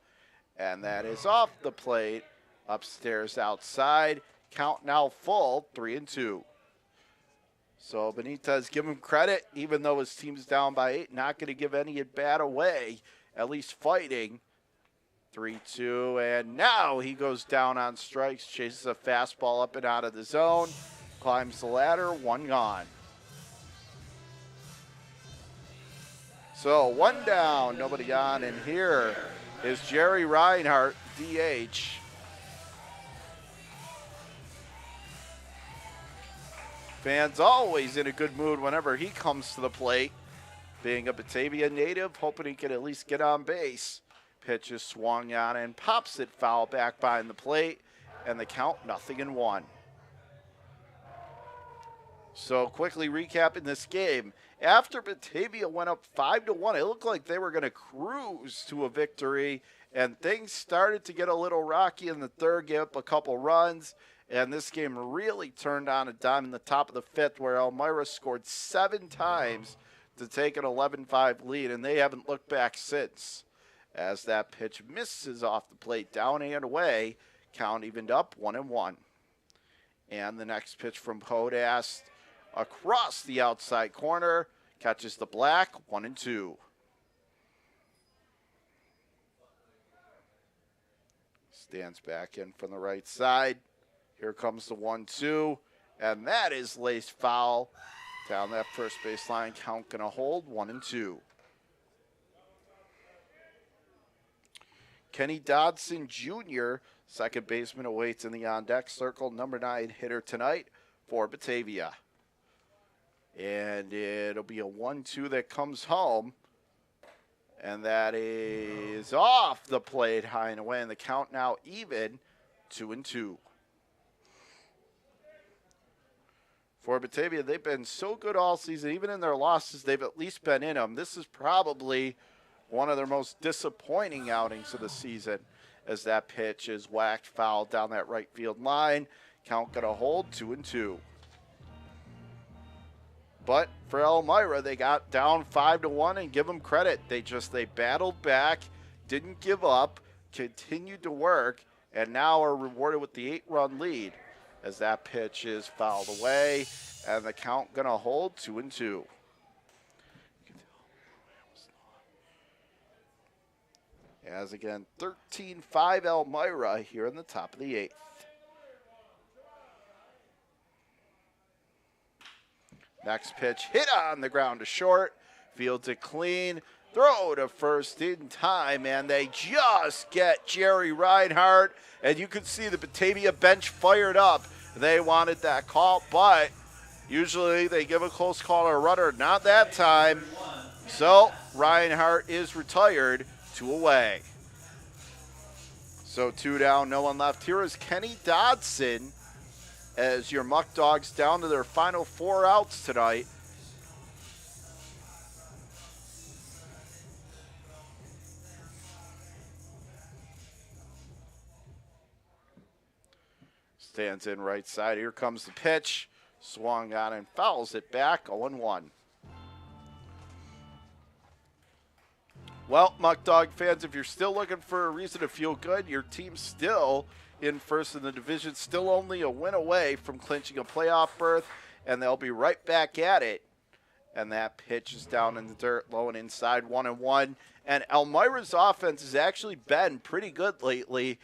and that is off the plate. Upstairs, outside. Count now full, 3-2. So Benitez, give him credit, even though his team's down by 8, not going to give any at bat away, at least fighting. 3-2, and now he goes down on strikes, chases a fastball up and out of the zone, climbs the ladder, 1 gone. So 1 down, nobody on, and here is Jerry Reinhardt, DH. Fans always in a good mood whenever he comes to the plate. Being a Batavia native, hoping he can at least get on base. Pitch is swung on and pops it foul back behind the plate, and the count 0-1. So quickly recapping this game, after Batavia went up 5-1, it looked like they were going to cruise to a victory, and things started to get a little rocky in the third, gave up a couple runs, and this game really turned on a dime in the top of the fifth, where Elmira scored 7 times to take an 11-5 lead, and they haven't looked back since. As that pitch misses off the plate, down and away, count evened up 1-1. And the next pitch from Podast across the outside corner, catches the black, 1-2. Stands back in from the right side. Here comes the 1-2, and that is laced foul. Down that first baseline, count gonna hold, 1-2. Kenny Dodson Jr., second baseman, awaits in the on-deck circle, number 9 hitter tonight for Batavia. And it'll be a 1-2 that comes home, and that is off the plate high and away, and the count now even, 2-2. For Batavia, they've been so good all season. Even in their losses, they've at least been in them. This is probably one of their most disappointing outings of the season, as that pitch is whacked foul down that right field line. Count going to hold, 2-2. But for Elmira, they got down 5-1, and give them credit. They battled back, didn't give up, continued to work, and now are rewarded with the 8-run lead, as that pitch is fouled away, and the count gonna hold, 2-2. As again, 13-5 Elmira here in the top of the 8th. Next pitch hit on the ground to short, fields it clean, throw to first in time, and they just get Jerry Reinhardt, and you can see the Batavia bench fired up. They wanted that call, but usually they give a close call to a runner, not that time. So Reinhardt is retired, 2 away. So 2 down, no one left. Here is Kenny Dodson, as your Muckdogs down to their final 4 outs tonight. Stands in right side. Here comes the pitch. Swung on and fouls it back, 0-1. Well, Muckdog fans, if you're still looking for a reason to feel good, your team's still in first in the division, still only a win away from clinching a playoff berth, and they'll be right back at it. And that pitch is down in the dirt, low and inside, 1-1. And Elmira's offense has actually been pretty good lately.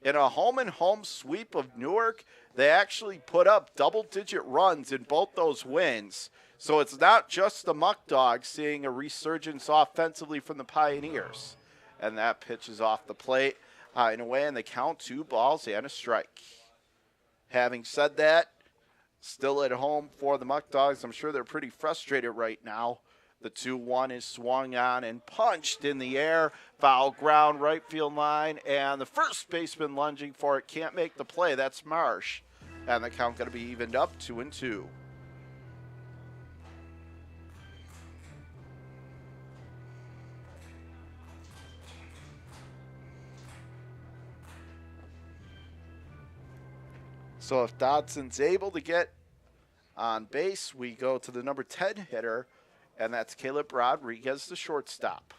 In a home-and-home sweep of Newark, they actually put up double-digit runs in both those wins. So it's not just the Muckdogs seeing a resurgence offensively from the Pioneers. And that pitch is off the plate, high and away, and they count 2 balls and a strike. Having said that, still at home for the Muckdogs. I'm sure they're pretty frustrated right now. The 2-1 is swung on and punched in the air. Foul ground, right field line, and the first baseman lunging for it can't make the play. That's Marsh. And the count going to be evened up, 2-2. So if Dodson's able to get on base, we go to the number 10 hitter, and that's Caleb Rodriguez, the shortstop.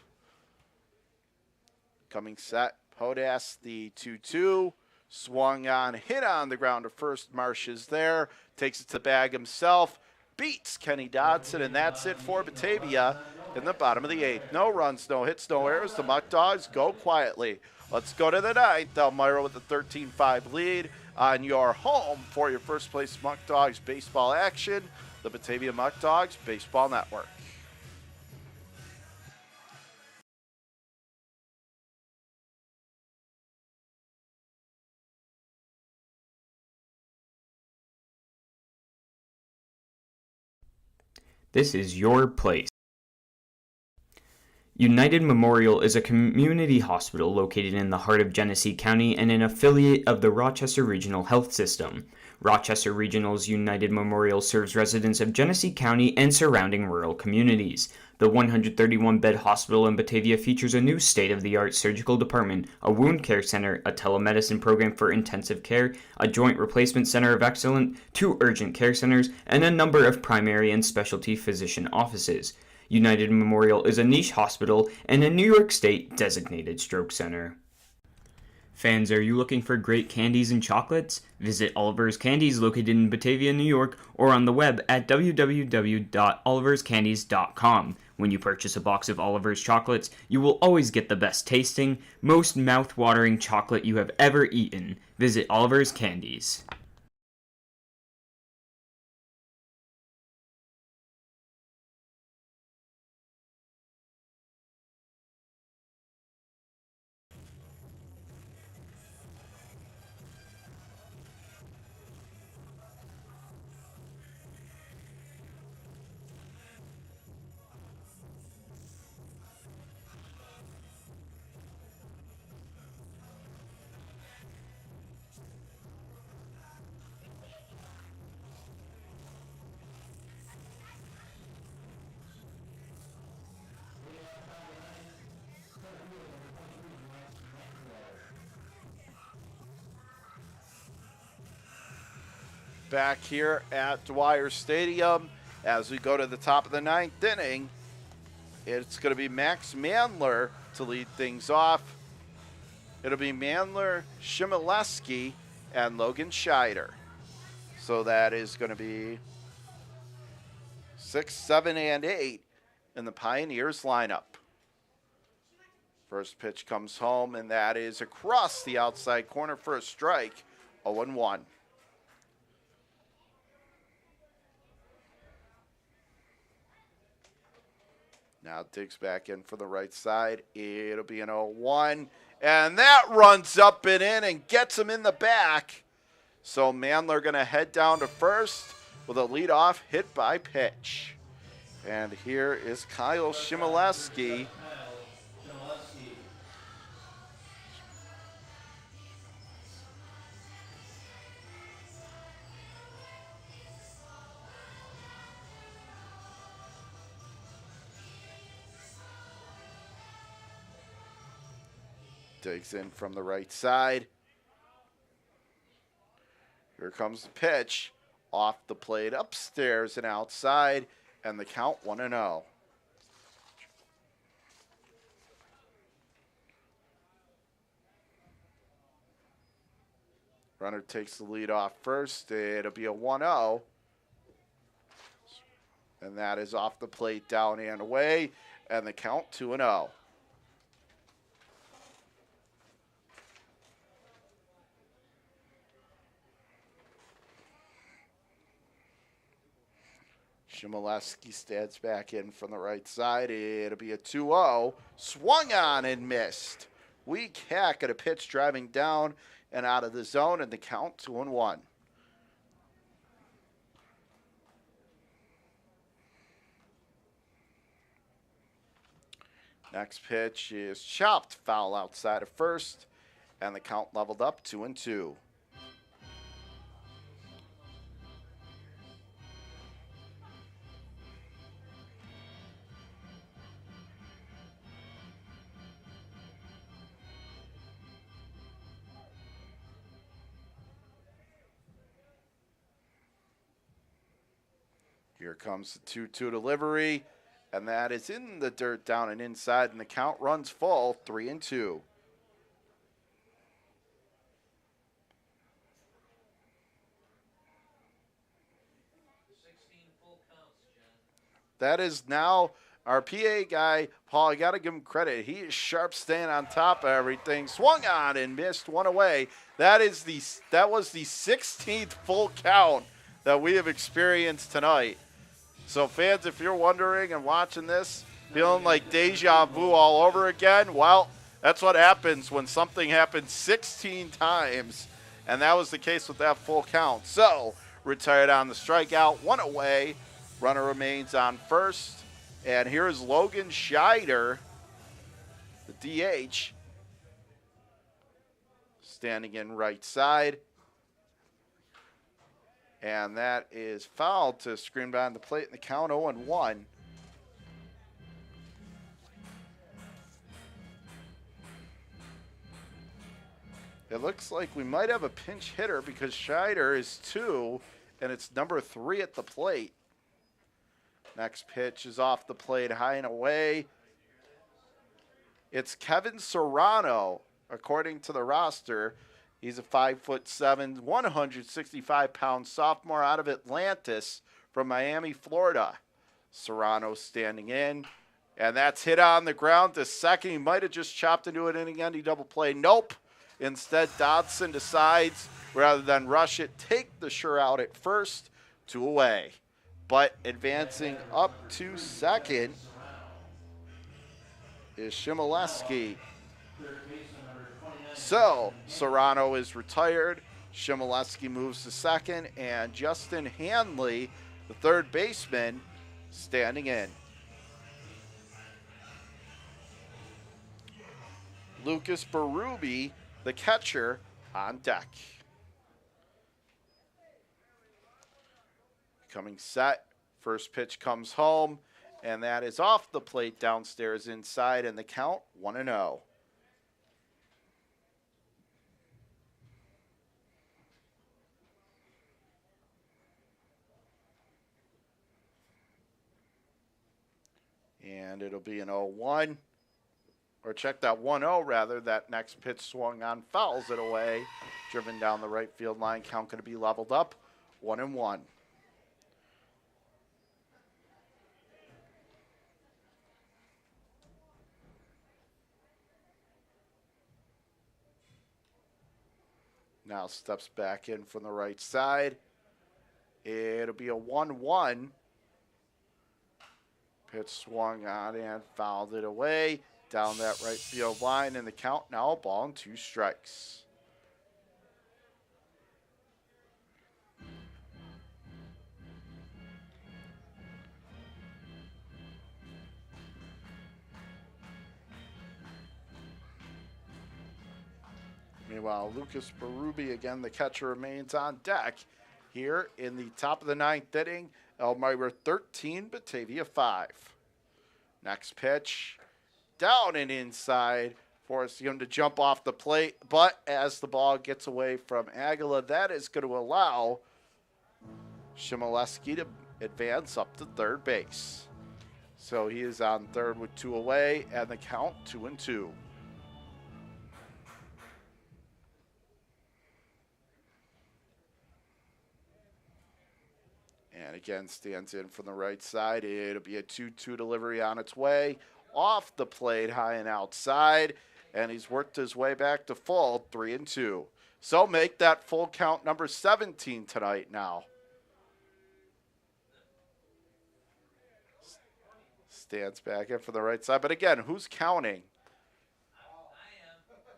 Coming set, Podas, the 2-2, swung on, hit on the ground to first. Marsh is there, takes it to the bag himself, beats Kenny Dodson, and that's it for Batavia in the bottom of the 8th. No runs, no hits, no errors. The Muckdogs go quietly. Let's go to the 9th. Elmira with a 13-5 lead on your home for your first place Muckdogs baseball action, the Batavia Muckdogs Baseball Network. This is your place. United Memorial is a community hospital located in the heart of Genesee County and an affiliate of the Rochester Regional Health System. Rochester Regional's United Memorial serves residents of Genesee County and surrounding rural communities. The 131-bed hospital in Batavia features a new state-of-the-art surgical department, a wound care center, a telemedicine program for intensive care, a joint replacement center of excellence, 2 urgent care centers, and a number of primary and specialty physician offices. United Memorial is a niche hospital and a New York State designated stroke center. Fans, are you looking for great candies and chocolates? Visit Oliver's Candies located in Batavia, New York, or on the web at www.oliverscandies.com. When you purchase a box of Oliver's chocolates, you will always get the best tasting, most mouth-watering chocolate you have ever eaten. Visit Oliver's Candies. Back here at Dwyer Stadium as we go to the top of the 9th inning. It's going to be Max Mandler to lead things off. It'll be Mandler, Shimileski, and Logan Scheider. So that is going to be 6, 7, and 8 in the Pioneers lineup. First pitch comes home, and that is across the outside corner for a strike, 0-1. Now digs back in for the right side. It'll be an 0-1. And that runs up and in and gets him in the back. So Mandler going to head down to first with a leadoff hit by pitch. And here is Kyle Shimileski. Digs in from the right side. Here comes the pitch. Off the plate, upstairs and outside, and the count 1-0. Runner takes the lead off first. It'll be a 1-0. And that is off the plate, down and away, and the count 2-0. Shimileski stands back in from the right side. It'll be a 2-0. Swung on and missed. Weak hack at a pitch driving down and out of the zone, and the count 2-1. Next pitch is chopped foul outside of first, and the count leveled up 2-2. Here comes the 2-2 delivery, and that is in the dirt down and inside, and the count runs full, 3-2. That is now our PA guy, Paul. I got to give him credit. He is sharp, staying on top of everything. Swung on and missed one away. That was the 16th full count that we have experienced tonight. So fans, if you're wondering and watching this, feeling like deja vu all over again, well, that's what happens when something happens 16 times, and that was the case with that full count. So retired on the strikeout, one away, Runner remains on first. And here is Logan Scheider, the DH, standing in right side. And that is fouled to screen behind the plate in the count 0-1. It looks like we might have a pinch hitter because Scheider is 2, and it's number 3 at the plate. Next pitch is off the plate, high and away. It's Kevin Serrano, according to the roster. He's a 5'7", 165-pound sophomore out of Atlantis from Miami, Florida. Serrano standing in, and that's hit on the ground to second. He might have just chopped into an inning-ending double play. Nope. Instead, Dodson decides, rather than rush it, take the sure out at first, 2 away. But advancing up to second is Shimoleski. So Serrano is retired. Shimoleski moves to second, and Justin Hanley, the third baseman, standing in. Lucas Berube, the catcher, on deck. Coming set. First pitch comes home, and that is off the plate downstairs inside, and the count 1-0. And it'll be an 0-1. Or check that 1-0 rather. That next pitch swung on, fouls it away. Driven down the right field line. Count going to be leveled up. 1-1. Now steps back in from the right side. It'll be a 1-1. Pitch swung on and fouled it away. Down that right field line, and the count now, 1-2 strikes. Meanwhile, Lucas Berube, again, the catcher, remains on deck here in the top of the 9th inning. Elmira 13, Batavia 5. Next pitch, down and inside, forcing him to jump off the plate. But as the ball gets away from Aguila, that is going to allow Shimoleski to advance up to third base. So he is on third with 2 away, and the count 2-2. And again, stands in from the right side. It'll be a 2-2 delivery on its way. Off the plate, high and outside. And he's worked his way back to full, 3-2. So make that full count number 17 tonight now. Stands back in from the right side. But again, who's counting?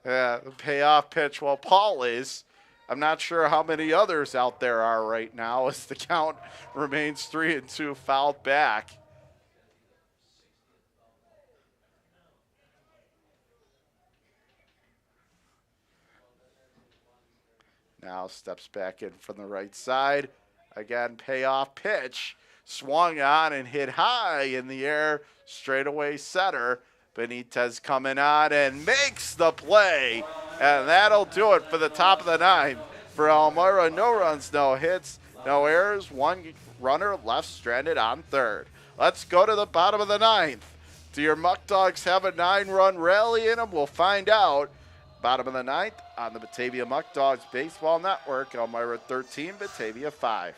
Yeah, the payoff pitch. Well, Paul is. I'm not sure how many others out there are right now as the count remains 3-2, fouled back. Now steps back in from the right side. Again, payoff pitch. Swung on and hit high in the air, straightaway center. Benitez coming on and makes the play. And that'll do it for the top of the 9th. For Elmira, no runs, no hits, no errors. 1 runner left stranded on third. Let's go to the bottom of the 9th. Do your Muckdogs have a 9-run rally in them? We'll find out. Bottom of the 9th on the Batavia Muckdogs Baseball Network. Elmira 13, Batavia 5.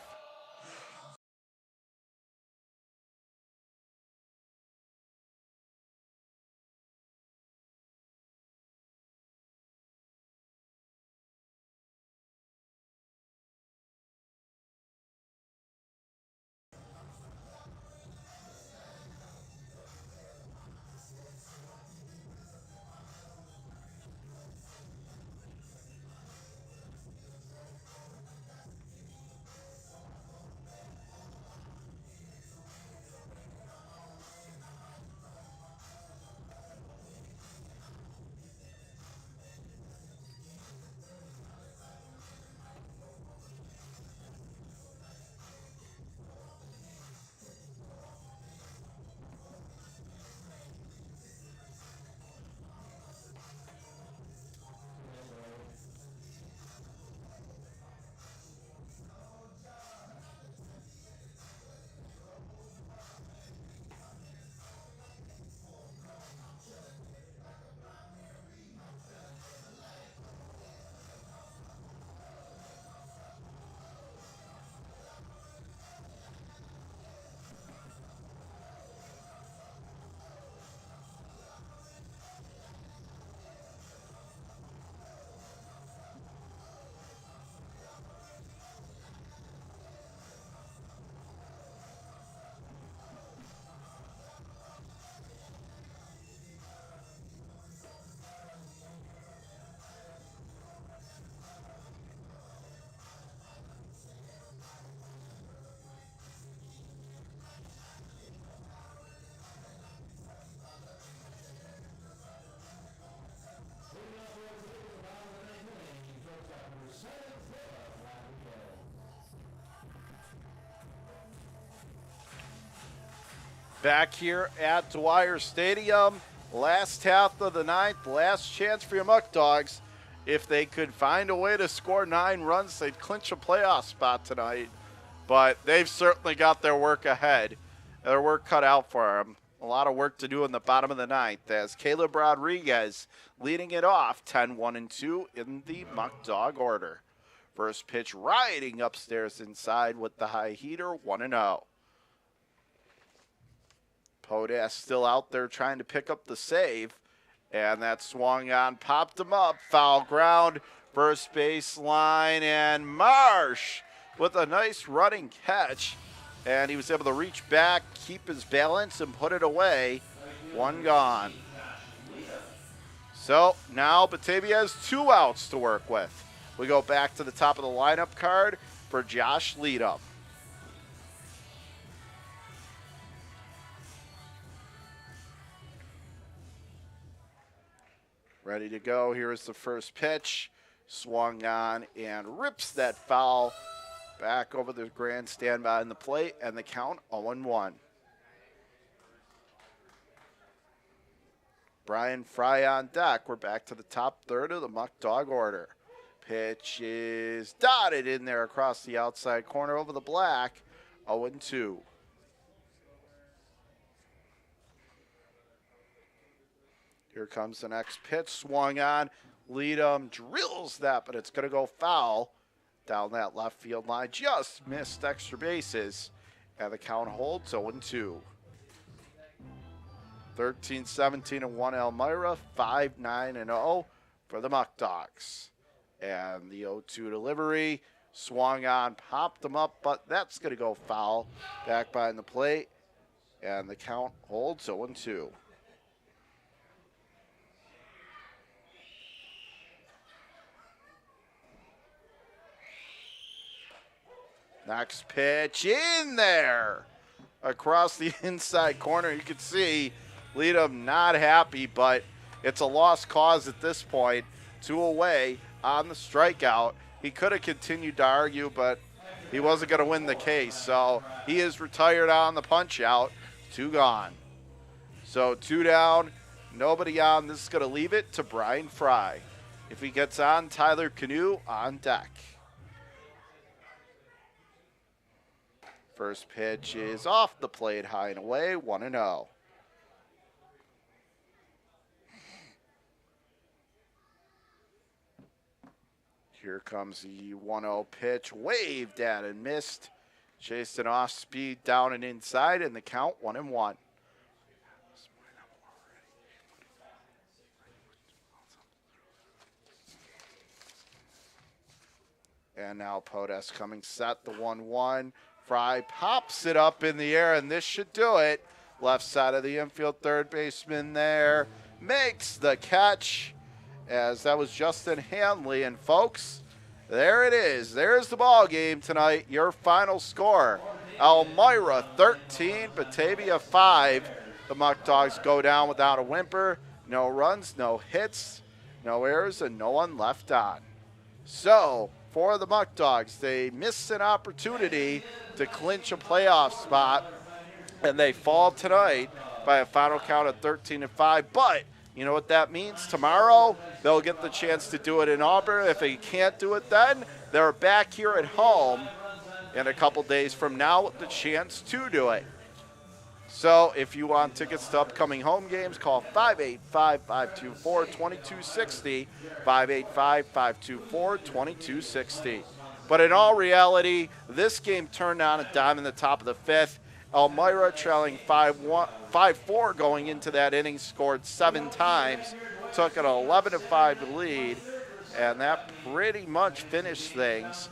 Back here at Dwyer Stadium, last half of the ninth, last chance for your Muckdogs. If they could find a way to score 9 runs, they'd clinch a playoff spot tonight. But they've certainly got their work ahead, their work cut out for them. A lot of work to do in the bottom of the ninth as Caleb Rodriguez leading it off 10-1-2 in the Muckdog order. First pitch riding upstairs inside with the high heater, 1-0. Podas still out there trying to pick up the save. And that swung on, popped him up, foul ground, first base line, and Marsh with a nice running catch. And he was able to reach back, keep his balance, and put it away. 1 gone. So now Batavia has 2 outs to work with. We go back to the top of the lineup card for Josh Leadham. Ready to go. Here is the first pitch. Swung on and rips that foul back over the grandstand behind the plate, and the count 0-1. Brian Fry on deck. We're back to the top third of the Muckdog order. Pitch is dotted in there across the outside corner over the black. 0-2. Here comes the next pitch, swung on. Leadham drills that, but it's going to go foul down that left field line. Just missed extra bases, and the count holds 0-2. 13-17-1 Elmira, 5-9-0 for the Muckdogs. And the 0-2 delivery, swung on, popped them up, but that's going to go foul back behind the plate, and the count holds 0-2. Next pitch in there across the inside corner. You can see Leadham not happy, but it's a lost cause at this point. 2 away on the strikeout. He could have continued to argue, but he wasn't going to win the case. So he is retired on the punch out. 2 gone. So 2 down, nobody on. This is going to leave it to Brian Fry. If he gets on, Tyler Canoe on deck. First pitch is off the plate, high and away, 1-0. Here comes the 1-0 pitch, waved at and missed. Chased an off speed down and inside, and the count 1-1. And now Podas coming set, the 1-1. Fry pops it up in the air, and this should do it. Left side of the infield, third baseman there makes the catch, as that was Justin Hanley. And folks, there it is. There's the ball game tonight. Your final score: Elmira 13, Batavia 5. The Muckdogs go down without a whimper. No runs, no hits, no errors, and no one left on. So for the Muckdogs, they miss an opportunity to clinch a playoff spot, and they fall tonight by a final count of 13-5. But you know what that means? Tomorrow, they'll get the chance to do it in Auburn. If they can't do it then, they're back here at home in a couple days from now with the chance to do it. So if you want tickets to upcoming home games, call 585-524-2260, 585-524-2260. But in all reality, this game turned on a dime in the top of the 5th. Elmira trailing 5-4 going into that inning, scored 7 times, took an 11-5 lead, and that pretty much finished things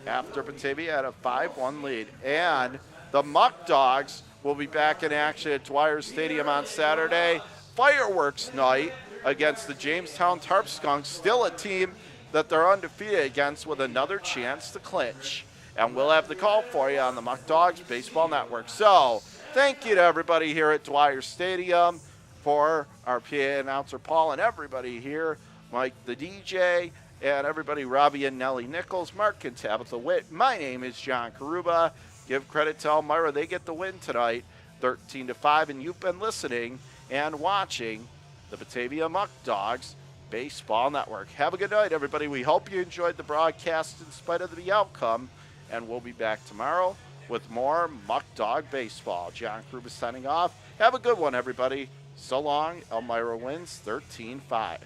after Batavia had a 5-1 lead. And the Muckdogs will be back in action at Dwyer Stadium on Saturday. Fireworks night against the Jamestown Tarp Skunks, still a team that they're undefeated against with another chance to clinch. And we'll have the call for you on the Muckdogs Baseball Network. So thank you to everybody here at Dwyer Stadium, for our PA announcer Paul and everybody here, Mike the DJ, and everybody, Robbie and Nellie Nichols, Mark and Tabitha Witt. My name is John Karuba. Give credit to Elmira. They get the win tonight. 13-5, and you've been listening and watching the Batavia Muckdogs Baseball Network. Have a good night, everybody. We hope you enjoyed the broadcast in spite of the outcome, and we'll be back tomorrow with more Muck Dog Baseball. John Kruba signing off. Have a good one, everybody. So long. Elmira wins 13-5.